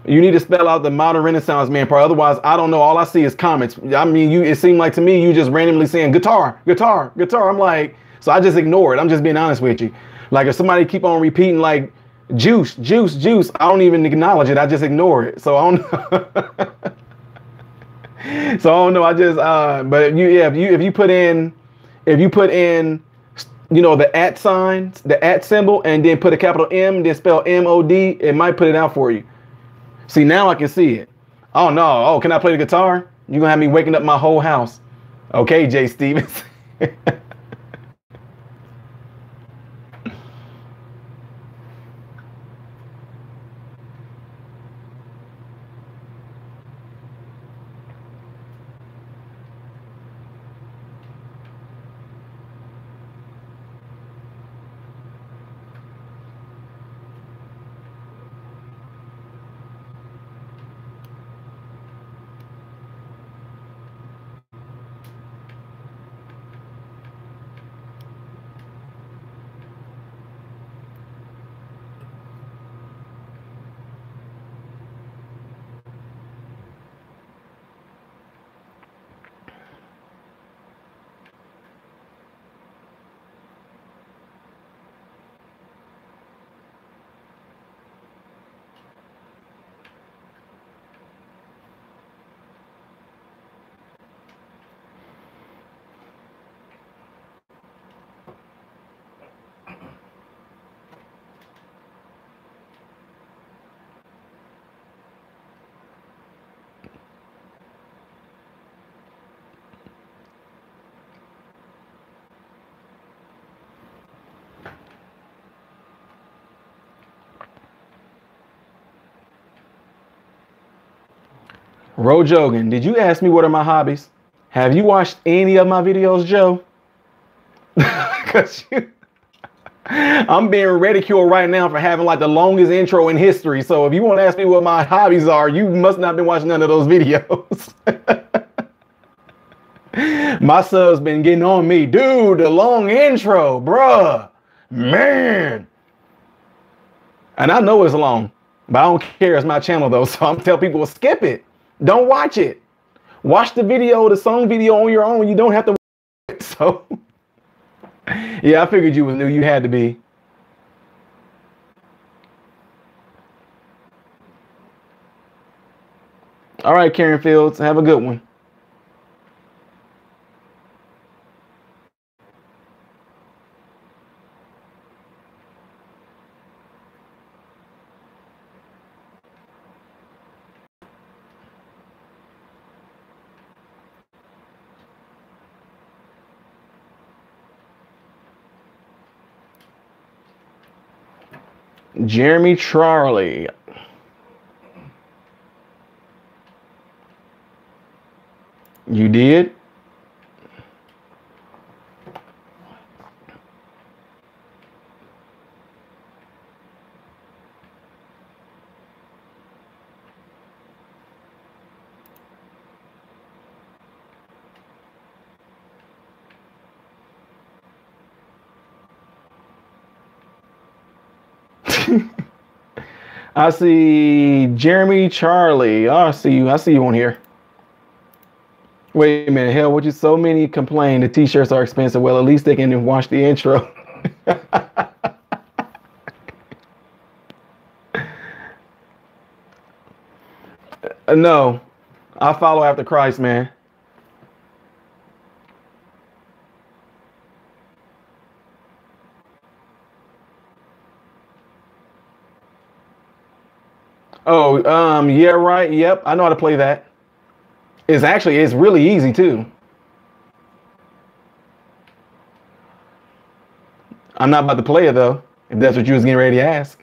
You need to spell out the modern Renaissance man part. Otherwise, I don't know. All I see is comments. I mean, it seemed like to me, you just randomly saying guitar, guitar, guitar. I'm like, so I just ignore it. I'm just being honest with you. Like if somebody keep on repeating like juice, juice, juice, I don't even acknowledge it. I just ignore it. So I don't know. So I don't know. I just, but if you put in, you know, the @ sign, the @ symbol, and then put a capital M, then spell MOD, it might put it out for you. See, now I can see it. Oh, no. Oh, can I play the guitar? You're going to have me waking up my whole house. Okay, Jay Stevens. Rojogan, did you ask me what are my hobbies? Have you watched any of my videos, Joe? Because I'm being ridiculed right now for having like the longest intro in history. So if you want to ask me what my hobbies are, you must not have been watching none of those videos. My sub's been getting on me. Dude, the long intro, bruh. Man. And I know it's long, but I don't care. It's my channel though. So I'm telling people, skip it. Don't watch it. Watch the video, the song video on your own. You don't have to watch it. So yeah, I figured you was new. You had to be. All right, Karen Fields, have a good one. Jeremy Charlie. You did? I see Jeremy Charlie. Oh, I see you. I see you on here. Wait a minute. Hell, would you so many complain the t-shirts are expensive? Well, at least they can watch the intro. No, I follow after Christ, man. Oh, yeah, right. Yep, I know how to play that. It's really easy too. I'm not about to play it though, if that's what you was getting ready to ask.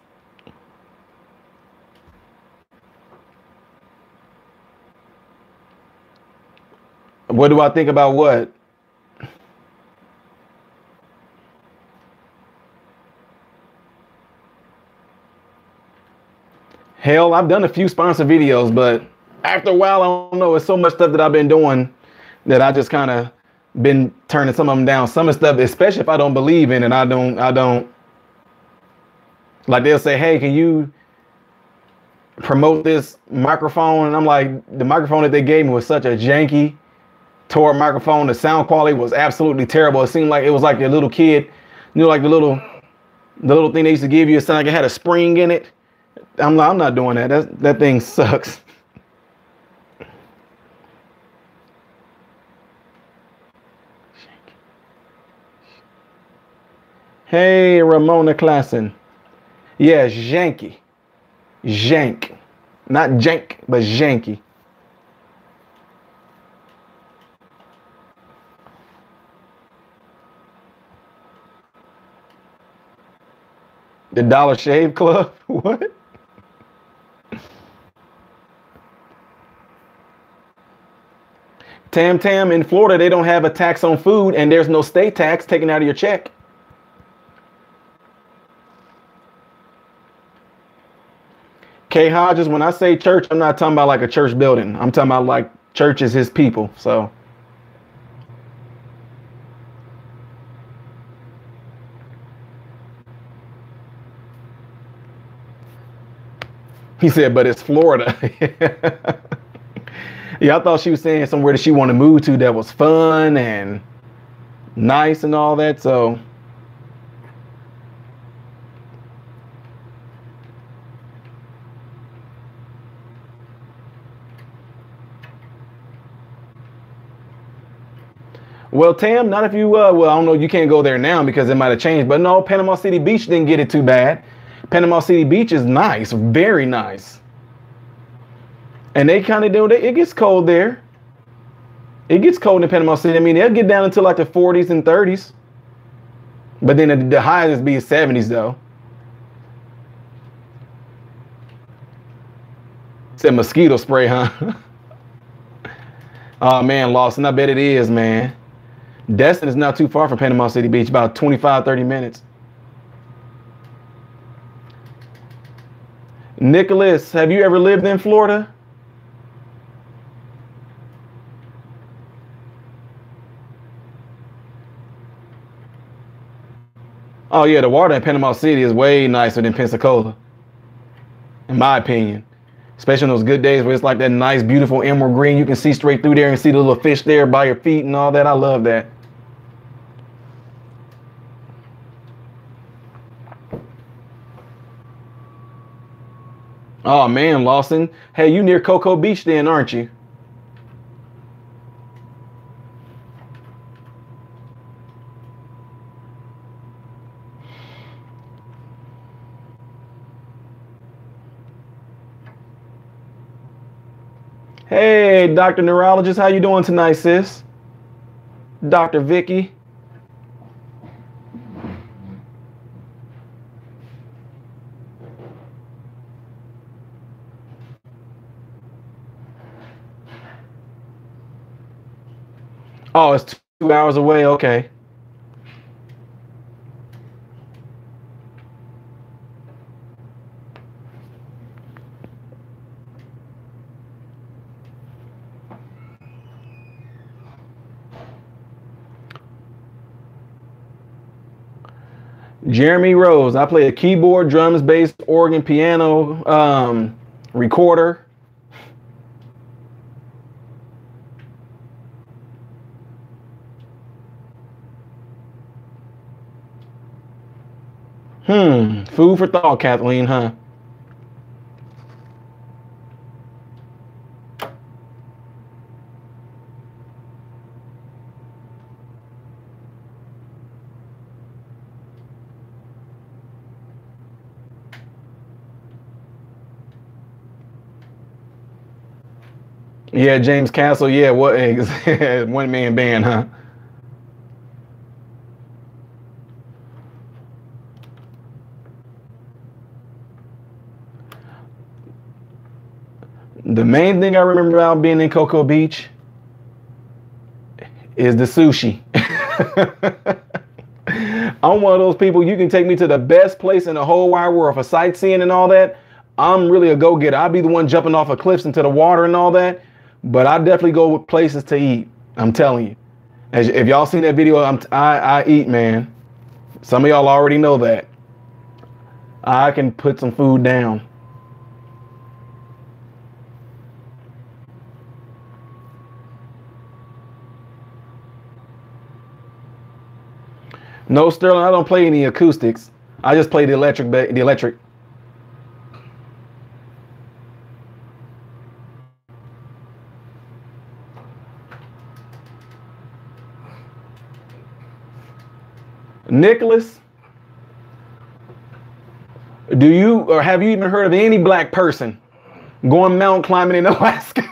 What do I think about what? Hell, I've done a few sponsor videos, but after a while, I don't know. It's so much stuff that I've been doing that I just kind of been turning some of them down. Some of the stuff, especially if I don't believe in it, I don't like they'll say, hey, can you promote this microphone? And I'm like, the microphone that they gave me was such a janky tore microphone. The sound quality was absolutely terrible. It seemed like it was like a little kid, you know, like the little thing they used to give you. It sounded like it had a spring in it. I'm not doing that. That thing sucks. Hey, Ramona Klassen. Yeah, janky. Jank. Not jank, but janky. The Dollar Shave Club? What? Tam, in Florida, they don't have a tax on food, and there's no state tax taken out of your check. K Hodges, when I say church, I'm not talking about like a church building. I'm talking about like church is his people. So he said, but it's Florida. Yeah, I thought she was saying somewhere that she wanted to move to that was fun and nice and all that. So well, Tam, not if you, well, I don't know, you can't go there now because it might have changed, but no, Panama City Beach didn't get it too bad. Panama City Beach is nice, very nice. And they kind of do it. It gets cold there. It gets cold in Panama City. I mean, they'll get down into like the 40s and 30s. But then the highest be 70s though. Said mosquito spray, huh? Oh man, Lawson, I bet it is, man. Destin is not too far from Panama City Beach, about 25, 30 minutes. Nicholas, have you ever lived in Florida? Oh yeah, the water in Panama City is way nicer than Pensacola, in my opinion. Especially on those good days where it's like that nice, beautiful emerald green. You can see straight through there and see the little fish there by your feet and all that. I love that. Oh man, Lawson. Hey, you near Cocoa Beach then, aren't you? Hey, Dr. Neurologist, how you doing tonight, sis? Dr. Vicky. Oh, it's 2 hours away. Okay. Jeremy Rose. I play a keyboard, drums, bass, organ, piano, recorder. Food for thought, Kathleen, huh? Yeah, James Castle. Yeah, what one man band, huh? The main thing I remember about being in Cocoa Beach is the sushi. I'm one of those people, you can take me to the best place in the whole wide world for sightseeing and all that. I'm really a go-getter. I'll be the one jumping off of cliffs into the water and all that. But I definitely go with places to eat. I'm telling you. If y'all seen that video, I eat, man. Some of y'all already know that. I can put some food down. No, Sterling, I don't play any acoustics. I just play the electric. Nicholas, do you or have you even heard of any black person going mountain climbing in Alaska?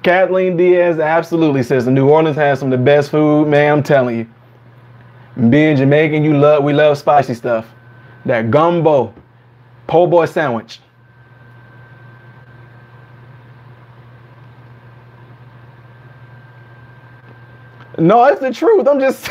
Kathleen Diaz absolutely says New Orleans has some of the best food, man. I'm telling you. Being Jamaican, we love spicy stuff. That gumbo, po' boy sandwich. No, it's the truth. I'm just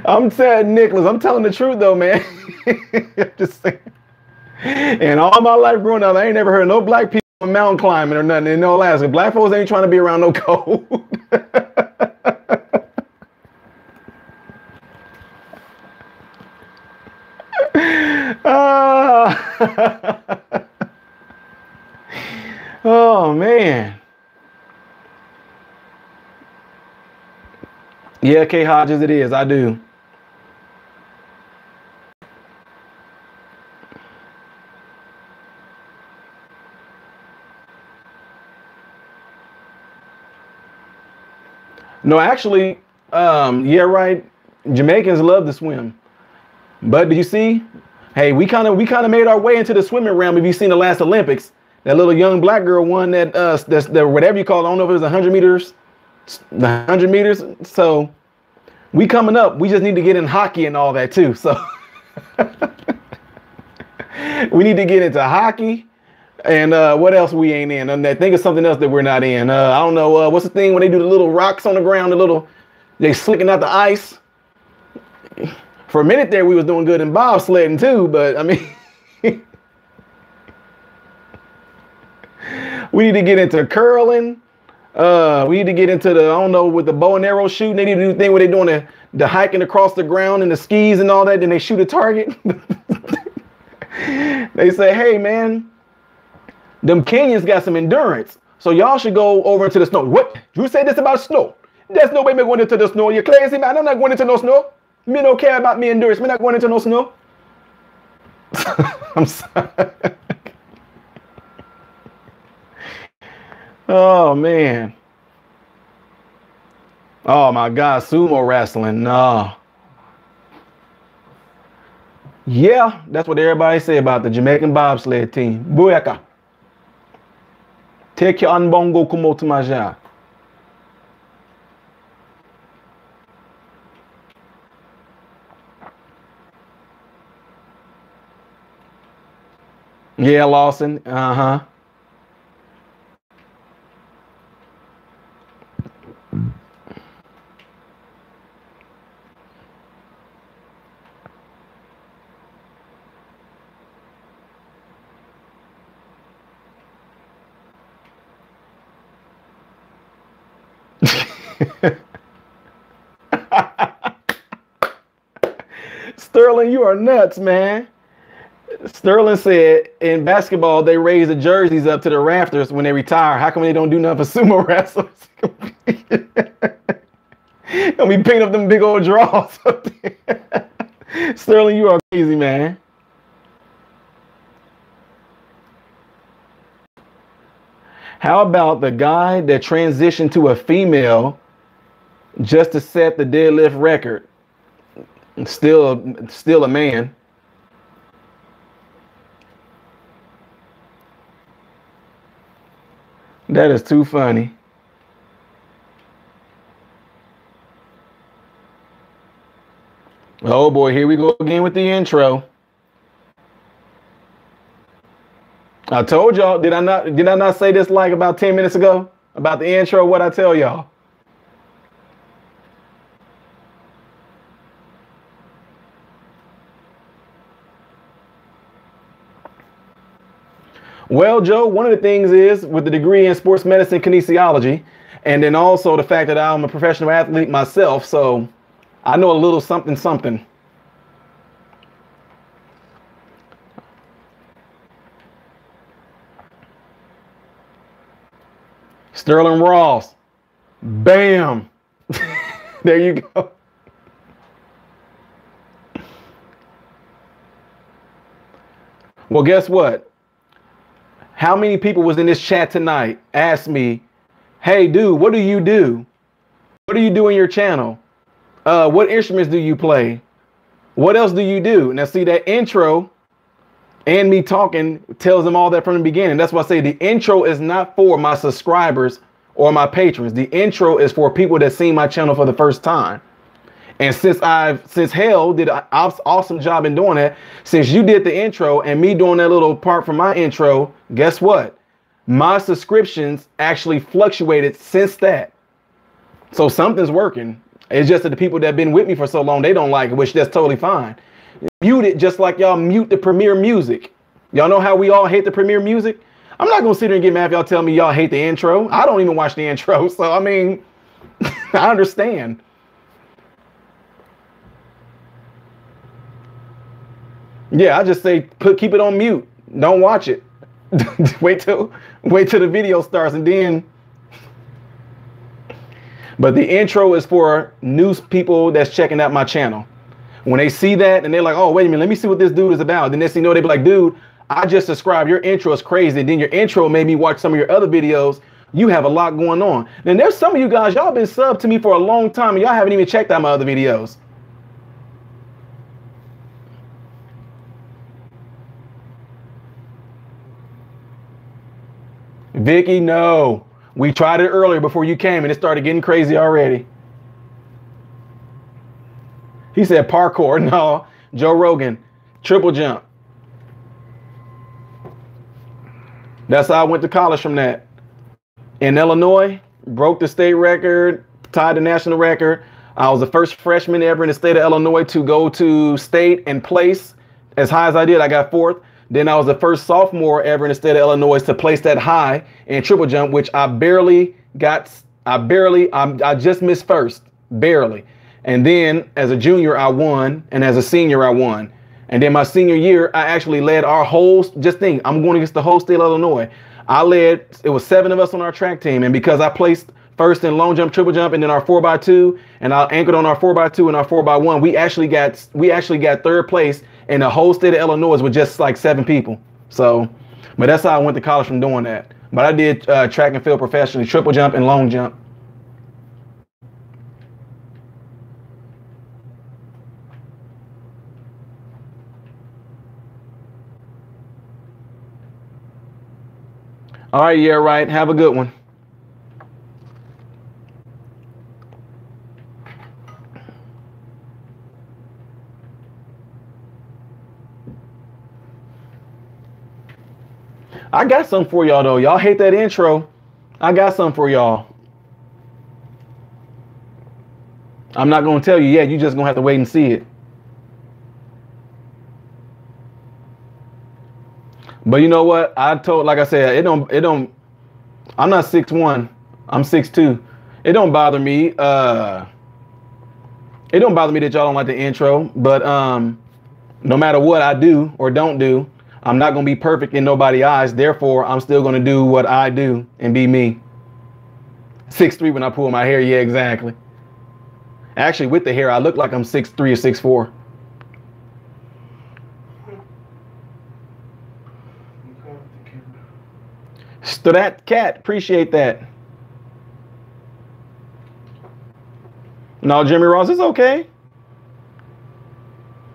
I'm saying, Nicholas, I'm telling the truth though, man. I'm just saying. And all my life growing up, I ain't never heard of no black people mountain climbing or nothing in Alaska. Black folks ain't trying to be around no cold. Oh man. Yeah, K Hodges, it is. I do. No, actually, yeah, right. Jamaicans love to swim. But did you see? Hey, we kind of made our way into the swimming realm. Have you seen the last Olympics? That little young black girl won that's the whatever you call it. I don't know if it was 100 meters, the 100 meters. So we coming up. We just need to get in hockey and all that too. So we need to get into hockey. And what else we ain't in? And I think it's something else that we're not in. I don't know. What's the thing when they do the little rocks on the ground? They slicking out the ice. For a minute there, we was doing good in bobsledding too. But I mean, we need to get into curling. We need to get into I don't know, with the bow and arrow shooting. They need to do the thing where they're doing the hiking across the ground and the skis and all that. Then they shoot a target. They say, hey, man. Them Kenyans got some endurance. So y'all should go over into the snow. What? You say this about snow? There's no way me going into the snow. You're crazy, man. I'm not going into no snow. Me don't care about me endurance. Me not going into no snow. I'm sorry. Oh, man. Oh my God, sumo wrestling. No. Yeah, that's what everybody say about the Jamaican bobsled team. Booyaka. Take your unbongo kumotumaja. Yeah, Lawson. Uh-huh. Sterling, you are nuts, man. Sterling said in basketball they raise the jerseys up to the rafters when they retire. How come they don't do nothing for sumo wrestlers? Gonna be picking up them big old draws up there. Sterling, you are crazy, man. How about the guy that transitioned to a female just to set the deadlift record? Still a man. That is too funny. Oh boy, here we go again with the intro. I told y'all, did I not say this like about 10 minutes ago? About the intro, what I tell y'all? Well, Joe, one of the things is with the degree in sports medicine kinesiology, and then also the fact that I'm a professional athlete myself, so I know a little something something. Sterling Ross. Bam. There you go. Well, guess what? How many people was in this chat tonight asked me, hey, dude, what do you do? What do you do in your channel? What instruments do you play? What else do you do? Now, see, that intro and me talking tells them all that from the beginning. That's why I say the intro is not for my subscribers or my patrons. The intro is for people that seen my channel for the first time. And since Hell did an awesome job in doing that, since you did the intro and me doing that little part from my intro, guess what? My subscriptions actually fluctuated since that. So something's working. It's just that the people that have been with me for so long, they don't like it, which that's totally fine. Mute it just like y'all mute the premiere music. Y'all know how we all hate the premiere music? I'm not going to sit here and get mad if y'all tell me y'all hate the intro. I don't even watch the intro. So, I mean, I understand. Yeah, I just say keep it on mute. Don't watch it. wait till the video starts and then. But the intro is for new people that's checking out my channel. When they see that and they're like, oh, wait a minute, let me see what this dude is about. Then next thing you know, they be like, dude, I just subscribed. Your intro is crazy. And then your intro made me watch some of your other videos. You have a lot going on. Then there's some of you guys, y'all been subbed to me for a long time and y'all haven't even checked out my other videos. Vicky, no. We tried it earlier before you came and it started getting crazy already. He said parkour. No. Joe Rogan, triple jump. That's how I went to college from that. In Illinois, broke the state record, tied the national record. I was the first freshman ever in the state of Illinois to go to state and place as high as I did. I got fourth. Then I was the first sophomore ever in the state of Illinois to place that high in triple jump, which I just missed first, barely. And then as a junior, I won. And as a senior, I won. And then my senior year, I actually led our whole, just think, I'm going against the whole state of Illinois. It was 7 of us on our track team. And because I placed first in long jump, triple jump, and then our 4x2, and I anchored on our 4x2 and our 4x1, we actually got third place in the whole state of Illinois with just like 7 people. So, but that's how I went to college from doing that. But I did track and field professionally, triple jump and long jump. All right, yeah, right. Have a good one. I got something for y'all though. Y'all hate that intro. I got something for y'all. I'm not gonna tell you yet. You just gonna have to wait and see it. But you know what? Like I said, it don't. I'm not 6'1". I'm 6'2". It don't bother me. It don't bother me that y'all don't like the intro. But no matter what I do or don't do, I'm not gonna be perfect in nobody's eyes. Therefore, I'm still gonna do what I do and be me. 6'3" when I pull my hair. Yeah, exactly. Actually, with the hair, I look like I'm 6'3" or 6'4". So that cat, appreciate that. No, Jimmy Ross, it's okay.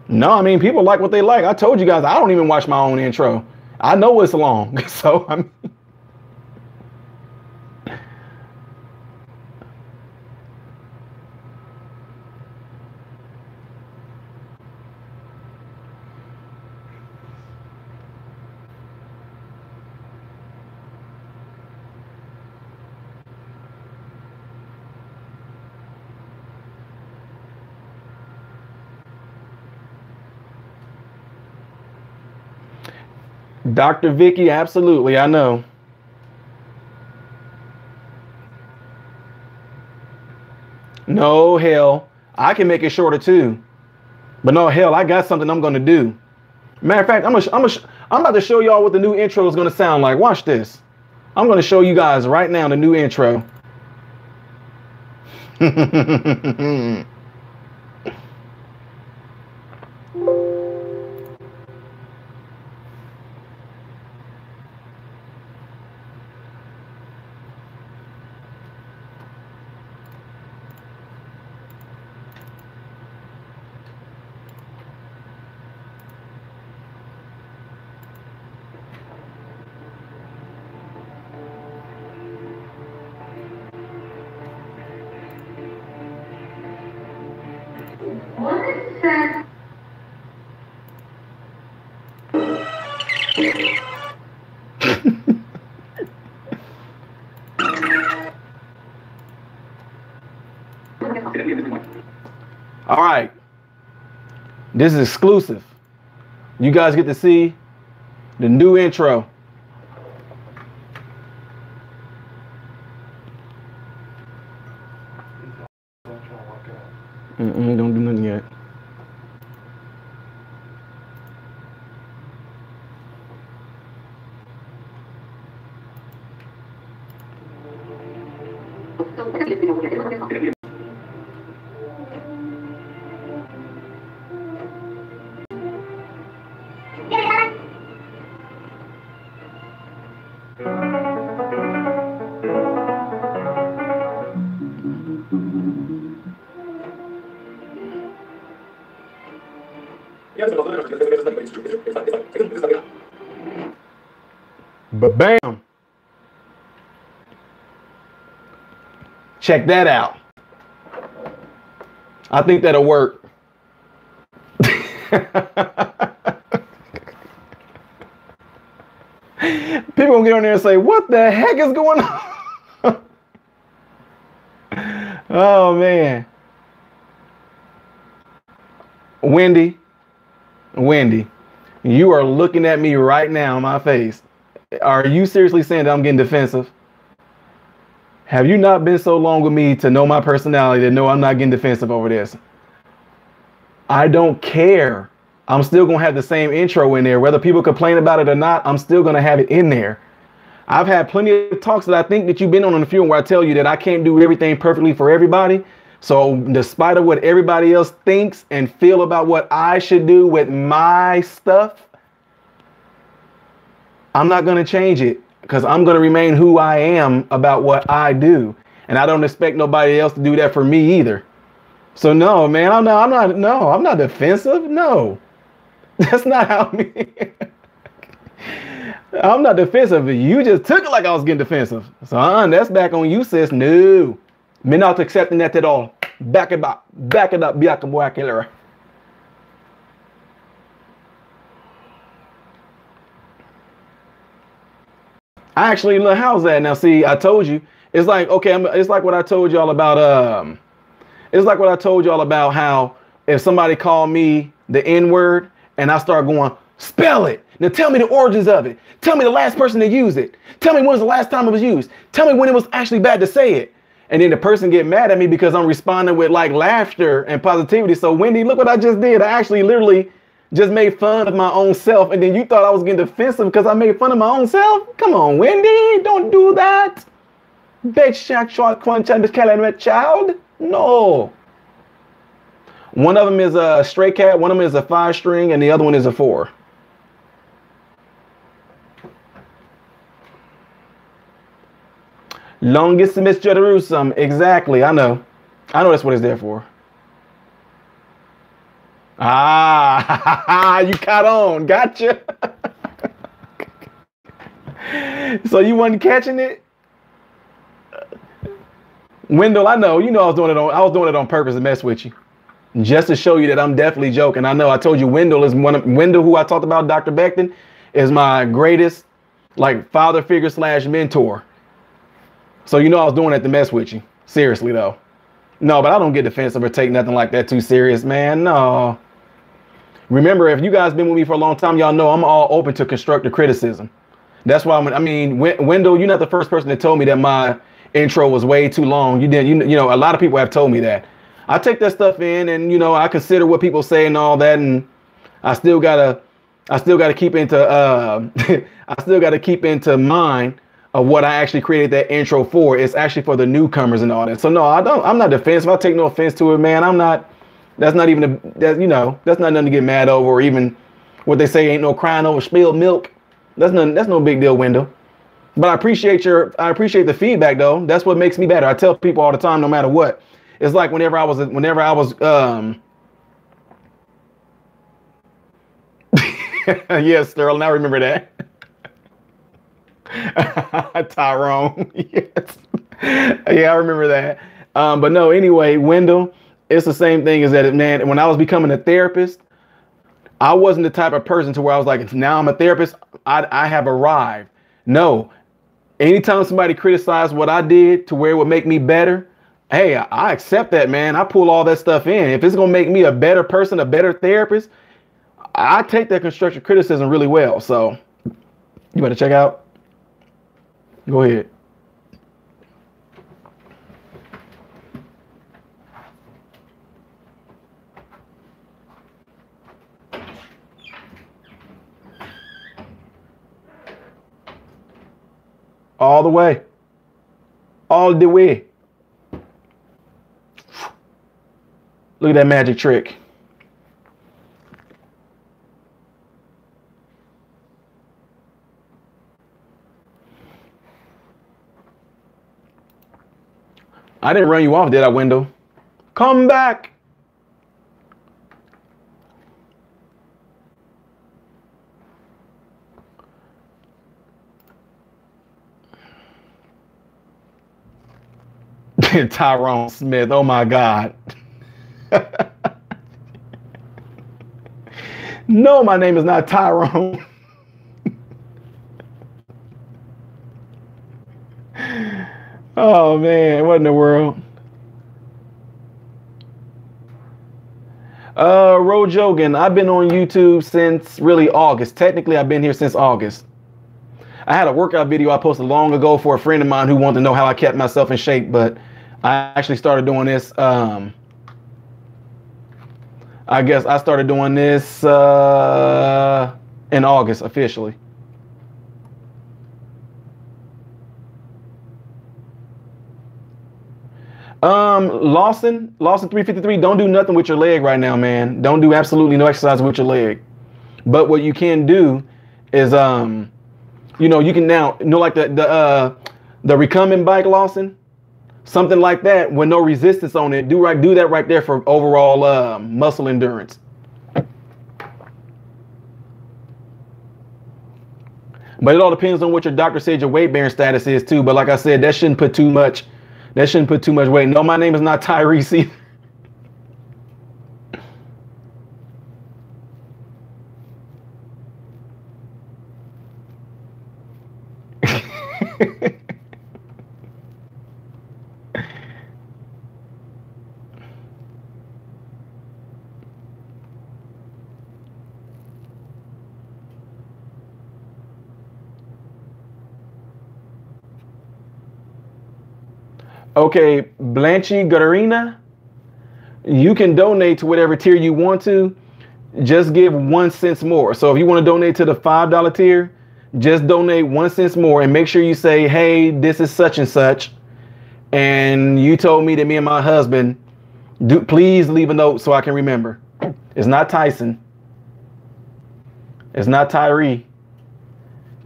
No, I mean, people like what they like. I told you guys, I don't even watch my own intro. I know it's long, so I'm. Dr. Vicky, absolutely, I know. No, hell, I can make it shorter too. But no, hell, I got something I'm gonna do. Matter of fact, I'm about to show y'all what the new intro is gonna sound like. Watch this. I'm gonna show you guys right now the new intro. All right, this is exclusive. You guys get to see the new intro. Don't do nothing yet. But bam. Check that out. I think that'll work. People gonna get on there and say, what the heck is going on? Oh man. Wendy, you are looking at me right now in my face. Are you seriously saying that I'm getting defensive? Have you not been so long with me to know my personality to know I'm not getting defensive over this? I don't care. I'm still going to have the same intro in there. Whether people complain about it or not, I'm still going to have it in there. I've had plenty of talks that I think that you've been on the field where I tell you that I can't do everything perfectly for everybody. So despite of what everybody else thinks and feel about what I should do with my stuff, I'm not going to change it because I'm going to remain who I am about what I do. And I don't expect nobody else to do that for me either. So no, man, I'm not defensive. No, that's not how me. I'm not defensive. You just took it like I was getting defensive. So that's back on you, sis. No. Me not accepting that at all. Back it up. Back it up. Back it. I actually look, how's that now? See, I told you. It's like, okay, it's like what I told y'all about it's like what I told y'all about how if somebody called me the N-word and I start going, spell it. Now tell me the origins of it. Tell me the last person to use it. Tell me when was the last time it was used. Tell me when it was actually bad to say it. And then the person get mad at me because I'm responding with like laughter and positivity. So Wendy, look what I just did. I actually literally just made fun of my own self. And then you thought I was getting defensive because I made fun of my own self? Come on, Wendy, don't do that. Child. No. One of them is a stray cat, one of them is a 5-string, and the other one is a 4. Longest Miss Jerusalem. Exactly. I know that's what it's there for. Ah, you caught on. Gotcha. So you wasn't catching it? Wendell, I know. You know I was doing it on purpose to mess with you. Just to show you that I'm definitely joking. I know I told you Wendell, who I talked about, Dr. Beckton, is my greatest like father figure / mentor. So you know I was doing that to mess with you. Seriously though. No, but I don't get defensive or take nothing like that too serious, man. No. Remember, if you guys been with me for a long time, y'all know I'm all open to constructive criticism. That's why Wendell, you're not the first person that told me that my intro was way too long. You know, a lot of people have told me that. I take that stuff in and, you know, I consider what people say and all that. And I still gotta keep into mind of what I actually created that intro for. It's actually for the newcomers and all that. So no, I'm not defensive. I take no offense to it, man. That's not nothing to get mad over, or even what they say ain't no crying over spilled milk. That's no big deal, Wendell. But I appreciate the feedback though. That's what makes me better. I tell people all the time, no matter what. It's like whenever I was yes, Sterling, I remember that. Tyrone. Yes. Yeah, I remember that. But no, anyway, Wendell, it's the same thing as that, man. When I was becoming a therapist, I wasn't the type of person to where I was like, now I'm a therapist, I have arrived. No. Anytime somebody criticized what I did to where it would make me better, hey, I accept that, man. I pull all that stuff in. If it's going to make me a better person, a better therapist, I take that constructive criticism really well. So you better check out. Go ahead. All the way. All the way. Look at that magic trick. I didn't run you off, did I, Wendell? Come back. Tyrone Smith. Oh my God. No, my name is not Tyrone. Oh man, what in the world? Rojogan, I've been on YouTube since really August. Technically, I've been here since August. I had a workout video I posted long ago for a friend of mine who wanted to know how I kept myself in shape, but I actually started doing this. I guess I started doing this in August officially. Lawson 353, don't do nothing with your leg right now, man. Don't do absolutely no exercise with your leg. But what you can do is, you know, you can now, you know, like the recumbent bike, Lawson, something like that with no resistance on it. Do that right there for overall muscle endurance. But it all depends on what your doctor said your weight bearing status is too. But like I said, that shouldn't put too much. That shouldn't put too much weight. No, my name is not Tyrese either. Okay, Blanche Gatarina, you can donate to whatever tier you want to. Just give 1 cent more. So if you want to donate to the $5 tier, just donate 1 cent more and make sure you say, hey, this is such and such. And you told me that me and my husband, please leave a note so I can remember. It's not Tyson. It's not Tyree.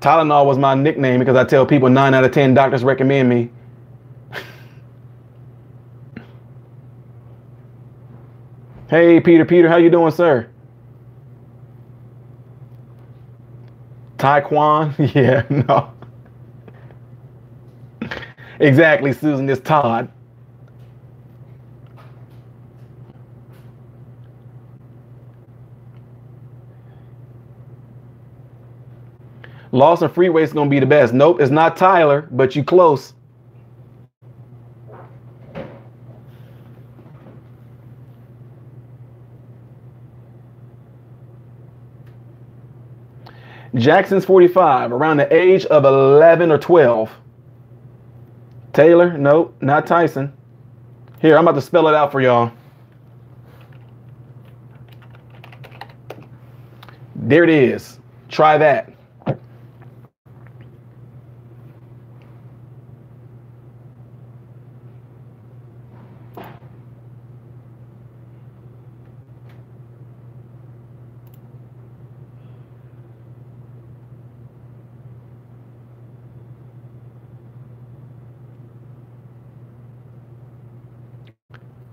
Tylenol was my nickname because I tell people 9 out of 10 doctors recommend me. Hey, Peter, how you doing, sir? Taekwon? Yeah, no. Exactly, Susan, it's Todd. Lawson Freeway is going to be the best. Nope, it's not Tyler, but you close. Jackson's 45, around the age of 11 or 12. Taylor, nope, not Tyson. Here, I'm about to spell it out for y'all. There it is. Try that.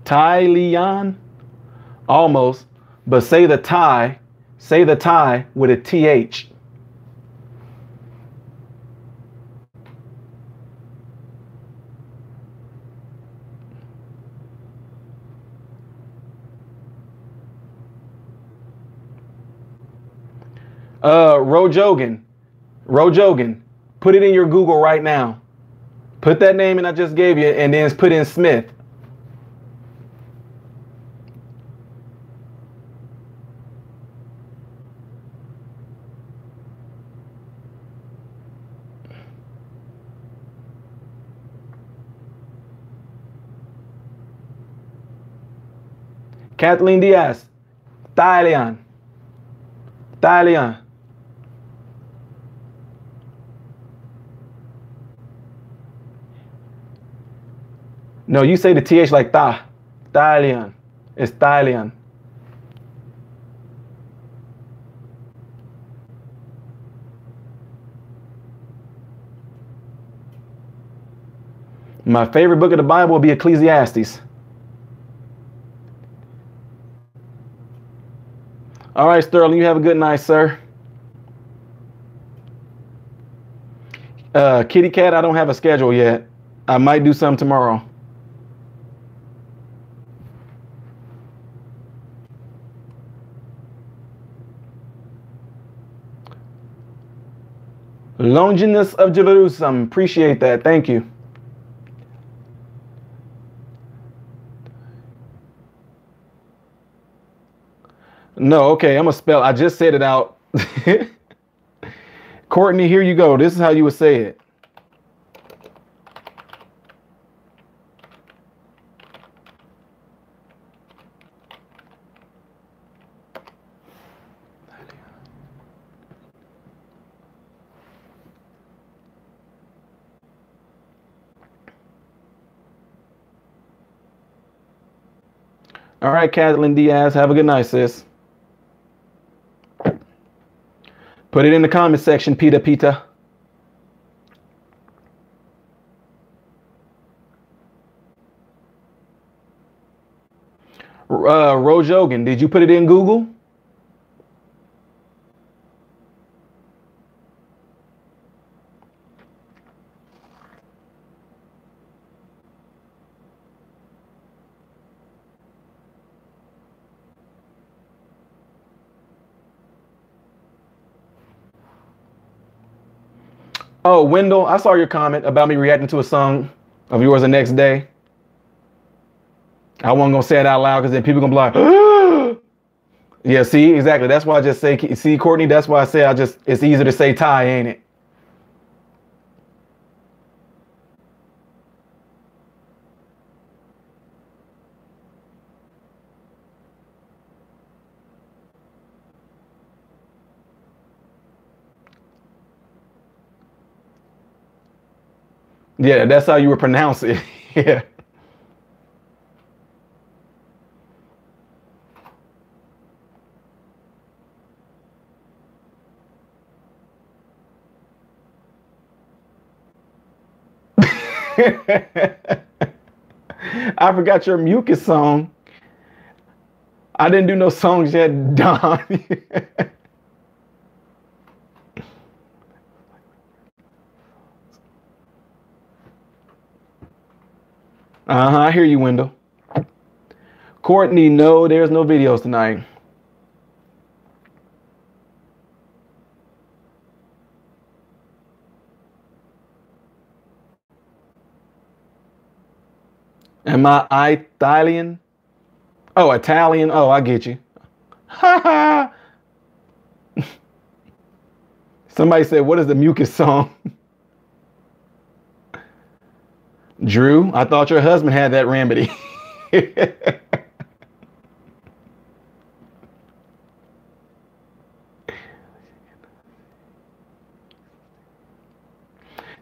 Ty Leon, almost, but say the tie with a TH. Rojogan, put it in your Google right now. Put that name in I just gave you and then put in Smith. Kathleen Diaz, Thailand. No, you say the TH like ta. Thailand. It's Thailand. My favorite book of the Bible will be Ecclesiastes. All right, Sterling, you have a good night, sir. Kitty Cat, I don't have a schedule yet. I might do some tomorrow. Longinus of Jerusalem, appreciate that. Thank you. No, okay, I'm gonna spell. I just said it out. Courtney, here you go. This is how you would say it. All right, Kathleen Diaz, have a good night, sis. Put it in the comment section, Pita. Rojogan, did you put it in Google? Oh, Wendell, I saw your comment about me reacting to a song of yours the next day. I wasn't gonna say it out loud because then people gonna be like, yeah, see, exactly. That's why I just say, see, Courtney, that's why I say it's easier to say Ty, ain't it? Yeah, that's how you would pronounce it. Yeah. I forgot your mucus song. I didn't do no songs yet, Don. I hear you, Wendell. Courtney, no, there's no videos tonight. Am I Italian? Oh, Italian. Oh, I get you. Ha ha. Somebody said, what is the mucus song? Drew, I thought your husband had that remedy.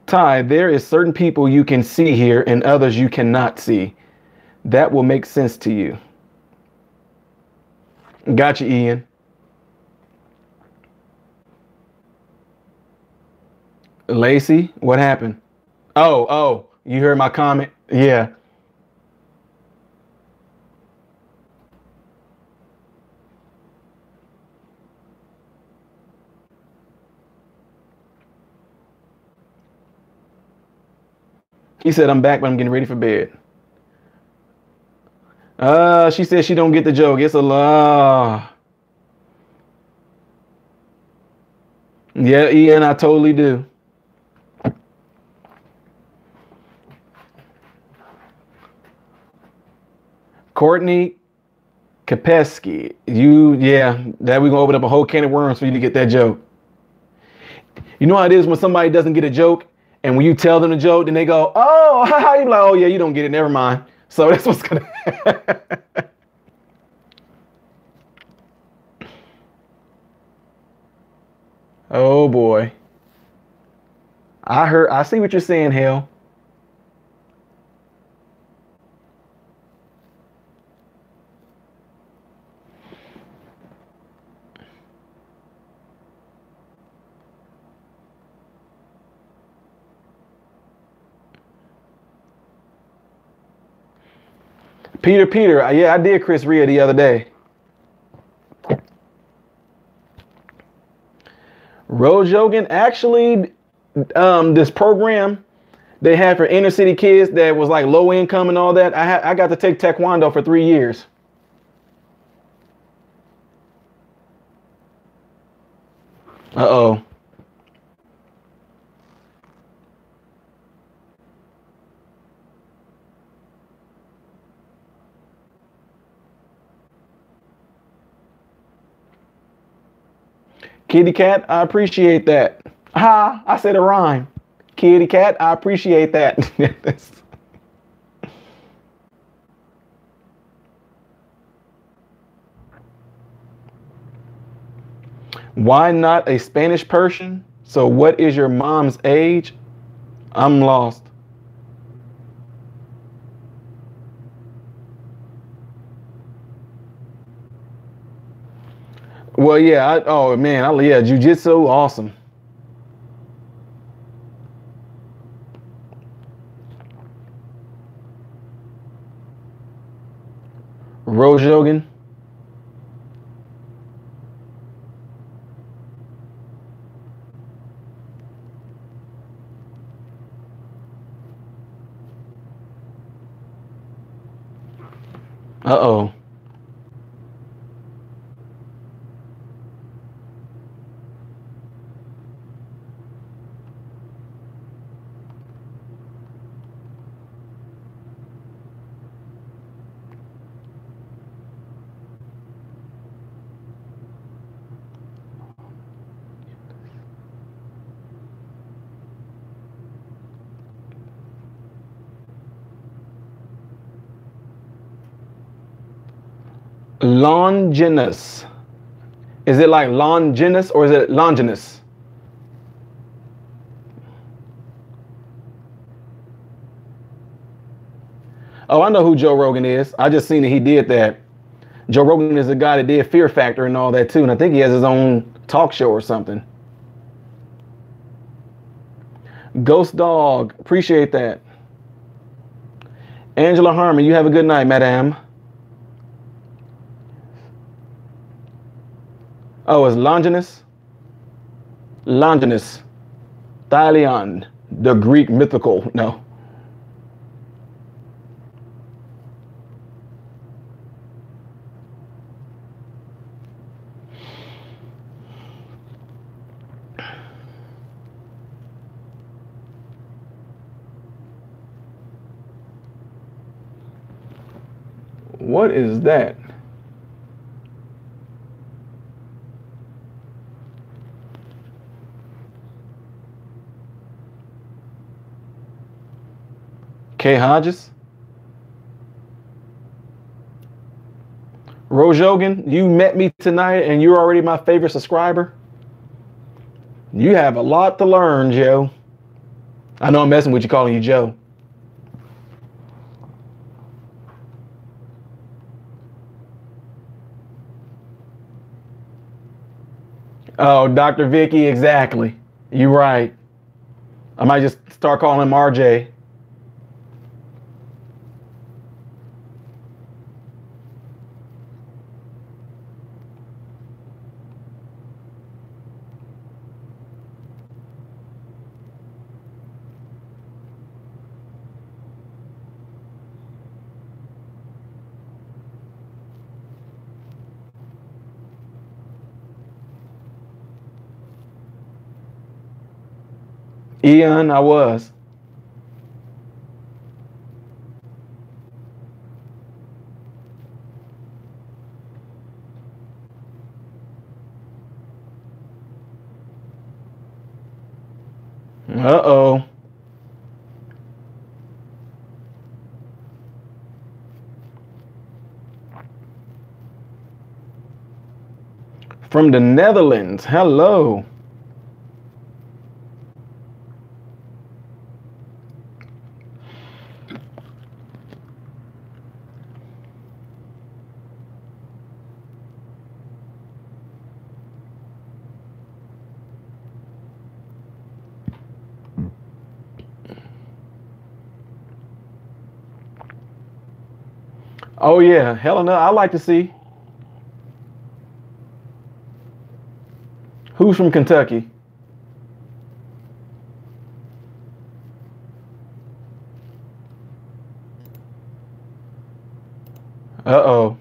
Ty, there is certain people you can see here and others you cannot see. That will make sense to you. Gotcha, Ian. Lacey, what happened? Oh, you heard my comment? Yeah. He said, I'm back, but I'm getting ready for bed. She said she don't get the joke. It's a law. Yeah, Ian, I totally do. Courtney Kapesky, that we gonna open up a whole can of worms for you to get that joke. You know how it is when somebody doesn't get a joke, and when you tell them the joke, then they go, "Oh, haha," you're like, "Oh yeah, you don't get it. Never mind." So that's what's gonna. Oh boy, I see what you're saying, Hale. Peter, yeah, I did Chris Ria the other day. Rose Jogan, actually, this program they had for inner city kids that was like low income and all that. I got to take Taekwondo for 3 years. Uh-oh. Kitty cat, I appreciate that. Ha, I said a rhyme. Kitty cat, I appreciate that. Why not a Spanish person? So what is your mom's age? I'm lost. Well, yeah. Oh man, yeah. Jiu-jitsu, awesome. Rose Jogan. Uh-oh. Longinus. Is it like Longinus or is it Longinus? Oh, I know who Joe Rogan is. I just seen that he did that. Joe Rogan is the guy that did Fear Factor and all that too. And I think he has his own talk show or something. Ghost Dog. Appreciate that. Angela Harmon, you have a good night, madame. Oh, it's Longinus? Longinus. Thylion. The Greek mythical. No. What is that? K. Hodges? Rojogan, you met me tonight and you're already my favorite subscriber? You have a lot to learn, Joe. I know I'm messing with you calling you Joe. Oh, Dr. Vicky, exactly. You're right. I might just start calling him RJ. Ian, I was. Uh-oh. From the Netherlands. Hello. Oh, yeah. Helena, I like to see. Who's from Kentucky? Uh-oh.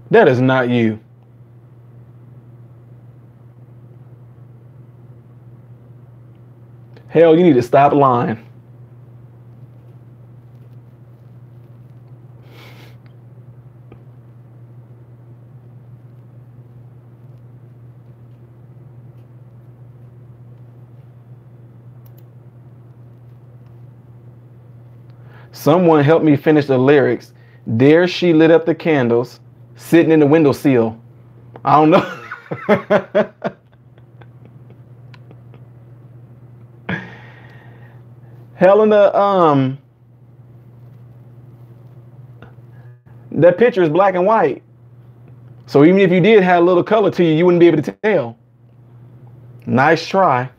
That is not you. Hell, you need to stop lying. Someone help me finish the lyrics. There she lit up the candles, sitting in the windowsill. I don't know. Helena, that picture is black and white. So even if you did have a little color to you, you wouldn't be able to tell. Nice try.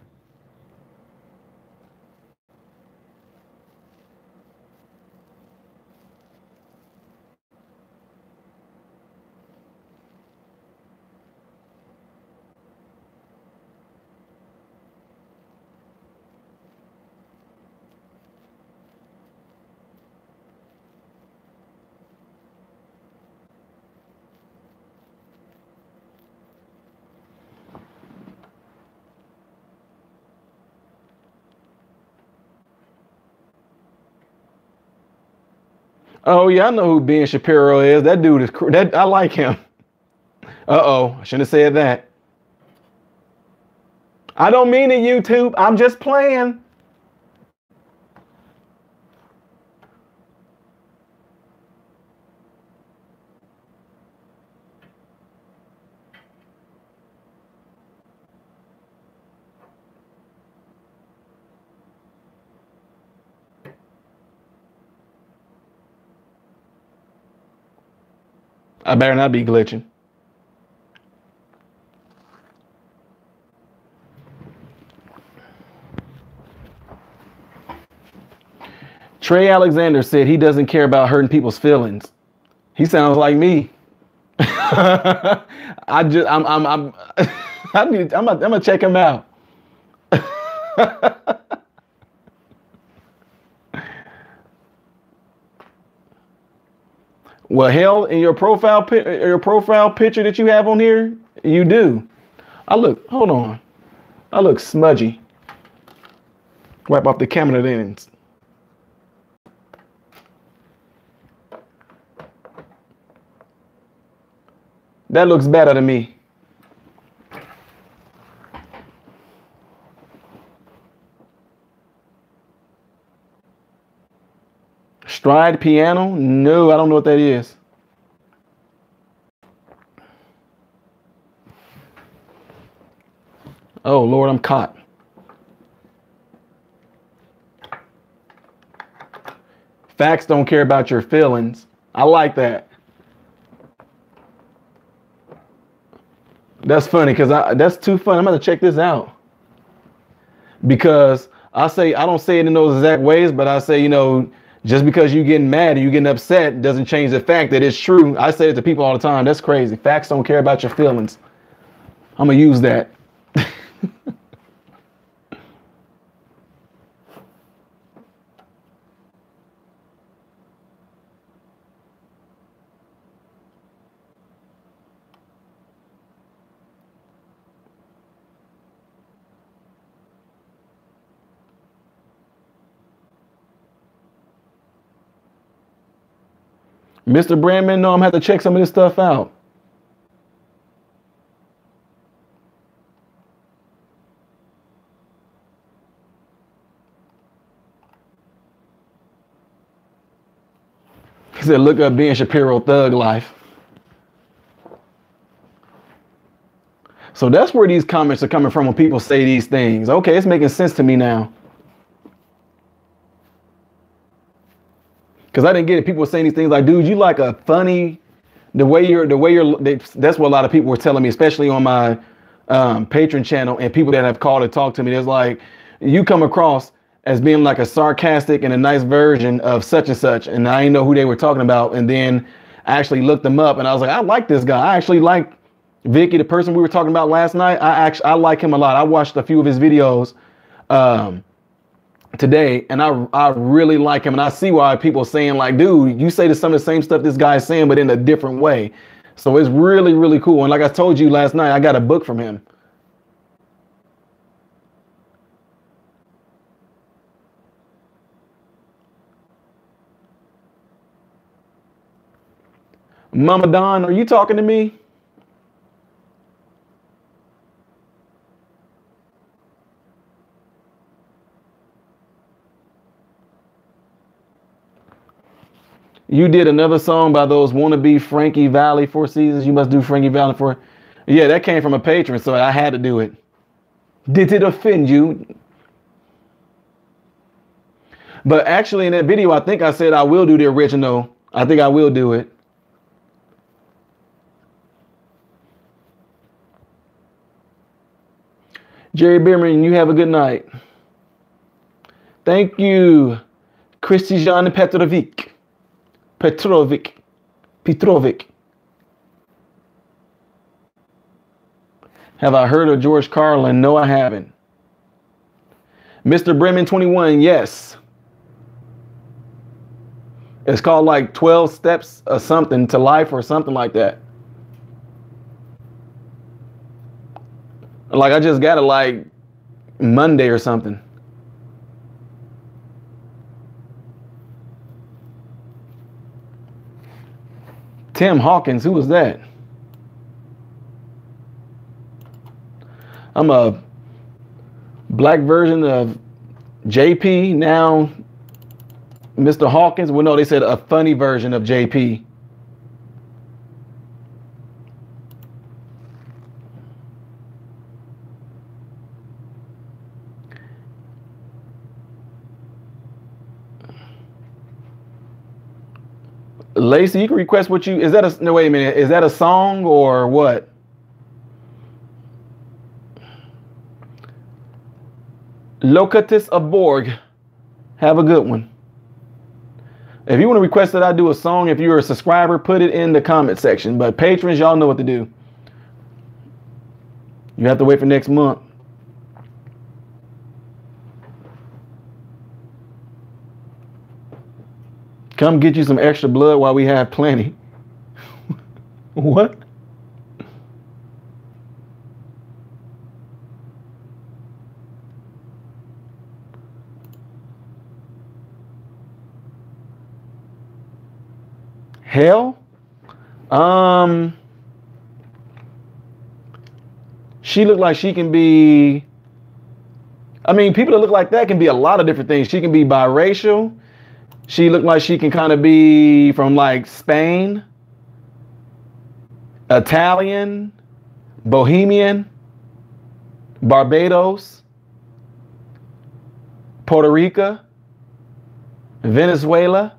Oh yeah, I know who Ben Shapiro is. That dude is that I like him. Uh-oh, I shouldn't have said that. I don't mean it, YouTube. I'm just playing. I better not be glitching. Trey Alexander said he doesn't care about hurting people's feelings. He sounds like me. I just I'm I'm gonna check him out. Well, hell, in your profile picture that you have on here, you do. Hold on. I look smudgy. Wipe off the camera lens. That looks better to me. Stride piano? No, I don't know what that is. Oh, Lord, I'm caught. Facts don't care about your feelings. I like that. That's funny because that's too fun. I'm going to check this out. Because I don't say it in those exact ways, but I say, just because you getting mad or you getting upset doesn't change the fact that it's true. I say it to people all the time. That's crazy. Facts don't care about your feelings. I'm going to use that. Mr. Brandman, no, I'm going to have to check some of this stuff out. He said, look up Ben Shapiro Thug Life. So that's where these comments are coming from when people say these things. Okay, it's making sense to me now. Because I didn't get it. People were saying these things like, dude, you like a funny, that's what a lot of people were telling me, especially on my Patreon channel and people that have called and talked to me. There's like, you come across as being like a sarcastic and a nice version of such and such. And I didn't know who they were talking about. And then I actually looked them up and I was like, I like this guy. I actually like Vicky, the person we were talking about last night. I like him a lot. I watched a few of his videos today, and I really like him, and I see why people are saying like, dude, you say some of the same stuff this guy's saying, but in a different way. So it's really, really cool. And like I told you last night, I got a book from him. Mama Don, are you talking to me? You did another song by those wannabe Frankie Valli Four Seasons. You must do Frankie Valli for. Yeah, that came from a patron, so I had to do it. Did it offend you? But actually, in that video, I think I said I will do the original. I think I will do it. Jerry Bierman, you have a good night. Thank you, Christijan Petrovic. Have I heard of George Carlin? No, I haven't. Mr. Bremen 21, yes. It's called like 12 Steps or something to Life or something like that. Like I just got it like Monday or something. Tim Hawkins, who was that? I'm a black version of JP, now Mr. Hawkins. Well, no, they said a funny version of JP. Lacey, you can request what you, is that a, no, wait a minute. Is that a song or what? Locatus of Borg. Have a good one. If you want to request that I do a song, if you're a subscriber, put it in the comment section. But patrons, y'all know what to do. You have to wait for next month. Come get you some extra blood while we have plenty. What? Hell? She looked like she can be, I mean, people that look like that can be a lot of different things. She can be biracial. She looked like she can kind of be from like Spain, Italian, Bohemian, Barbados, Puerto Rico, Venezuela.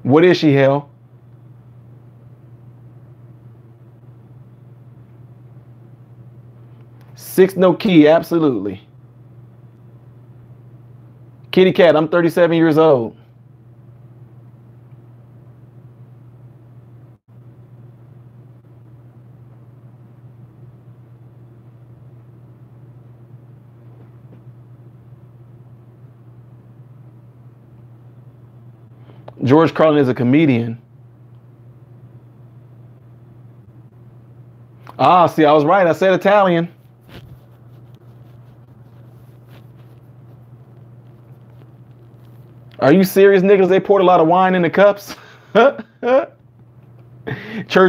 What is she, hell? Six no key, absolutely. Kitty cat, I'm 37 years old. George Carlin is a comedian. Ah, see, I was right. I said Italian. Are you serious, niggas? They poured a lot of wine in the cups. Church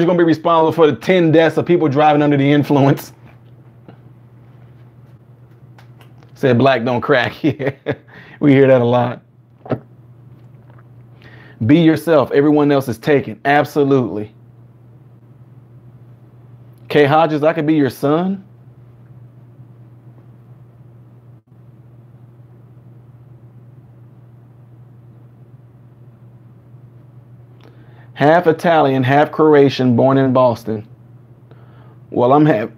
is gonna be responsible for the 10 deaths of people driving under the influence. Said black don't crack. Yeah, we hear that a lot. Be yourself. Everyone else is taken. Absolutely. Kay Hodges, I could be your son. Half Italian, half Croatian, born in Boston. Well, I'm half,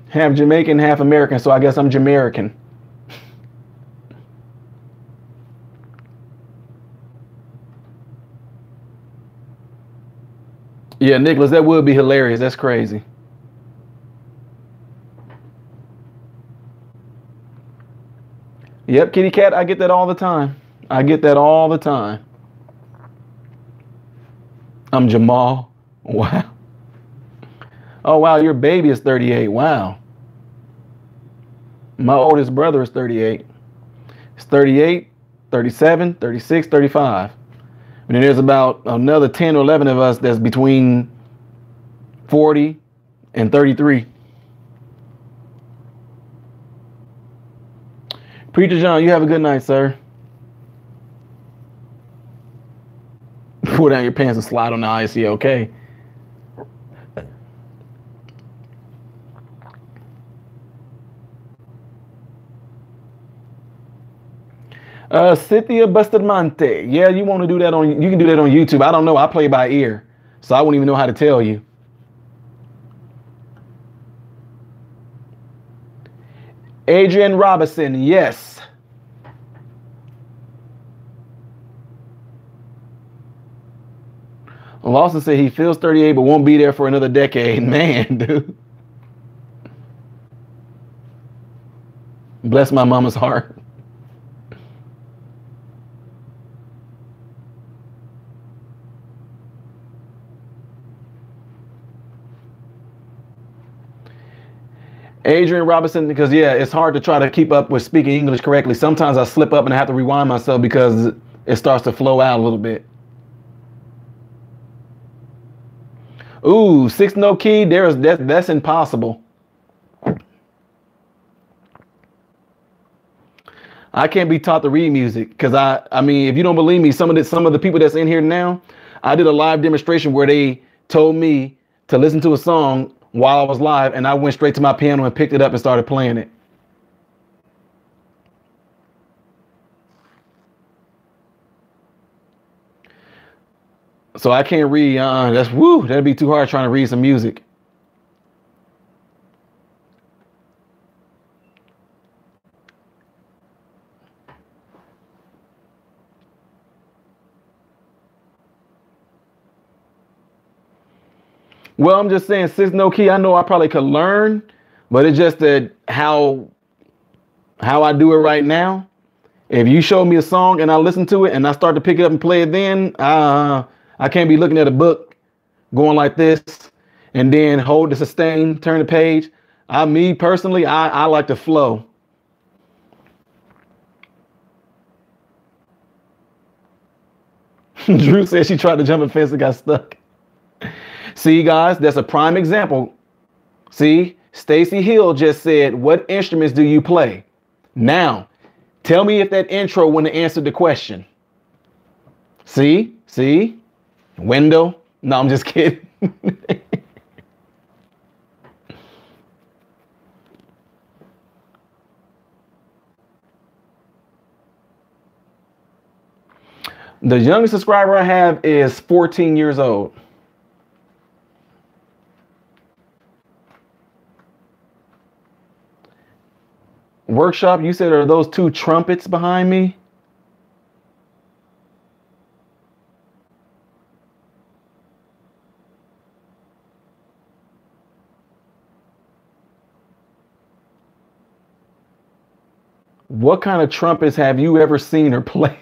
half Jamaican, half American, so I guess I'm Jamaican. Yeah, Nicholas, that would be hilarious. That's crazy. Yep, kitty cat, I get that all the time. I get that all the time. I'm Jamal. Wow. Oh, wow, your baby is 38. Wow. My oldest brother is 38. It's 38, 37, 36, 35. And then there's about another 10 or 11 of us that's between 40 and 33. Preacher John, you have a good night, sir. Pull down your pants and slide on the ice. Yeah, okay. Cynthia Bustamante. Yeah, you want to do that on, you can do that on YouTube. I don't know. I play by ear, so I wouldn't even know how to tell you. Adrian Robinson. Yes. Lawson said he feels 38 but won't be there for another decade. Man, dude. Bless my mama's heart. Adrian Robinson, because yeah, it's hard to try to keep up with speaking English correctly. Sometimes I slip up and I have to rewind myself because it starts to flow out a little bit. Ooh, 6 no key. That's impossible. I can't be taught to read music because I mean, if you don't believe me, some of the people that's in here now, I did a live demonstration where they told me to listen to a song while I was live, and I went straight to my piano and picked it up and started playing it. So I can't read. That's woo. That'd be too hard trying to read some music. Well, I'm just saying, Sis No Key. I know I probably could learn, but it's just that how I do it right now. If you show me a song and I listen to it and I start to pick it up and play it, then I can't be looking at a book going like this and then hold the sustain, turn the page. Me personally, I like to flow. Drew said she tried to jump a fence and got stuck. See, guys, that's a prime example. See, Stacy Hill just said, what instruments do you play? Now, tell me if that intro wouldn't have answered the question. See, window. No, I'm just kidding. The youngest subscriber I have is 14 years old. Workshop, you said, are those two trumpets behind me? What kind of trumpets have you ever seen her play?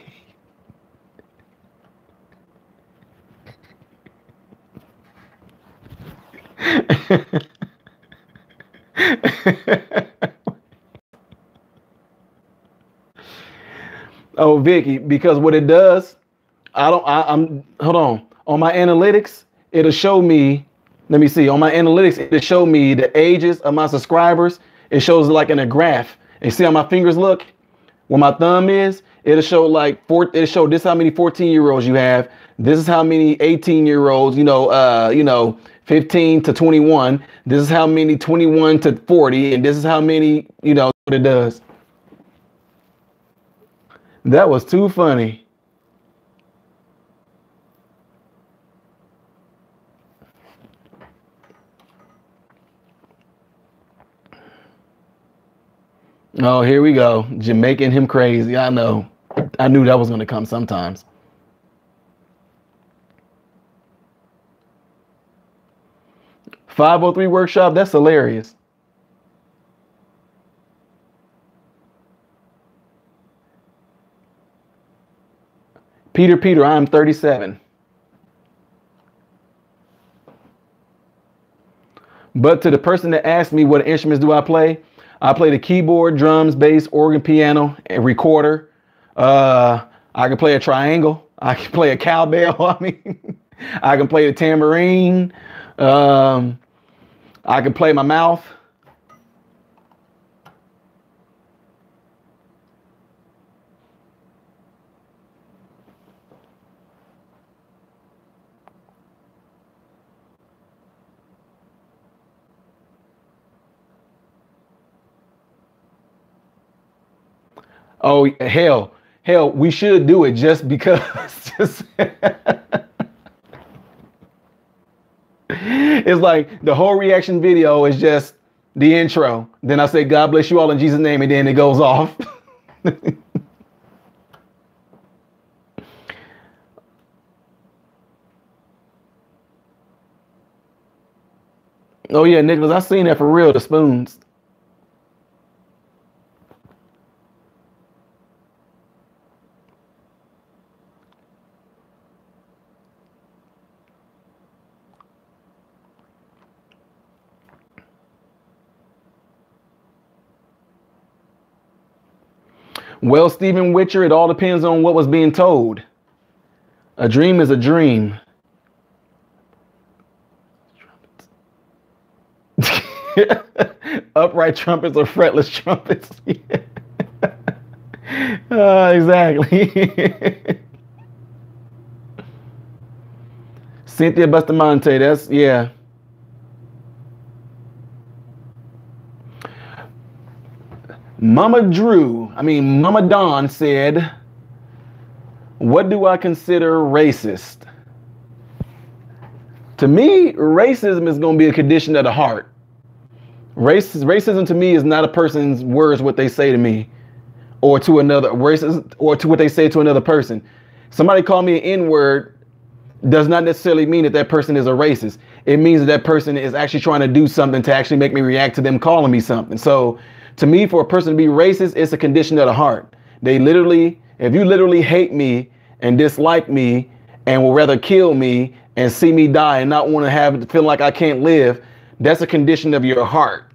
Oh, Vicky, because what it does, I'm hold on my analytics, it'll show me, let me see, on my analytics, it'll show me the ages of my subscribers. It shows like in a graph. And see how my fingers look? Where my thumb is, it'll show like it'll show this how many 14-year-olds you have. This is how many 18-year-olds, 15 to 21. This is how many 21 to 40. And this is how many, what it does. That was too funny. Oh, here we go. Jamaican him crazy. I know. I knew that was going to come sometimes. .503 workshop. That's hilarious. Peter, I'm 37. But to the person that asked me what instruments do I play the keyboard, drums, bass, organ, piano, and recorder. I can play a triangle. I can play a cowbell. I can play the tambourine. I can play my mouth. Oh, hell, we should do it just because. It's like the whole reaction video is just the intro. Then I say, God bless you all in Jesus' name, and then it goes off. Oh, yeah, Nicholas, I've seen that for real, the spoons. Well, Stephen Witcher, it all depends on what was being told. A dream is a dream. Upright trumpets or fretless trumpets. Exactly. Cynthia Bustamante, that's, yeah. Mama Dawn said, what do I consider racist? To me, racism is going to be a condition of the heart. Racism to me is not a person's words, what they say to me, or to another racist, or to what they say to another person. Somebody call me an N-word does not necessarily mean that that person is a racist. It means that that person is actually trying to do something to actually make me react to them calling me something. So to me, for a person to be racist, it's a condition of the heart. They literally, if you literally hate me and dislike me and will rather kill me and see me die and not want to have feel like I can't live, that's a condition of your heart.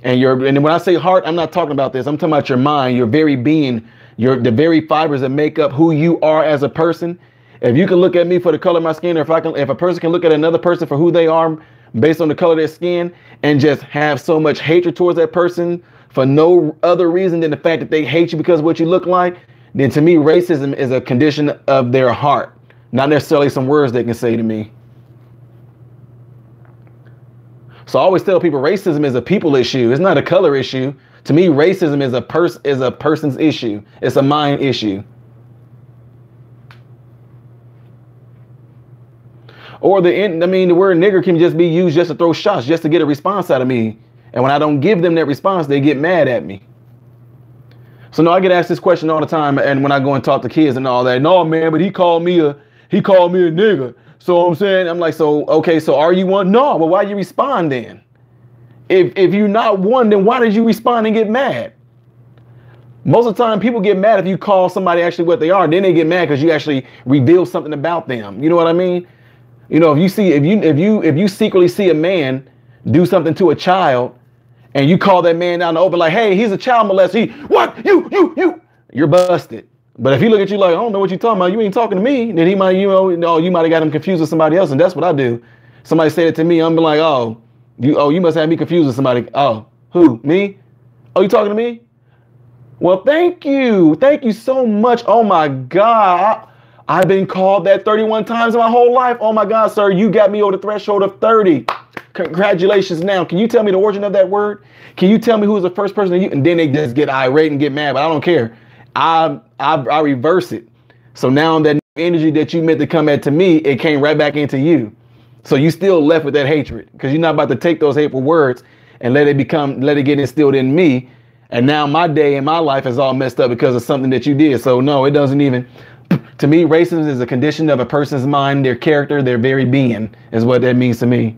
And when I say heart, I'm not talking about this. I'm talking about your mind, your very being, the very fibers that make up who you are as a person. If you can look at me for the color of my skin, or if a person can look at another person for who they are based on the color of their skin and just have so much hatred towards that person for no other reason than the fact that they hate you because of what you look like, then to me, racism is a condition of their heart, not necessarily some words they can say to me. So I always tell people racism is a people issue. It's not a color issue. To me, racism is a person's issue. It's a mind issue. Or the word nigger can just be used just to throw shots, just to get a response out of me. And when I don't give them that response, they get mad at me. So no, I get asked this question all the time. And when I go and talk to kids and all that, no, man, but he called me a nigger. So I'm saying, I'm like, so, okay, so are you one? No, but why you respond then? If you're not one, then why did you respond and get mad? Most of the time people get mad if you call somebody actually what they are. Then they get mad because you actually reveal something about them. You know what I mean? You know, if you secretly see a man do something to a child and you call that man down the open like, hey, he's a child molester. You're busted. But if he look at you like, I don't know what you're talking about, you ain't talking to me, then he might, you might have got him confused with somebody else. And that's what I do. Somebody said it to me, I'm like, you must have me confused with somebody. Oh, who? Me? Oh, you talking to me? Well, thank you. Thank you so much. Oh my God. I've been called that 31 times in my whole life. Oh my God, sir, you got me over the threshold of 30. Congratulations. Now, can you tell me the origin of that word? Can you tell me who was the first person? And then they just get irate and get mad, but I don't care. I reverse it. So now that energy that you meant to come at to me, it came right back into you. So you still left with that hatred because you're not about to take those hateful words and let it get instilled in me. And now my day and my life is all messed up because of something that you did. So no, it doesn't even. To me, racism is a condition of a person's mind, their character, their very being is what that means to me.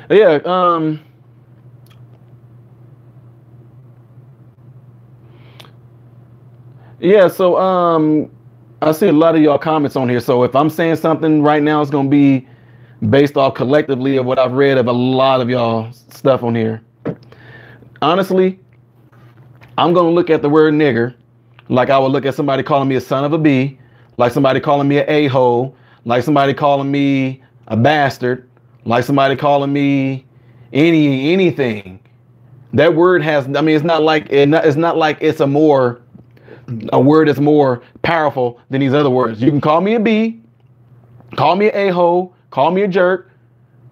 Yeah, yeah, so I see a lot of y'all comments on here. So if I'm saying something right now, it's gonna be based off collectively of what I've read of a lot of y'all stuff on here. Honestly, I'm gonna look at the word nigger like I would look at somebody calling me a son of a B, like somebody calling me an a-hole, like somebody calling me a bastard, like somebody calling me anything. That word has, I mean, it's not like it's a word that's more powerful than these other words. You can call me a B, call me an a-hole, call me a jerk,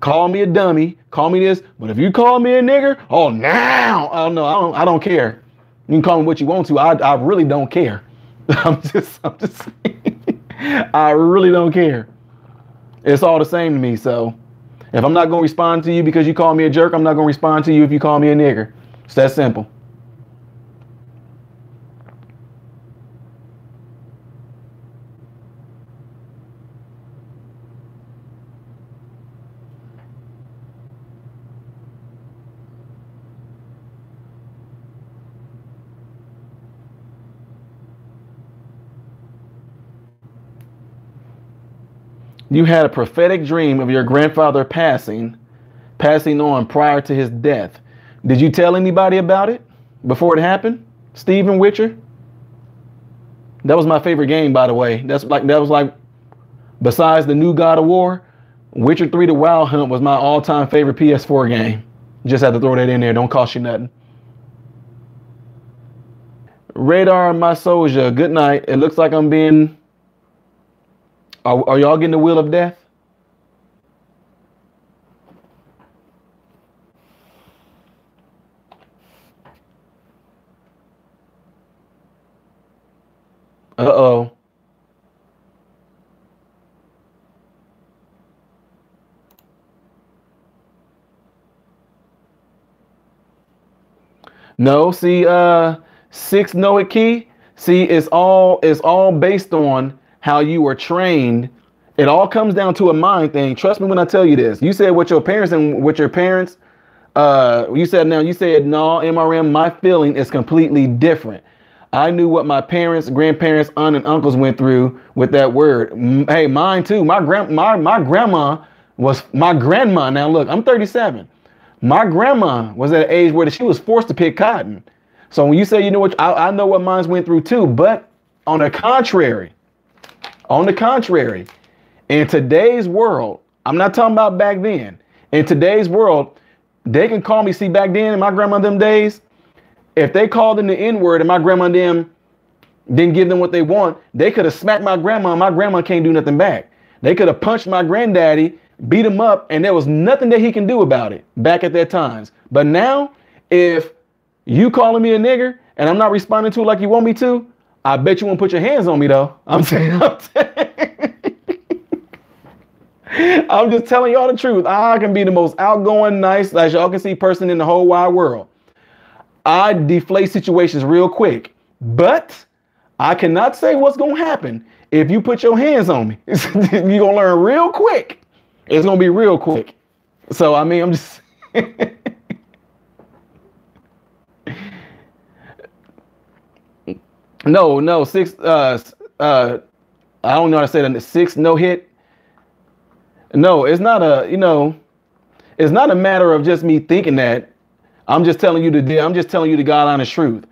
call me a dummy, call me this. But if you call me a nigger, oh no, I don't care. You can call me what you want to. I really don't care. I'm just saying. I really don't care. It's all the same to me. So if I'm not going to respond to you because you call me a jerk, I'm not going to respond to you if you call me a nigger. It's that simple. You had a prophetic dream of your grandfather passing on prior to his death. Did you tell anybody about it before it happened? Steven Witcher? That was my favorite game, by the way. That was like, besides the new God of War, Witcher 3 The Wild Hunt was my all-time favorite PS4 game. Just had to throw that in there. Don't cost you nothing. Radar, my soldier. Good night. It looks like I'm being Are y'all getting the wheel of death? Uh-oh. No, see, 6 Noah key. See, it's all based on how you were trained. It all comes down to a mind thing. Trust me when I tell you this. You said with your parents and with your parents, you said no, MRM, my feeling is completely different. I knew what my parents, grandparents, aunt, and uncles went through with that word. Hey, mine too. My grandma was my grandma. Now look, I'm 37. My grandma was at an age where she was forced to pick cotton. So when you say, you know what, I know what mine went through too. But on the contrary, in today's world, I'm not talking about back then. In today's world, they can call me. See, back then in my grandma them days, if they called them the N-word and my grandma them didn't give them what they want, they could have smacked my grandma and my grandma can't do nothing back. They could have punched my granddaddy, beat him up, and there was nothing that he can do about it back at that times. But now, if you calling me a nigger and I'm not responding to it like you want me to, I bet you won't put your hands on me though. I'm just telling y'all the truth. I can be the most outgoing, nice, as y'all can see, person in the whole wide world. I deflate situations real quick, but I cannot say what's going to happen if you put your hands on me. You're going to learn real quick. It's going to be real quick. So, I mean, I'm just... No, 6, I don't know how to say that, 6 no hit. No, it's not it's not a matter of just me thinking that. I'm just telling you the God honest truth.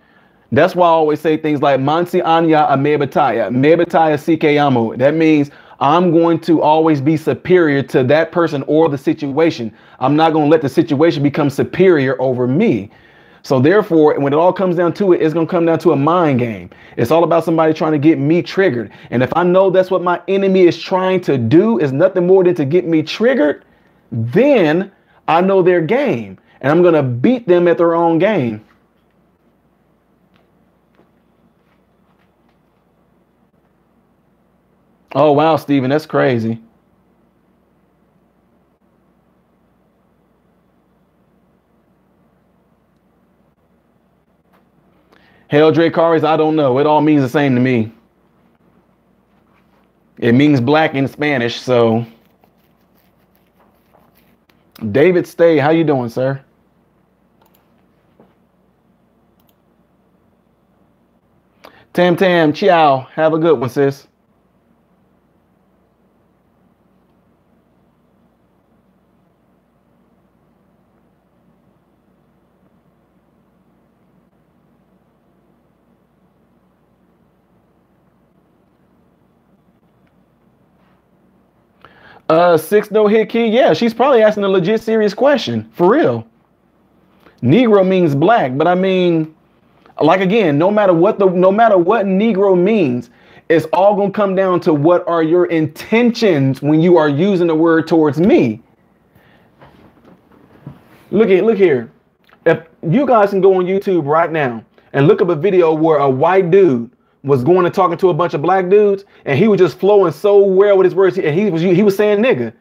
That's why I always say things like Mansi Anya Amebataya, Mebataya Sikayamu. That means I'm going to always be superior to that person or the situation. I'm not going to let the situation become superior over me. So therefore, when it all comes down to it, it's going to come down to a mind game. It's all about somebody trying to get me triggered. And if I know that's what my enemy is trying to do, is nothing more than to get me triggered, then I know their game. And I'm going to beat them at their own game. Oh, wow, Steven, that's crazy. Hell, Dracarys, I don't know. It all means the same to me. It means black in Spanish, so. David Stay, how you doing, sir? Tam Tam, ciao. Have a good one, sis. Six no hit key. Yeah, she's probably asking a legit serious question. For real. Negro means black, but I mean, like again, no matter what Negro means, it's all gonna come down to what are your intentions when you are using the word towards me. Look here. If you guys can go on YouTube right now and look up a video where a white dude was going and talking to a bunch of black dudes, and he was just flowing so well with his words, and he was saying nigga.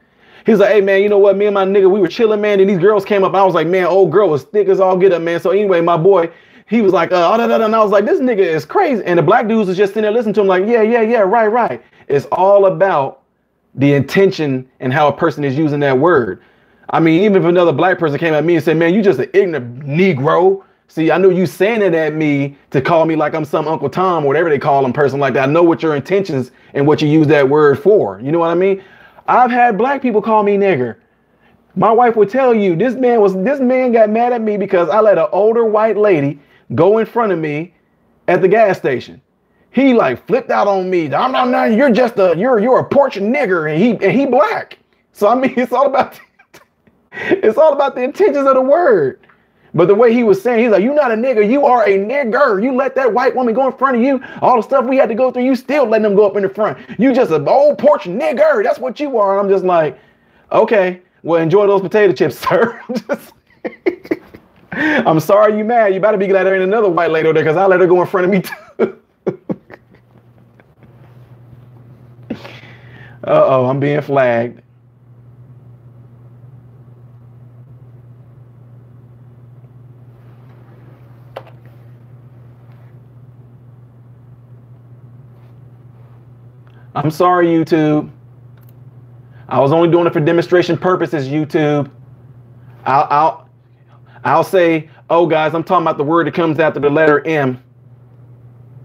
He was like, hey man, you know what? Me and my nigga, we were chilling, man, and these girls came up. And I was like, man, old girl was thick as all get up, man. So anyway, my boy, he was like, and I was like, this nigga is crazy. And the black dudes was just sitting there listening to him like, yeah, right. It's all about the intention and how a person is using that word. I mean, even if another black person came at me and said, man, you just an ignorant Negro. See, I knew you saying it at me to call me like I'm some Uncle Tom or whatever they call him, person like that. I know what your intentions and what you use that word for. You know what I mean? I've had black people call me nigger. My wife would tell you this man got mad at me because I let an older white lady go in front of me at the gas station. He like flipped out on me. I'm not, you're a porch nigger, and he black. So I mean, it's all about the intentions of the word. But the way he was saying, he's like, you're not a nigger, you are a nigger. You let that white woman go in front of you. All the stuff we had to go through, you still letting them go up in the front. You just an old porch nigger. That's what you are. And I'm just like, okay, well, enjoy those potato chips, sir. I'm sorry you mad. You better be glad there ain't another white lady over there, because I let her go in front of me too. Uh-oh, I'm being flagged. I'm sorry, YouTube. I was only doing it for demonstration purposes, YouTube. I'll say, oh, guys, I'm talking about the word that comes after the letter M.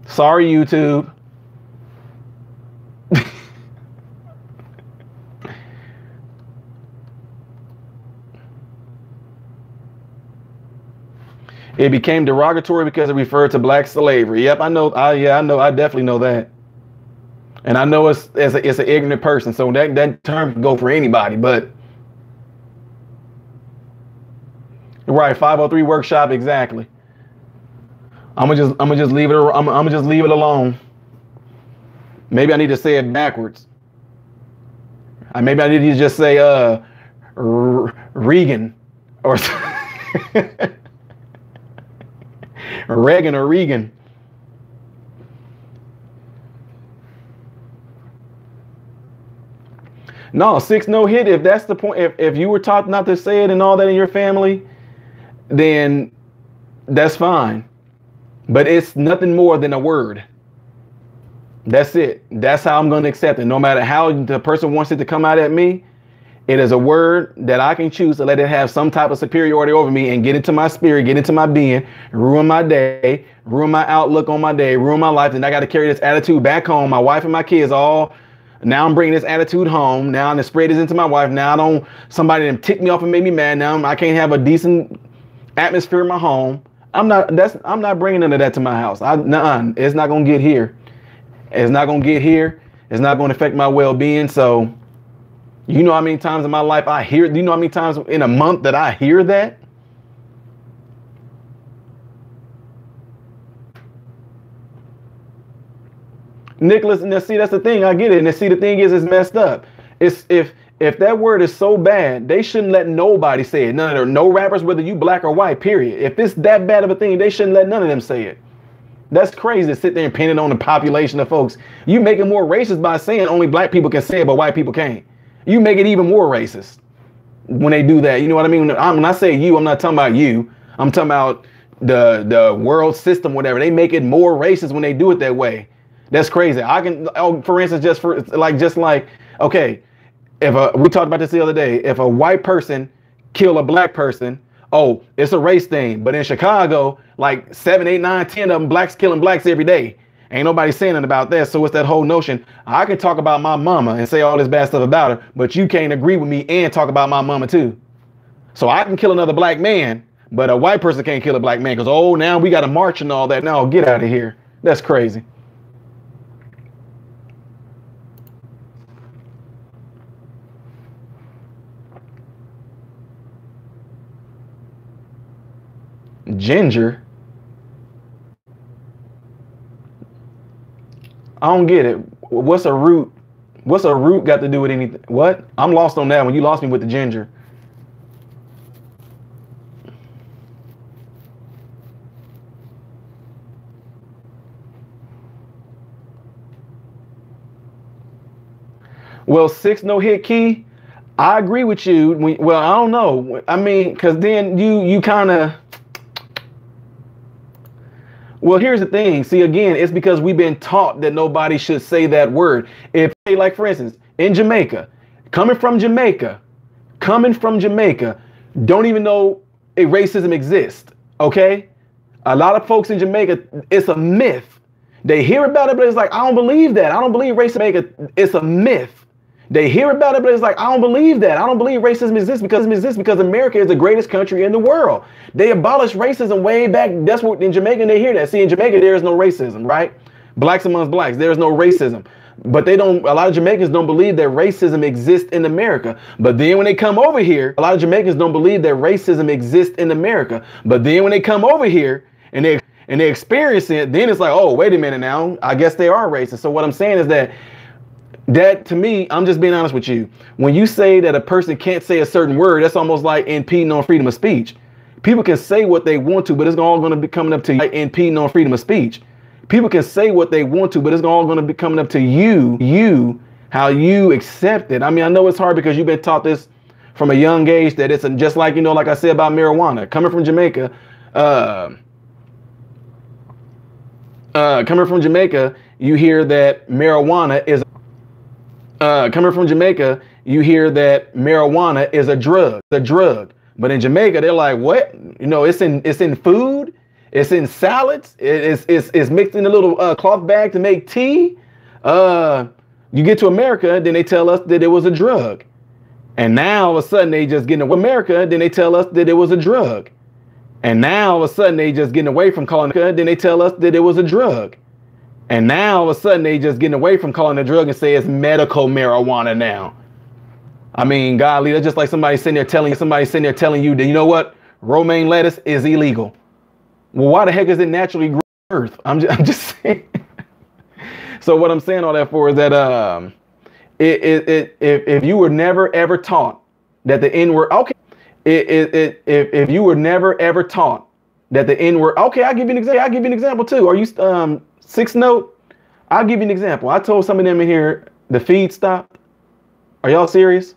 Sorry, YouTube. It became derogatory because it referred to black slavery. Yep, I know. Yeah, I know. I definitely know that. And I know it's an ignorant person, so that term can go for anybody. But right, 503 workshop, exactly. I'm gonna just leave it. I'm gonna just leave it alone. Maybe I need to say it backwards. Maybe I need to just say Regan or Reagan or Regan. No, 6 no hit. If that's the point, if you were taught not to say it and all that in your family, then that's fine. But it's nothing more than a word. That's it. That's how I'm going to accept it. No matter how the person wants it to come out at me, it is a word that I can choose to let it have some type of superiority over me and get into my spirit, get into my being, ruin my day, ruin my outlook on my day, ruin my life. And I got to carry this attitude back home. My wife and my kids all. Now I'm bringing this attitude home. Now I'm spread this into my wife. Now somebody them tick me off and make me mad. Now I can't have a decent atmosphere in my home. I'm not bringing none of that to my house. Nuh-uh. It's not gonna get here. It's not gonna get here. It's not gonna affect my well-being. So, you know how many times in my life I hear? Do you know how many times in a month that I hear that? Nicholas, and see, that's the thing. I get it. And see, the thing is, it's messed up. It's if that word is so bad, they shouldn't let nobody say it. No rappers, whether you black or white, period. If it's that bad of a thing, they shouldn't let none of them say it. That's crazy to sit there and pin it on the population of folks. You make it more racist by saying only black people can say it, but white people can't. You make it even more racist when they do that. You know what I mean? When I say you, I'm not talking about you. I'm talking about the world system, whatever. They make it more racist when they do it that way. That's crazy. For instance, okay, we talked about this the other day. If a white person kill a black person, oh, it's a race thing. But in Chicago, like 7, 8, 9, 10 of them blacks killing blacks every day. Ain't nobody saying nothing about that. So it's that whole notion. I can talk about my mama and say all this bad stuff about her, but you can't agree with me and talk about my mama too. So I can kill another black man, but a white person can't kill a black man because, oh, now we got to march and all that. No, get out of here. That's crazy. Ginger. I don't get it. What's a root? What's a root got to do with anything? What? I'm lost on that one. You lost me with the ginger. Well, 6 no hit key. I agree with you. Well, I don't know. I mean, because then you kind of. Well, here's the thing. See, again, it's because we've been taught that nobody should say that word. If, like, for instance, in Jamaica, coming from Jamaica, don't even know if racism exists. OK, a lot of folks in Jamaica, it's a myth. They hear about it, but it's like, I don't believe that. I don't believe racism. It's a myth. They hear about it, but it's like, I don't believe that. I don't believe racism exists because America is the greatest country in the world. They abolished racism way back. That's what in Jamaica they hear that. See, in Jamaica, there is no racism, right? Blacks amongst blacks, there is no racism. But they don't, a lot of Jamaicans don't believe that racism exists in America. But then when they come over here, a lot of Jamaicans don't believe that racism exists in America. But then when they come over here and they experience it, then it's like, oh, wait a minute now, I guess they are racist. So what I'm saying is that to me, I'm just being honest with you. When you say that a person can't say a certain word, that's almost like impeding on freedom of speech. People can say what they want to, but it's all going to be coming up to you, like impeding on freedom of speech. People can say what they want to, but it's all going to be coming up to you, how you accept it. I mean, I know it's hard because you've been taught this from a young age that it's just like, like I said about marijuana. Coming from Jamaica, you hear that marijuana is a drug. But in Jamaica, they're like, what? It's in food. It's in salads. It's mixed in a little cloth bag to make tea. You get to America, then they tell us that it was a drug. And now all of a sudden they just getting away from America, then they tell us that it was a drug. And now all of a sudden they just getting away from calling it, then they tell us that it was a drug. And now all of a sudden they just getting away from calling it a drug and say it's medical marijuana now. I mean, golly, that's just like somebody sitting there telling you that, you know what, romaine lettuce is illegal. Well, why the heck is it naturally grown on Earth? I'm just saying. So what I'm saying all that for is that if you were never ever taught that the N word, okay, if you were never ever taught that the N word, okay, I'll give you an example too. Are you 6 Note? I'll give you an example. I told some of them in here the feed stopped. Are y'all serious?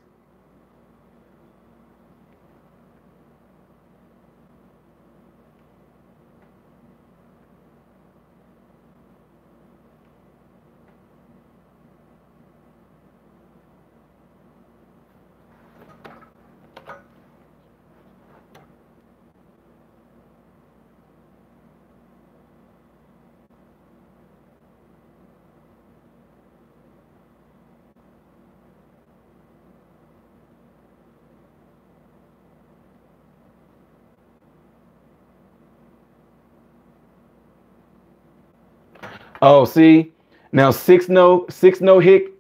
Oh, see, now 6 no hit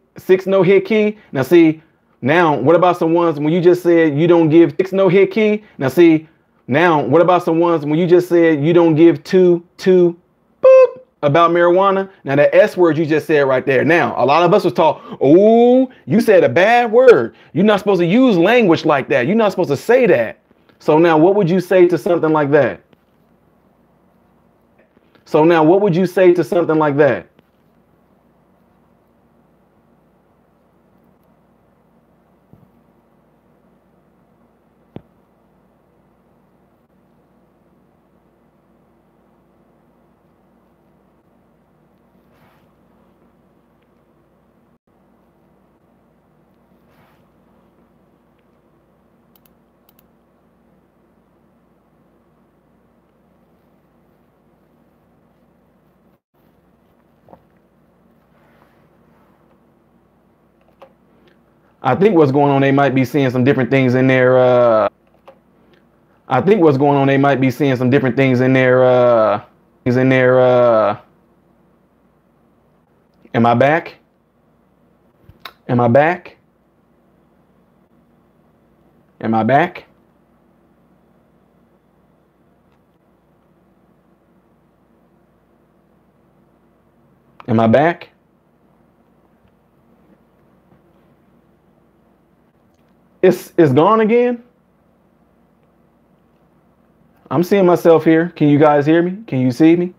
key. Now see, now what about some ones when you just said you don't give 6 no hit key? Now see, now what about some ones when you just said you don't give two boop about marijuana? Now the S word you just said right there. Now a lot of us was taught, oh, you said a bad word. You're not supposed to use language like that. You're not supposed to say that. So now what would you say to something like that? So now what would you say to something like that? I think what's going on, they might be seeing some different things in there. I think what's going on, they might be seeing some different things in there. Am I back? Am I back? Am I back? Am I back? It's gone again. I'm seeing myself here. Can you guys hear me? Can you see me?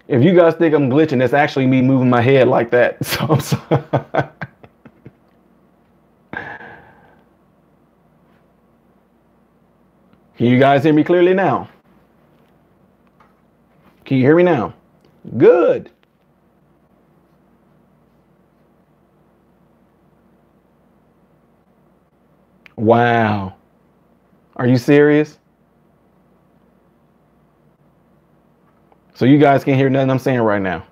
If you guys think I'm glitching, it's actually me moving my head like that. So I'm sorry. Can you guys hear me clearly now? Can you hear me now? Good. Wow. Are you serious? So you guys can't hear nothing I'm saying right now.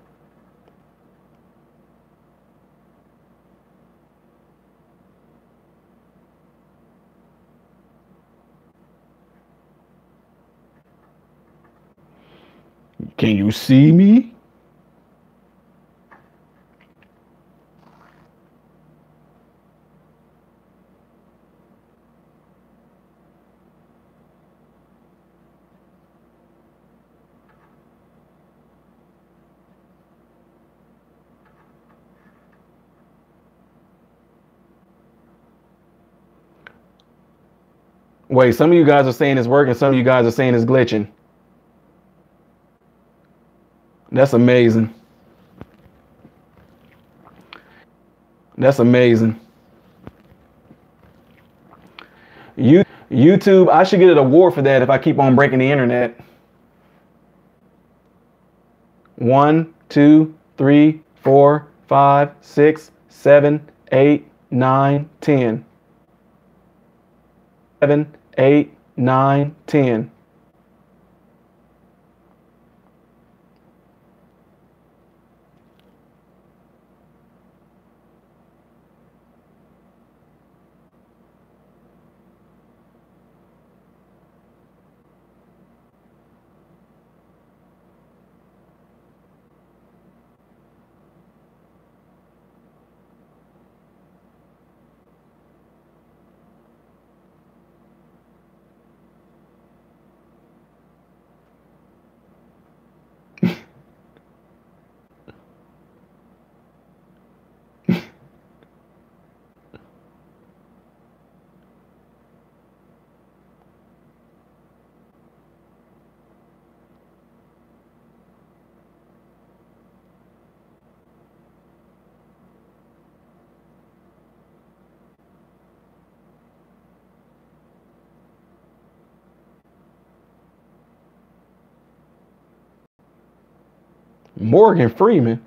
Can you see me? Wait, some of you guys are saying it's working, some of you guys are saying it's glitching. That's amazing. That's amazing. YouTube, I should get an award for that if I keep on breaking the internet. 1, 2, 3, 4, 5, 6, 7, 8, 9, 10. 7, 8, 9, 10. Morgan Freeman.